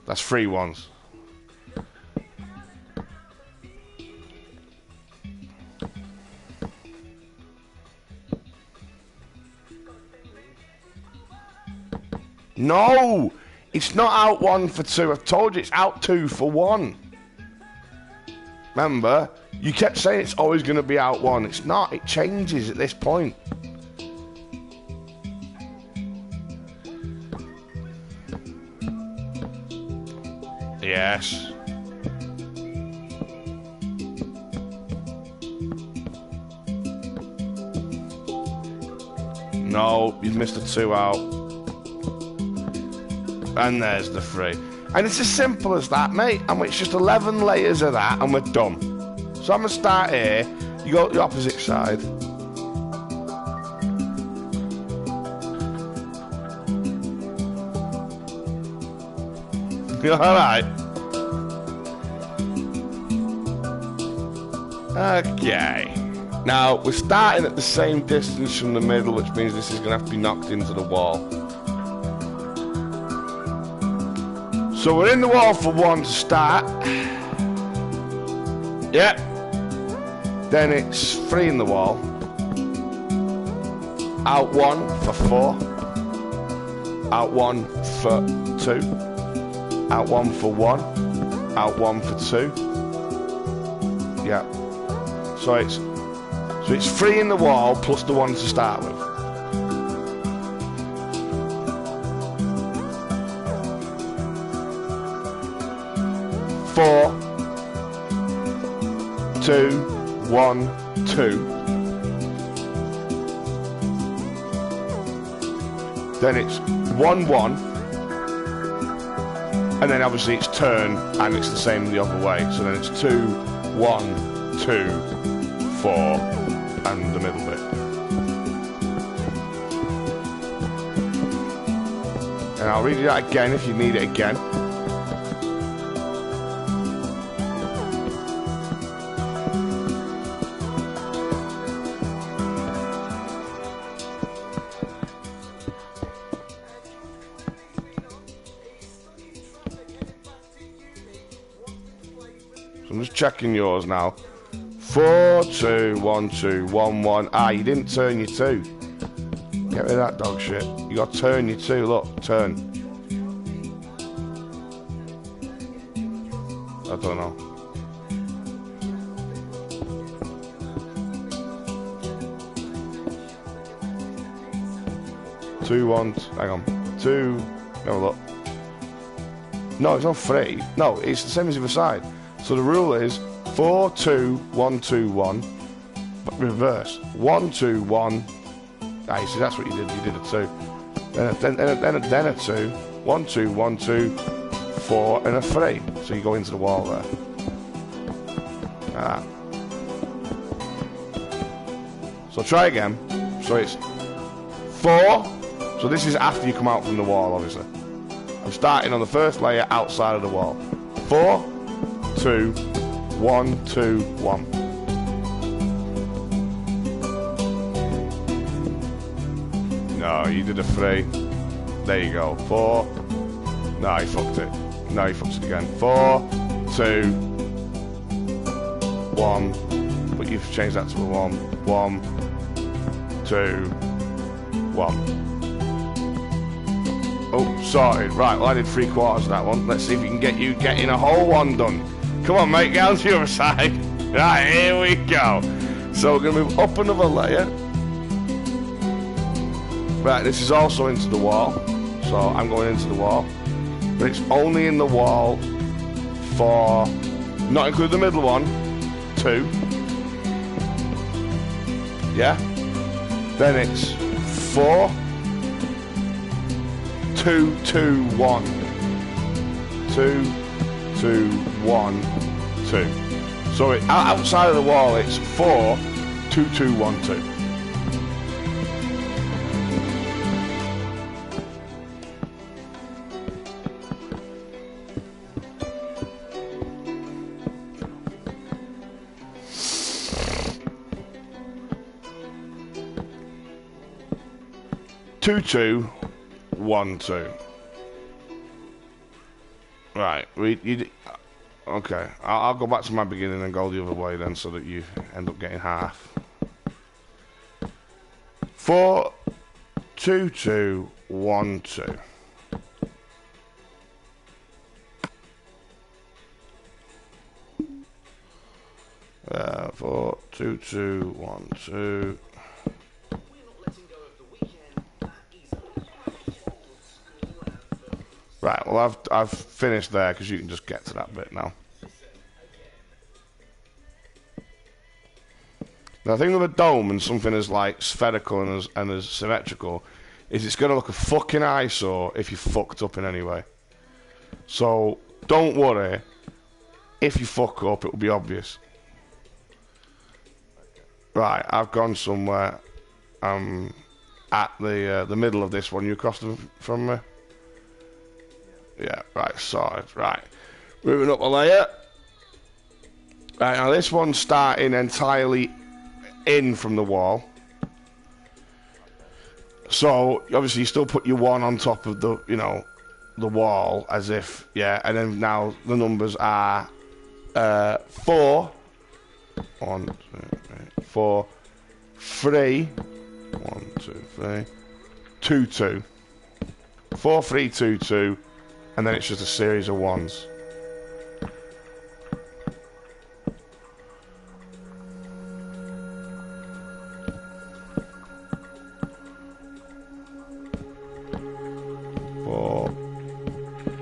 That's 3 1s. No! It's not out 1 for 2. I've told you it's out 2 for 1. Remember? You kept saying it's always going to be out 1. It's not. It changes at this point. Yes. No, you've missed a 2 out. And there's the 3. And it's as simple as that, mate. And it's just 11 layers of that and we're done. So I'm going to start here. You go to the opposite side. You alright? Okay. Now, we're starting at the same distance from the middle, which means this is going to have to be knocked into the wall. So we're in the wall for 1 to start. Yep. Then it's 3 in the wall. Out 1 for 4. Out 1 for 2. Out 1 for 1. Out 1 for 2. Yeah. So it's 3 in the wall plus the 1 to start with. Four, 2, 1, 2. Then it's 1, 1. And then obviously it's turn and it's the same the other way. So then it's 2, 1, 2, 4 and the middle bit. And I'll read you that again if you need it again. I'm just checking yours now. 4, 2, 1, 2, 1, 1. Ah, you didn't turn your 2. Get rid of that dog shit. You got to turn your 2. Look, turn. I don't know. Two, 1. Hang on. 2. Have a look. No, it's not 3. No, it's the same as the other side. So the rule is 4, 2, 1, 2, 1, but reverse. 1, 2, 1. Ah, you see, that's what you did. You did a 2. Then a 2. 1, 2, 1, 2, 4, and a 3. So you go into the wall there. Ah. So try again. So it's 4. So this is after you come out from the wall, obviously. I'm starting on the first layer outside of the wall. 4, 2, 1, 2, 1. No, you did a 3. There you go. 4. No, you fucked it. No, you fucked it again. 4, 2, 1. But you've changed that to a 1. 1, 2, 1. Oh, sorted. Right, well I did 3/4 of that one. Let's see if we can get you getting a whole one done. Come on, mate, get on to the other side. Right, here we go. So we're going to move up another layer. Right, this is also into the wall. So I'm going into the wall. But it's only in the wall for, not include the middle one, 2. Yeah? Then it's 4, 2, 2, 1. 2, 2, 1, 2. So outside of the wall it's 4, 2, 2, 1, 2. 2, 2, 1, 2. Right. Okay. I'll go back to my beginning and go the other way then, so that you end up getting half. 4, 2, 2, 1, 2. 4, 2, 2, 1, 2. Right, well I've finished there because you can just get to that bit now. Now the thing with a dome and something as like spherical and as symmetrical is it's going to look a fucking eyesore if you fucked up in any way. So don't worry, if you fuck up it will be obvious. Right, I've gone somewhere. I'm at the middle of this one. You across from me? Yeah, right, sorted. Right, moving up a layer. Right, now this one's starting entirely in from the wall. So obviously you still put your 1 on top of the, you know, the wall as if, yeah, and then now the numbers are 4. 1, 2, 3, 4, 3. 1, 2, 3. 2, 2. 4, 3, 2, 2. And then it's just a series of 1s. Four,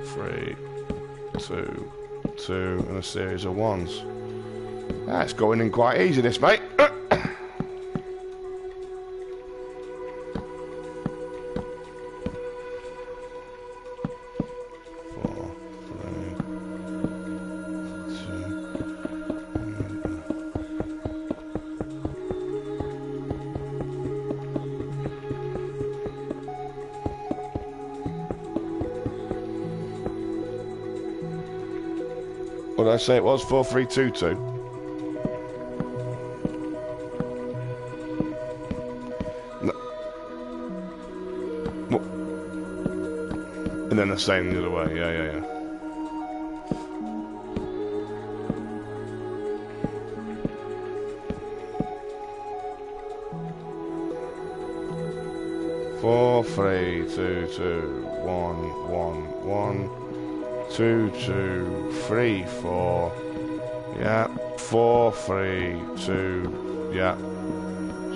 3, 2, 2, and a series of 1s. That's going in quite easy, this, mate. What did I say it was? 4, 3, 2, 2. No. And then the same the other way. Yeah. 4, 3, 2, 2, 1, 1, 1. 2, 2, 3, 4. Yeah. 4, 3, 2. Yeah.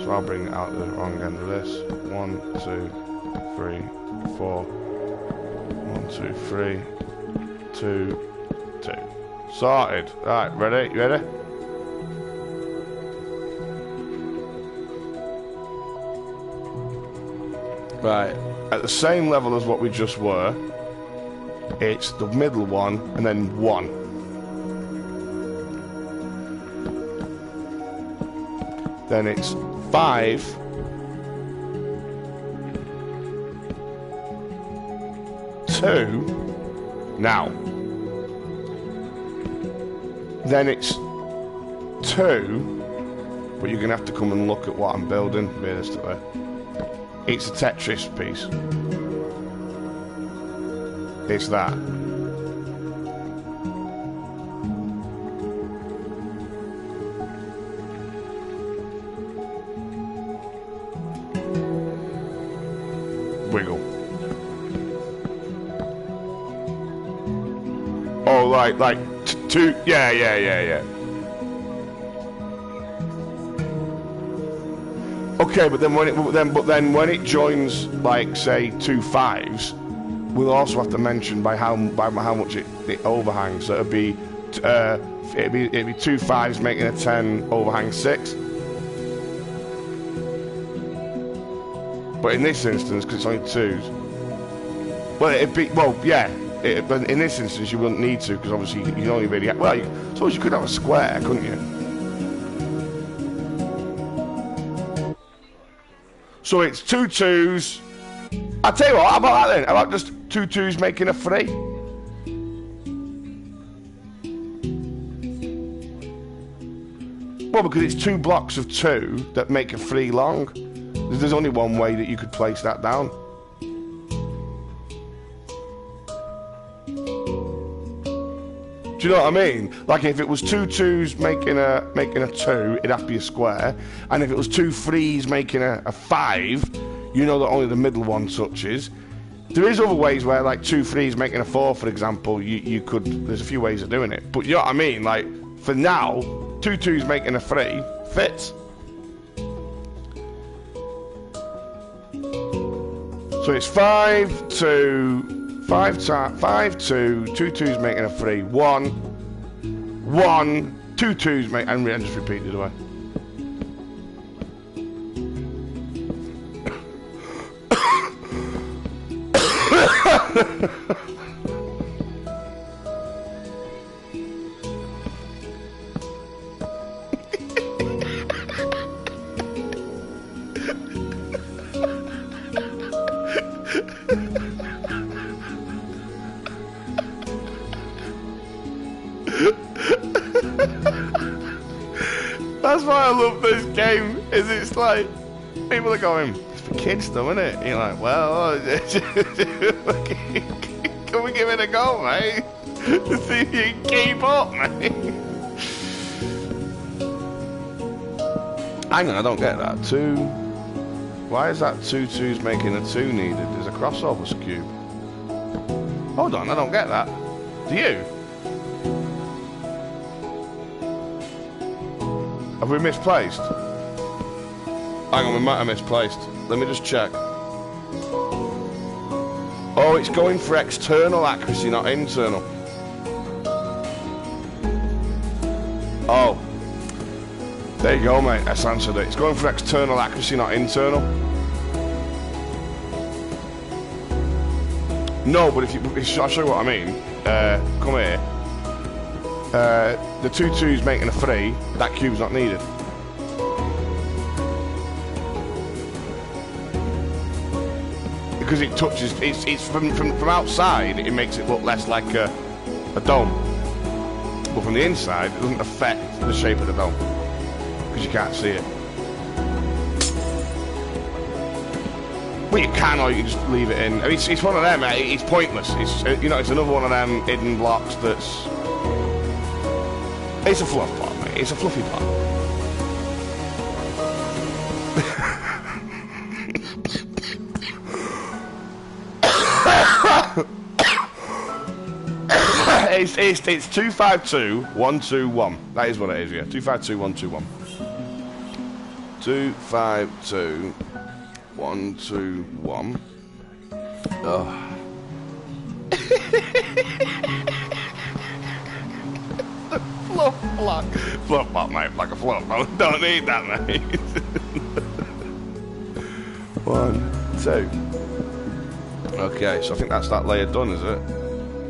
So I'll bring it out the wrong end of this. 1, 2, 3, 4. 1, 2, 3. 2, 2. Sorted. Right, ready? You ready? Right. At the same level as what we just were. It's the middle one, and then 1. Then it's 5. 2. Now. Then it's 2. But you're going to have to come and look at what I'm building, realistically. It's a Tetris piece. It's that. Wiggle. Oh, like 2. Yeah. Okay, but then when it joins, like say 2 5s. We'll also have to mention by how much it overhangs. So it'd be 2 5s making a 10 overhang 6. But in this instance, because it's only 2s, but in this instance you wouldn't need to, because obviously you can only really suppose you could have a square, couldn't you? So it's 2 2s. I'll tell you what, how about that then? How about just 2 2s making a 3? Well, because it's 2 blocks of 2 that make a 3 long. There's only one way that you could place that down. Do you know what I mean? Like if it was 2 2s making a 2, it'd have to be a square. And if it was 2 3s making a 5, you know that only the middle one touches. There is other ways where like 2 3s making a 4, for example, you could, there's a few ways of doing it. But you know what I mean? Like for now, 2 2s making a 3 fits. So it's 5 2 5 2 2 2s making a 3 1 1 2 2s make and just repeat the other way. That's why I love this game, is it's like, people are going, it's for kids though, isn't it? You're like, well, can we give it a go, mate? To see if you can keep up, mate. Hang on, I don't get that. 2, why is that 2 2s making a 2 needed? There's a crossover cube. Hold on, I don't get that. Do you? Have we misplaced? Hang on, we might have misplaced. Let me just check. Oh, it's going for external accuracy, not internal. Oh. There you go, mate. That's answered it. It's going for external accuracy, not internal. No, but if I'll show you what I mean. Come here. The 2 2s making a 3, that cube's not needed. Because it touches, it's from outside, it makes it look less like a dome. But from the inside, it doesn't affect the shape of the dome. Because you can't see it. Well, you can, or you can just leave it in. I mean, it's one of them, it's pointless. It's, you know, it's another one of them hidden blocks that's... It's a fluff pot, mate. It's a fluffy pot. it's 252 121. That is what it is, yeah. 252 121. 252 121. Oh. Fluff pot, mate, like a fluff. Don't need that, mate. 1 2. Okay, so I think that's that layer done, is it?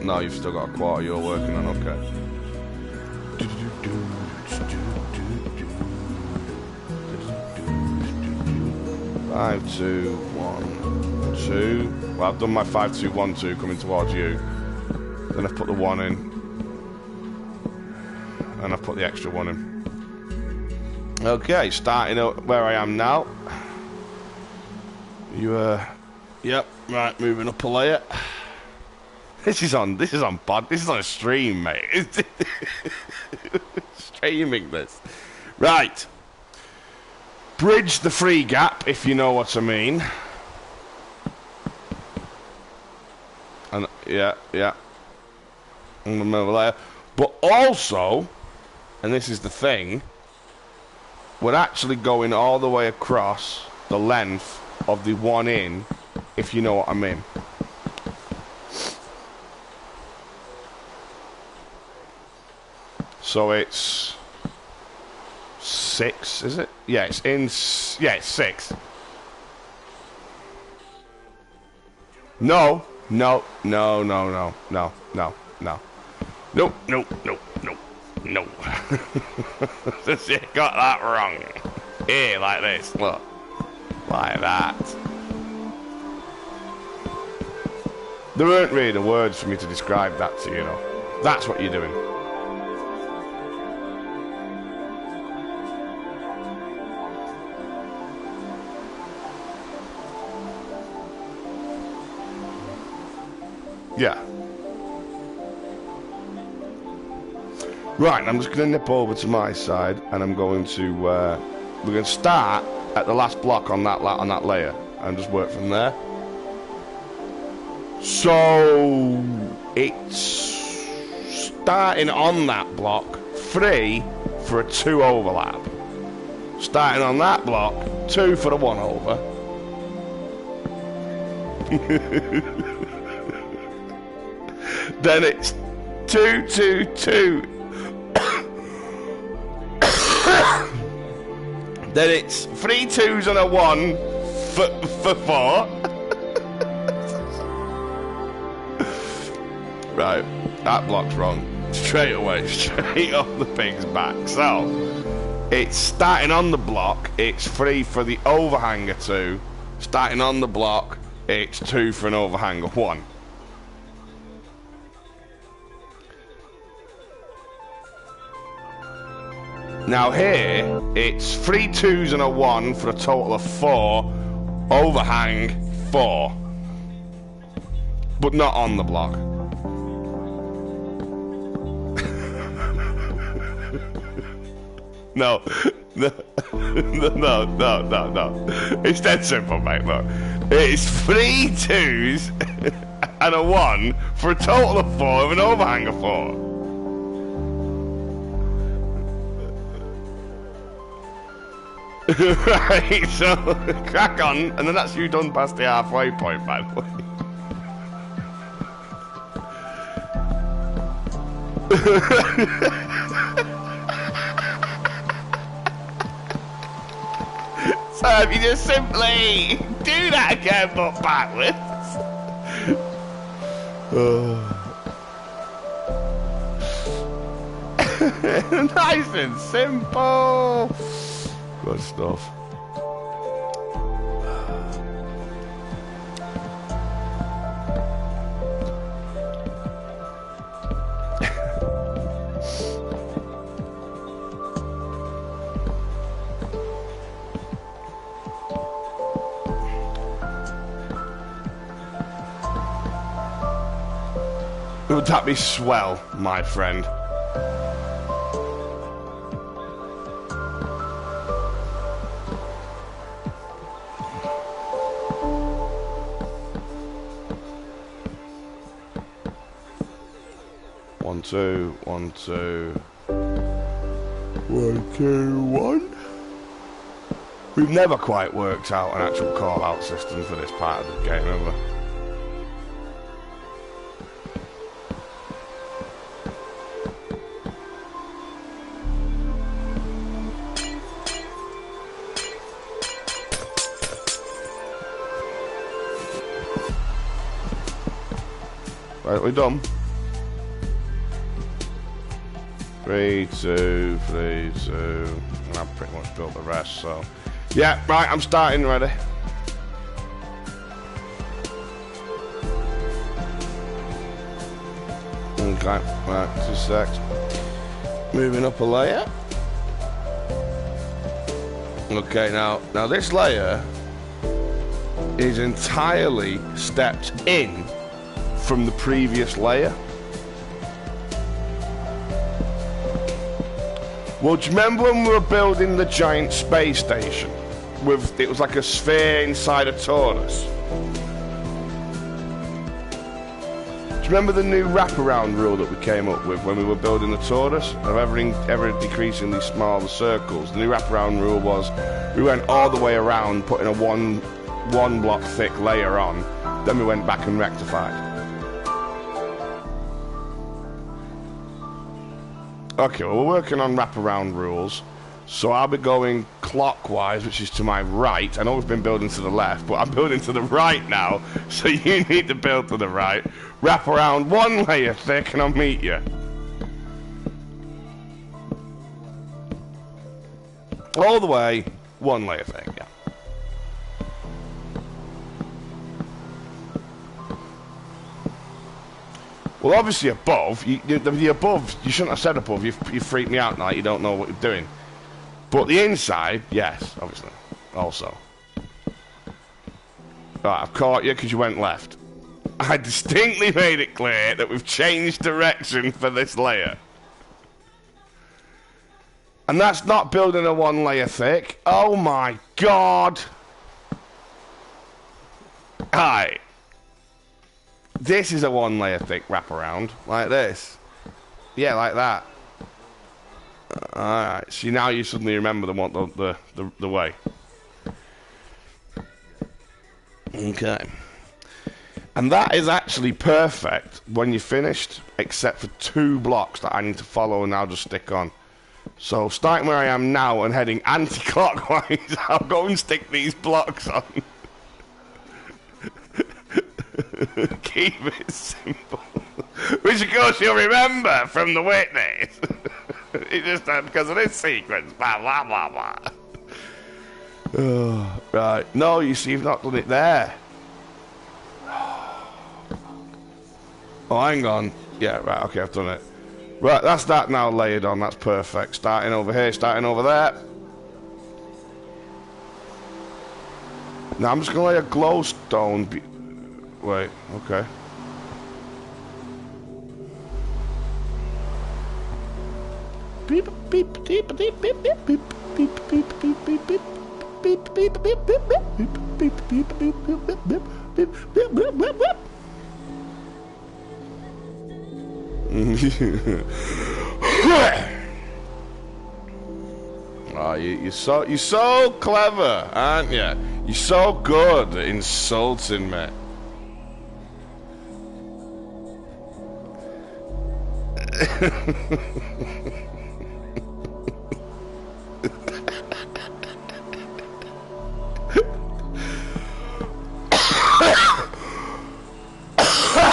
No, you've still got a quarter you're working on, okay. 5 2 1 2. Well, I've done my 5 2 1 2 coming towards you. Then I've put the 1 in. And I've put the extra 1 in. Okay, starting out where I am now. Yep, right, moving up a layer. This is on pod. This is on a stream, mate. Streaming this. Right. Bridge the free gap, if you know what I mean. And yeah. Another layer. But also, and this is the thing, we're actually going all the way across the length of the 1 in, if you know what I mean. So it's 6, is it? Yeah, it's in. Yeah, it's 6. No. Nope. You got that wrong. Here, like this. Look. Like that. There weren't really the words for me to describe that to you, you know. That's what you're doing. Yeah. Right, I'm just going to nip over to my side, and I'm going to, we're going to start at the last block on that layer, and just work from there. So, it's starting on that block, 3 for a 2 overlap. Starting on that block, 2 for the 1 over. Then it's 2, 2, 2. Then it's 3 2s and a 1 for 4. Right, that block's wrong. Straight away, straight off the pig's back. So, it's starting on the block, it's 3 for the overhanger 2. Starting on the block, it's 2 for an overhanger 1. Now here, it's 3 2s and a 1 for a total of 4. Overhang 4. But not on the block. No. No. It's dead simple, mate, look. It's 3 2s and a 1 for a total of 4 of an overhang of 4. Right, so crack on, and then that's you done past the halfway point, by the way. So if you just simply do that again, but backwards. Nice and simple. Good stuff. Would that be swell, my friend? One, two, 1, 2. 1, 2, 1. We've never quite worked out an actual call-out system for this part of the game, have we? Right, we're done. 3, 2, 3, 2. And I've pretty much built the rest, so. Yeah, right, I'm starting ready. Okay, right, 2 secs. Moving up a layer. Okay, now this layer is entirely stepped in from the previous layer. Well, do you remember when we were building the giant space station? It was like a sphere inside a torus. Do you remember the new wraparound rule that we came up with when we were building the torus? Of ever decreasingly smaller circles. The new wraparound rule was we went all the way around, putting a one block thick layer on, then we went back and rectified. Okay, well, we're working on wraparound rules, so I'll be going clockwise, which is to my right. I know we've been building to the left, but I'm building to the right now, so you need to build to the right. Wrap around 1 layer thick, and I'll meet you. All the way, 1 layer thick, yeah. Well, obviously above, the above, you shouldn't have said above, you freaked me out now, you don't know what you're doing. But the inside, yes, obviously, also. Right, I've caught you because you went left. I distinctly made it clear that we've changed direction for this layer. And that's not building a 1 layer thick. Oh my god. Alright. This is a 1 layer thick wraparound. Like this. Yeah, like that. Alright. See, now you suddenly remember the way. Okay. And that is actually perfect when you're finished, except for 2 blocks that I need to follow and I'll just stick on. So, starting where I am now and heading anti-clockwise, I'll go and stick these blocks on. Keep it simple. Which, of course, you'll remember from the witness. It just because of this sequence. Blah, blah, blah, blah. Oh, right. No, you see, you've not done it there. Oh, hang on. Yeah, right, okay, I've done it. Right, that's that now layered on, that's perfect. Starting over here, starting over there. Now I'm just going to lay a glowstone. Wait, okay. Beep, beep, beep, beep, beep, beep, beep, beep, beep, beep, beep, beep, beep. Beep beep beep beep beep beep beep beep beep beep beep beep beep beep beep beep beep. Oh, you're so clever, aren't you? You're so good at insulting me.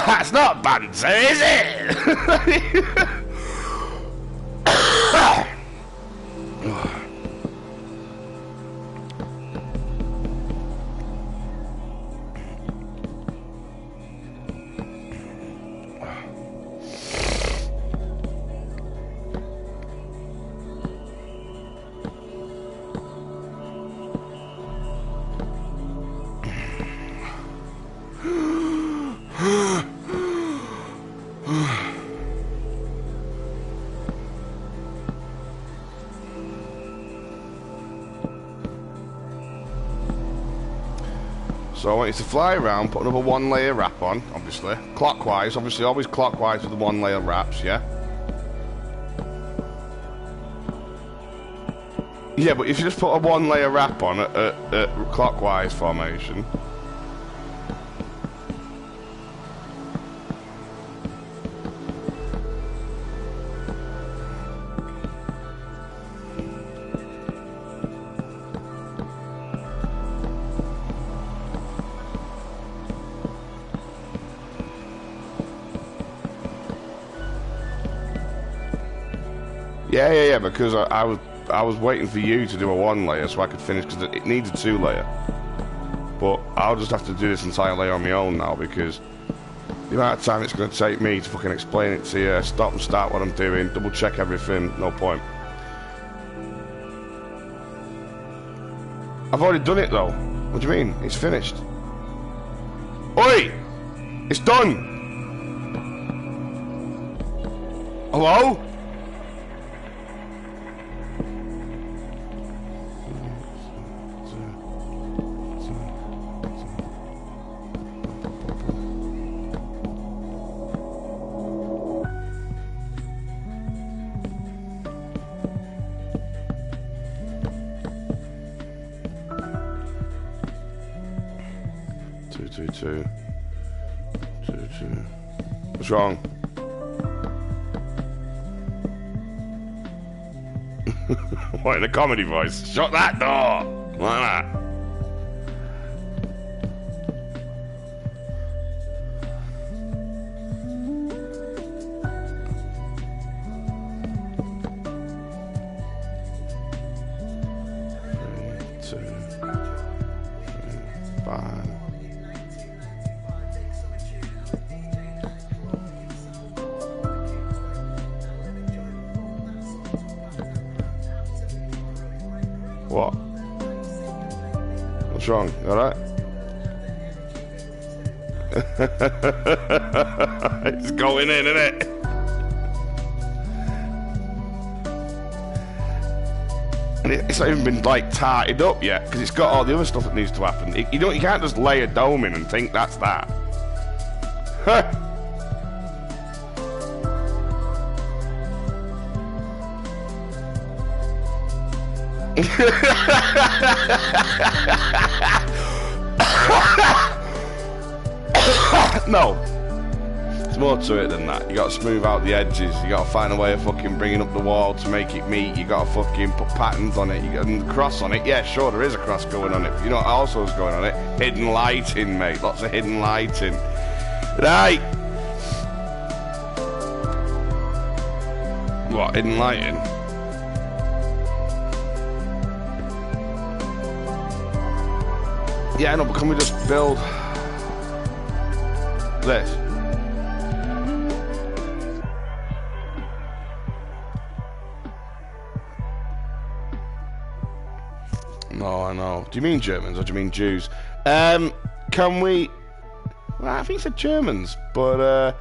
That's not banter, is it? So I want you to fly around, put another 1 layer wrap on, obviously. Clockwise, obviously always clockwise with the 1 layer wraps, yeah? Yeah, but if you just put a 1 layer wrap on at clockwise formation. Yeah, because I was waiting for you to do a 1 layer so I could finish, because it needs a 2 layer. But I'll just have to do this entire layer on my own now, because the amount of time it's going to take me to fucking explain it to you, stop and start what I'm doing, double check everything, no point. I've already done it though. What do you mean? It's finished. Oi! It's done! Hello? Two. What's wrong? What, in a comedy voice? Shut that door! Like that. What? What's wrong? You alright? It's going in, isn't it? And it's not even been like tarted up yet because it's got all the other stuff that needs to happen. You can't just lay a dome in and think that's that. Huh. No. There's more to it than that. You got to smooth out the edges. You got to find a way of fucking bringing up the wall to make it meet. You got to fucking put patterns on it. You got a cross on it. Yeah, sure, there is a cross going on it. But you know what also is going on it? Hidden lighting, mate. Lots of hidden lighting. Right. What, hidden lighting? Yeah, no, but can we just build this? No, I know. Do you mean Germans or do you mean Jews? Can we... Well, I think he said Germans, but...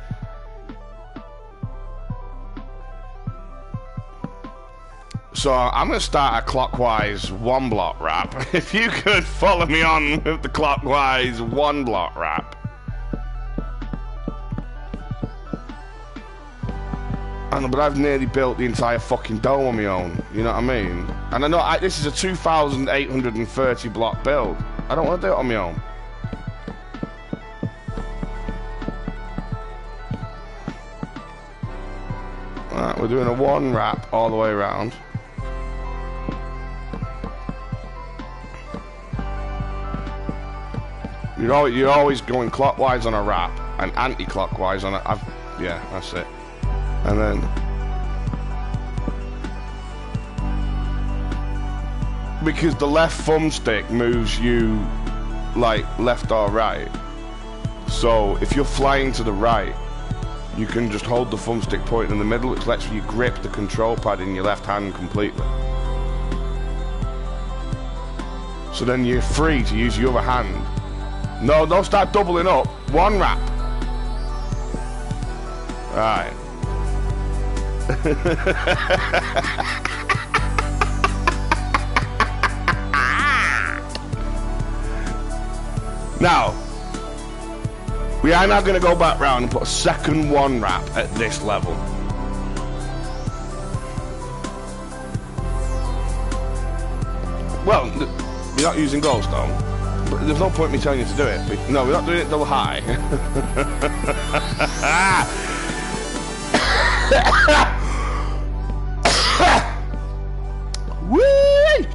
So I'm going to start a clockwise one block wrap. If you could follow me on with the clockwise one block wrap. I know, but I've nearly built the entire fucking dome on my own. You know what I mean? And I know this is a 2,830 block build. I don't want to do it on my own. Alright, we're doing a one wrap all the way around. You're always going clockwise on a wrap and anti-clockwise on a... yeah, that's it. And then... because the left thumbstick moves you, like, left or right. So, if you're flying to the right, you can just hold the thumbstick point in the middle, which lets you grip the control pad in your left hand completely. So then you're free to use your other hand. No, don't start doubling up. One wrap. Right. Now, we are now going to go back round and put a second one wrap at this level. Well, you're not using glowstone. But there's no point in me telling you to do it. No, we're not doing it double high. Whee!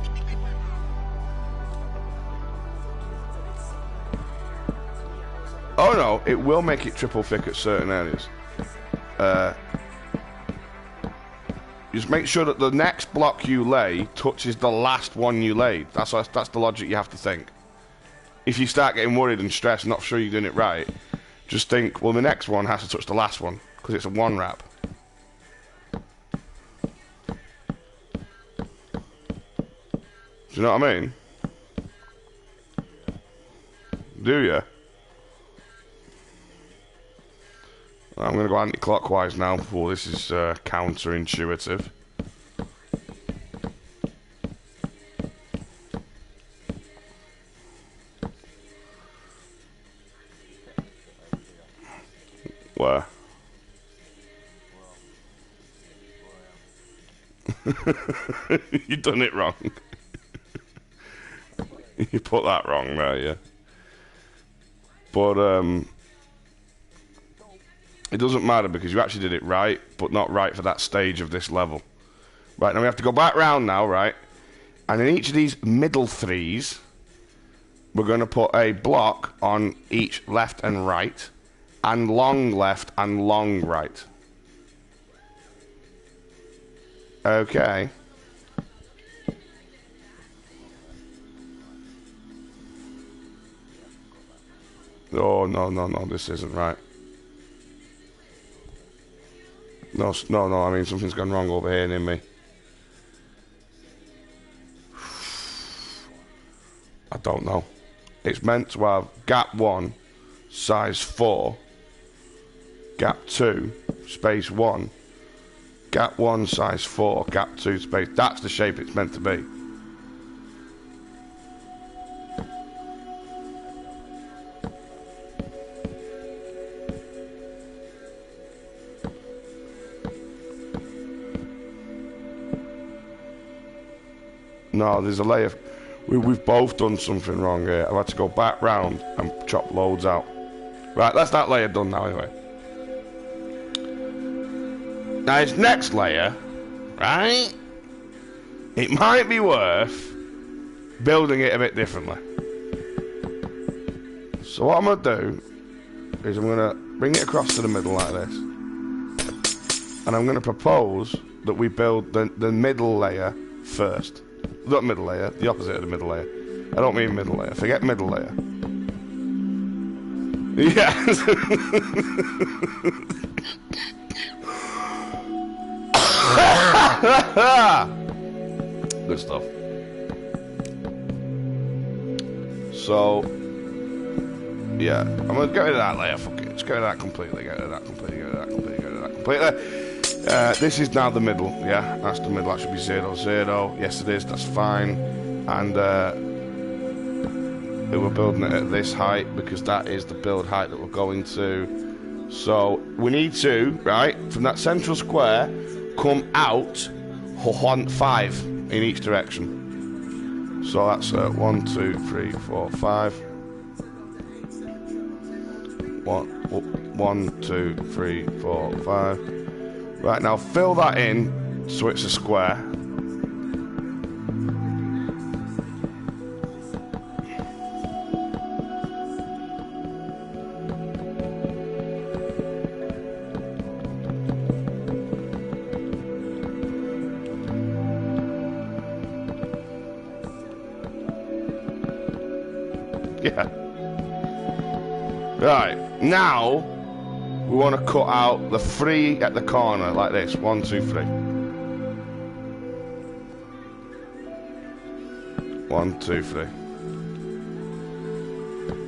Oh no, it will make it triple thick at certain areas. Just make sure that the next block you lay touches the last one you laid. That's the logic you have to think. If you start getting worried and stressed, not sure you're doing it right, just think, well, the next one has to touch the last one, because it's a one wrap. Do you know what I mean? Do you? I'm going to go anti-clockwise now. Oh, this is counterintuitive. Where? You done it wrong. You put that wrong there, yeah. But it doesn't matter because you actually did it right, but not right for that stage of this level. Right, now we have to go back round now, right? And in each of these middle threes, we're going to put a block on each left and right, and long left and long right. Okay. Oh, no, this isn't right. No, I mean, something's gone wrong over here near me. I don't know. It's meant to have gap 1, size 4, gap 2, space 1, gap 1, size 4, gap 2, space... That's the shape it's meant to be. No, there's a layer... We've both done something wrong here. I've had to go back round and chop loads out. Right, that's that layer done now anyway. Now its next layer, right? It might be worth building it a bit differently. So what I'm going to do is I'm going to bring it across to the middle like this. And I'm going to propose that we build the middle layer first. Not middle layer, the opposite of the middle layer. I don't mean middle layer, forget middle layer. Yes. Good stuff. So, yeah, I'm gonna get rid of that layer. Fuck it, let's get rid of that completely. Get rid of that completely. Get rid of that completely. Get rid of that completely. This is now the middle. Yeah, that's the middle. That should be 0, 0. Yes, it is. That's fine. And we're building it at this height because that is the build height that we're going to. So we need to, right, from that central square, come out 5 in each direction. So that's 1, 2, 3, 4, 5. 1, 2, 3, 4, 5. Right, now fill that in so it's a square. Yeah. Right, now we want to cut out the 3 at the corner like this. 1, 2, 3. 1, 2, 3.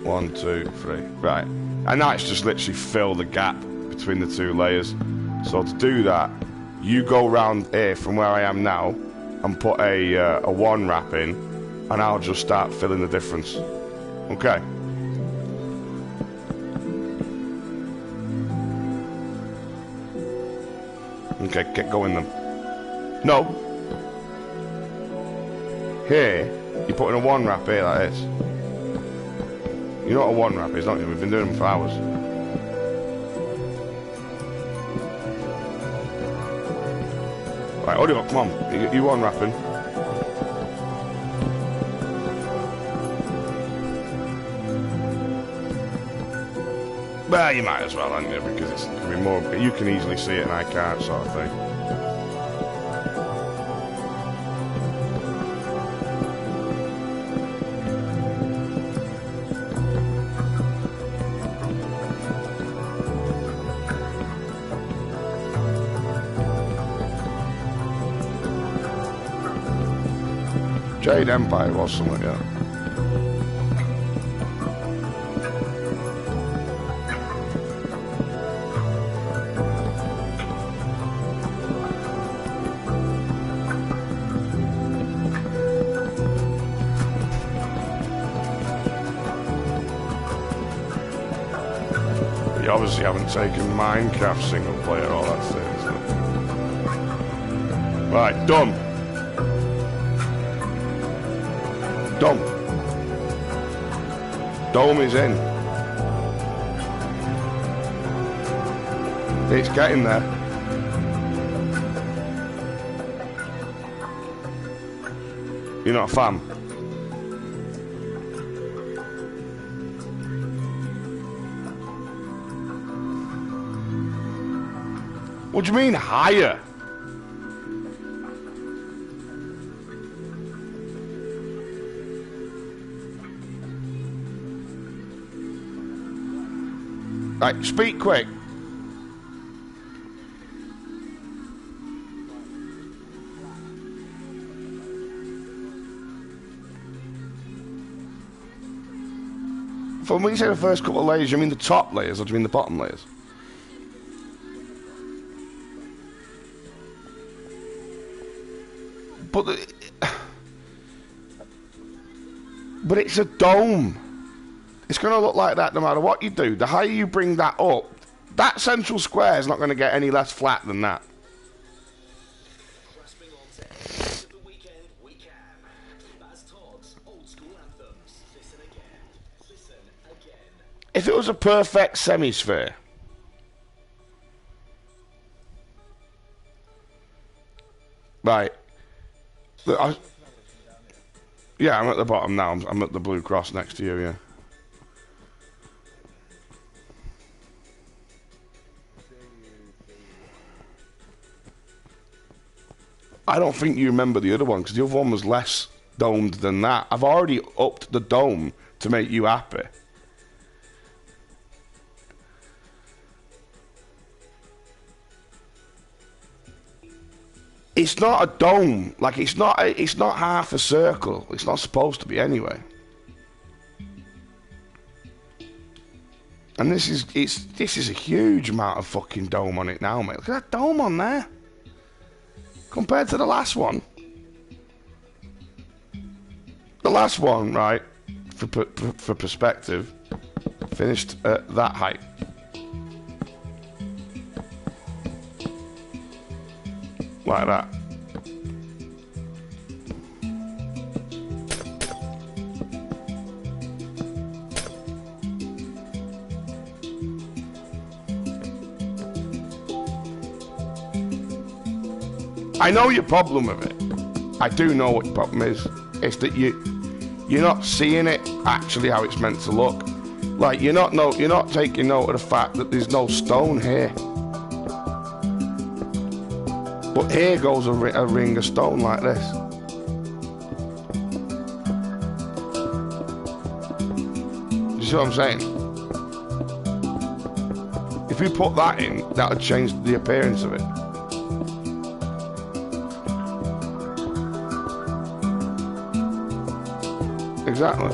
1, 2, 3. Right. And now it's just literally fill the gap between the 2 layers. So to do that, you go round here from where I am now and put a 1 wrap in, and I'll just start filling the difference. Okay. Okay, get going then. No. Here, you're putting a 1 wrap here like this. You know what a 1 wrap is, don't you? We've been doing them for hours. Right, hold it up, come on. You 1 wrapping. Well, you might as well, haven't you? Because it's going to be more... You can easily see it and I can't, sort of thing. Jade Empire was something, yeah. You obviously haven't taken Minecraft single player or that seriously. Right, done. Done. Dome is in. It's getting there. You're not a fan? What do you mean, higher? Right, speak quick. For when you say the first couple of layers, you mean the top layers or do you mean the bottom layers? But it's a dome. It's going to look like that no matter what you do. The higher you bring that up, that central square is not going to get any less flat than that. If it was a perfect semi-sphere, right? Yeah, I'm at the bottom now. I'm at the blue cross next to you. Yeah. I don't think you remember the other one because the other one was less domed than that. I've already upped the dome to make you happy. It's not a dome. Like it's not half a circle. It's not supposed to be anyway. And this is a huge amount of fucking dome on it now, mate. Look at that dome on there. Compared to the last one. The last one, right, for perspective, finished at that height. Like that. I know your problem with it. I do know what your problem is. It's that you're not seeing it actually how it's meant to look. Like you're not taking note of the fact that there's no stone here. But here goes a ring of stone like this. You see what I'm saying? If we put that in, that would change the appearance of it. Exactly.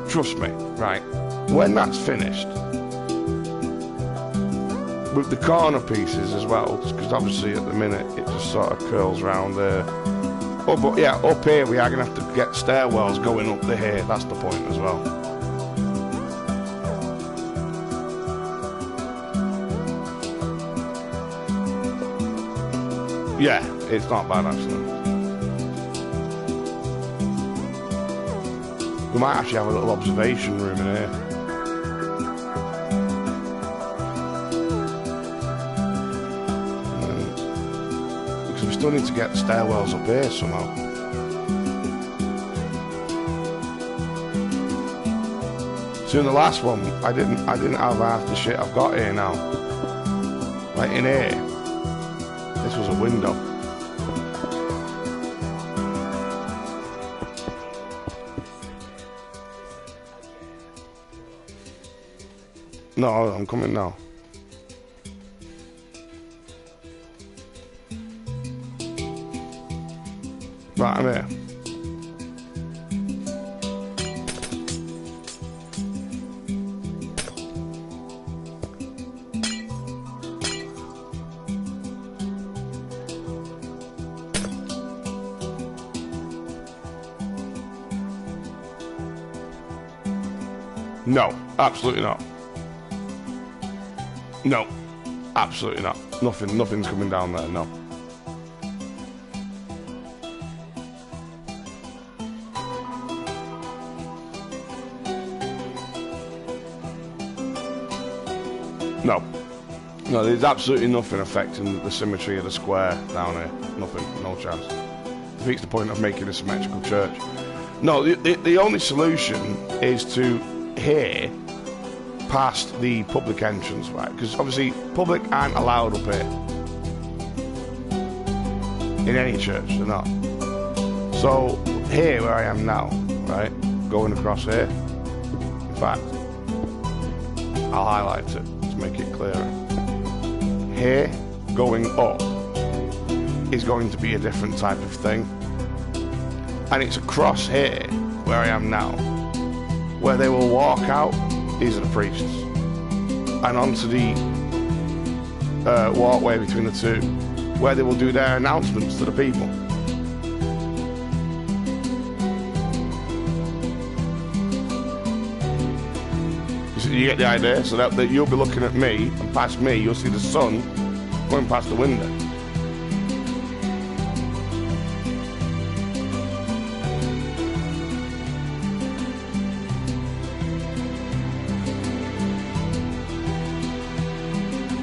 Trust me, right, when that's finished, with the corner pieces as well, because obviously at the minute it just sort of curls round there. Oh, but yeah, up here we are going to have to get stairwells going up to here, that's the point as well. Yeah, it's not bad actually. We might actually have a little observation room in here. Because we still need to get stairwells up here somehow. So in the last one, I didn't have half the shit I've got here now. Like in here, this was a window. No, I'm coming now. Right, I'm here. No, absolutely not. No, absolutely not. Nothing's coming down there, no. No, there's absolutely nothing affecting the symmetry of the square down here. Nothing, no chance. Defeats the point of making a symmetrical church. No, the only solution is to here past the public entrance, right? Because obviously public aren't allowed up here in any church, they're not. So here where I am now, right, going across here, in fact I'll highlight it to make it clearer. Here going up is going to be a different type of thing. And it's across here, where I am now, where they will walk out, these are the priests, and onto the walkway between the two, where they will do their announcements to the people. You get the idea? So that you'll be looking at me, and past me, you'll see the sun going past the window.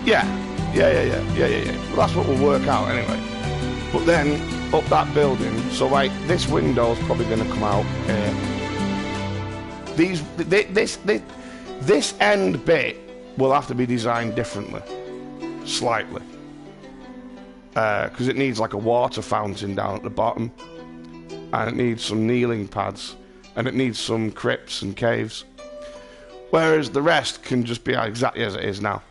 Yeah. Well, that's what we'll work out anyway. But then, up that building, so like, this window's probably going to come out here. This end bit will have to be designed differently, slightly, because it needs like a water fountain down at the bottom, and it needs some kneeling pads, and it needs some crypts and caves, whereas the rest can just be exactly as it is now.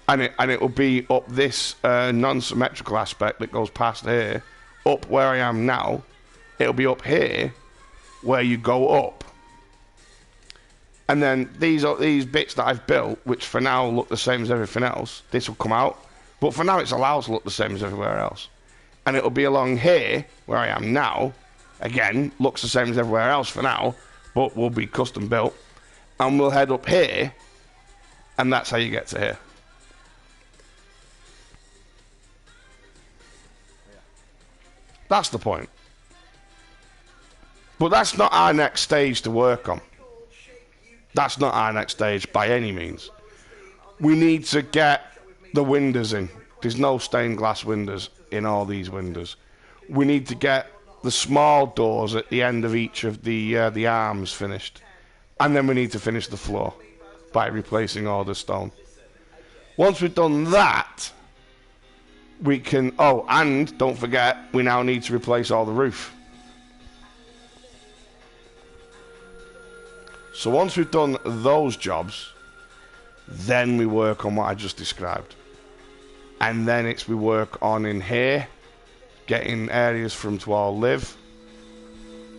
And it will be up this non-symmetrical aspect that goes past here, up where I am now. It'll be up here where you go up. And then these bits that I've built, which for now look the same as everything else, this will come out. But for now it's allowed to look the same as everywhere else. And it'll be along here, where I am now. Again, looks the same as everywhere else for now, but will be custom built. And we'll head up here, and that's how you get to here. That's the point. But that's not our next stage to work on. That's not our next stage by any means. We need to get the windows in. There's no stained glass windows in all these windows. We need to get the small doors at the end of each of the arms finished. And then we need to finish the floor by replacing all the stone. Once we've done that, we can... Oh, and don't forget, we now need to replace all the roof. So once we've done those jobs, then we work on what I just described. And then we work on in here, getting areas for them to all live.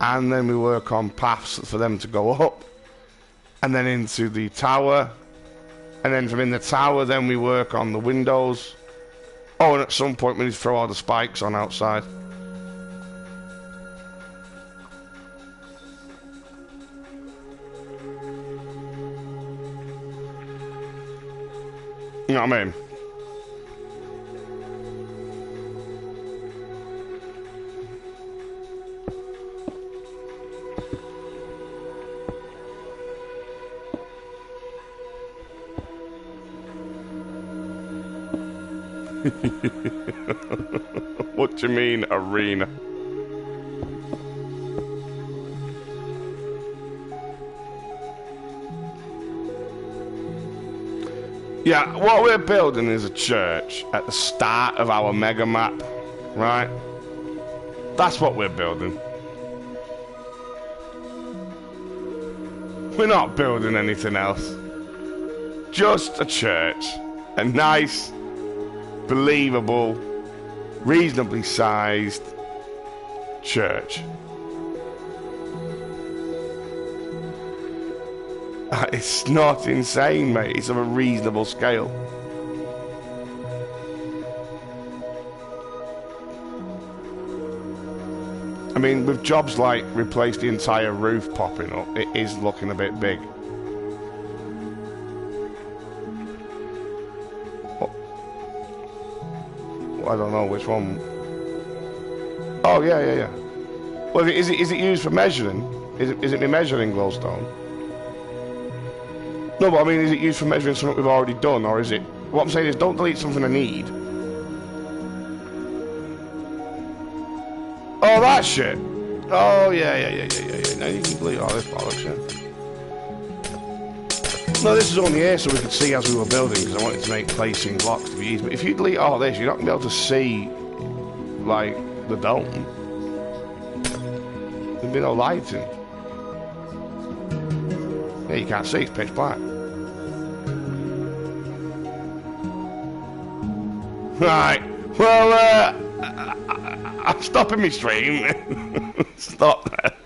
And then we work on paths for them to go up. And then into the tower. And then from in the tower, then we work on the windows. Oh, and at some point we need to throw all the spikes on outside. You know what I mean? What do you mean, arena? Yeah, what we're building is a church at the start of our mega map, right? That's what we're building. We're not building anything else. Just a church. A nice, believable, reasonably sized church. It's not insane, mate. It's of a reasonable scale. I mean, with jobs like replace the entire roof popping up, it is looking a bit big. I don't know which one. Oh, yeah. Well, is it used for measuring? Is it measuring glowstone? No, but I mean, is it used for measuring something we've already done, or is it... What I'm saying is, don't delete something I need. Oh, that shit! Oh, yeah. Now you can delete all this bollocks, yeah. No, this is only here so we could see as we were building, because I wanted to make placing blocks to be easy. But if you delete all this, you're not going to be able to see, like, the dome. There'll be no lighting. Yeah, you can't see, it's pitch black. Right. Well, I'm stopping my stream. Stop there.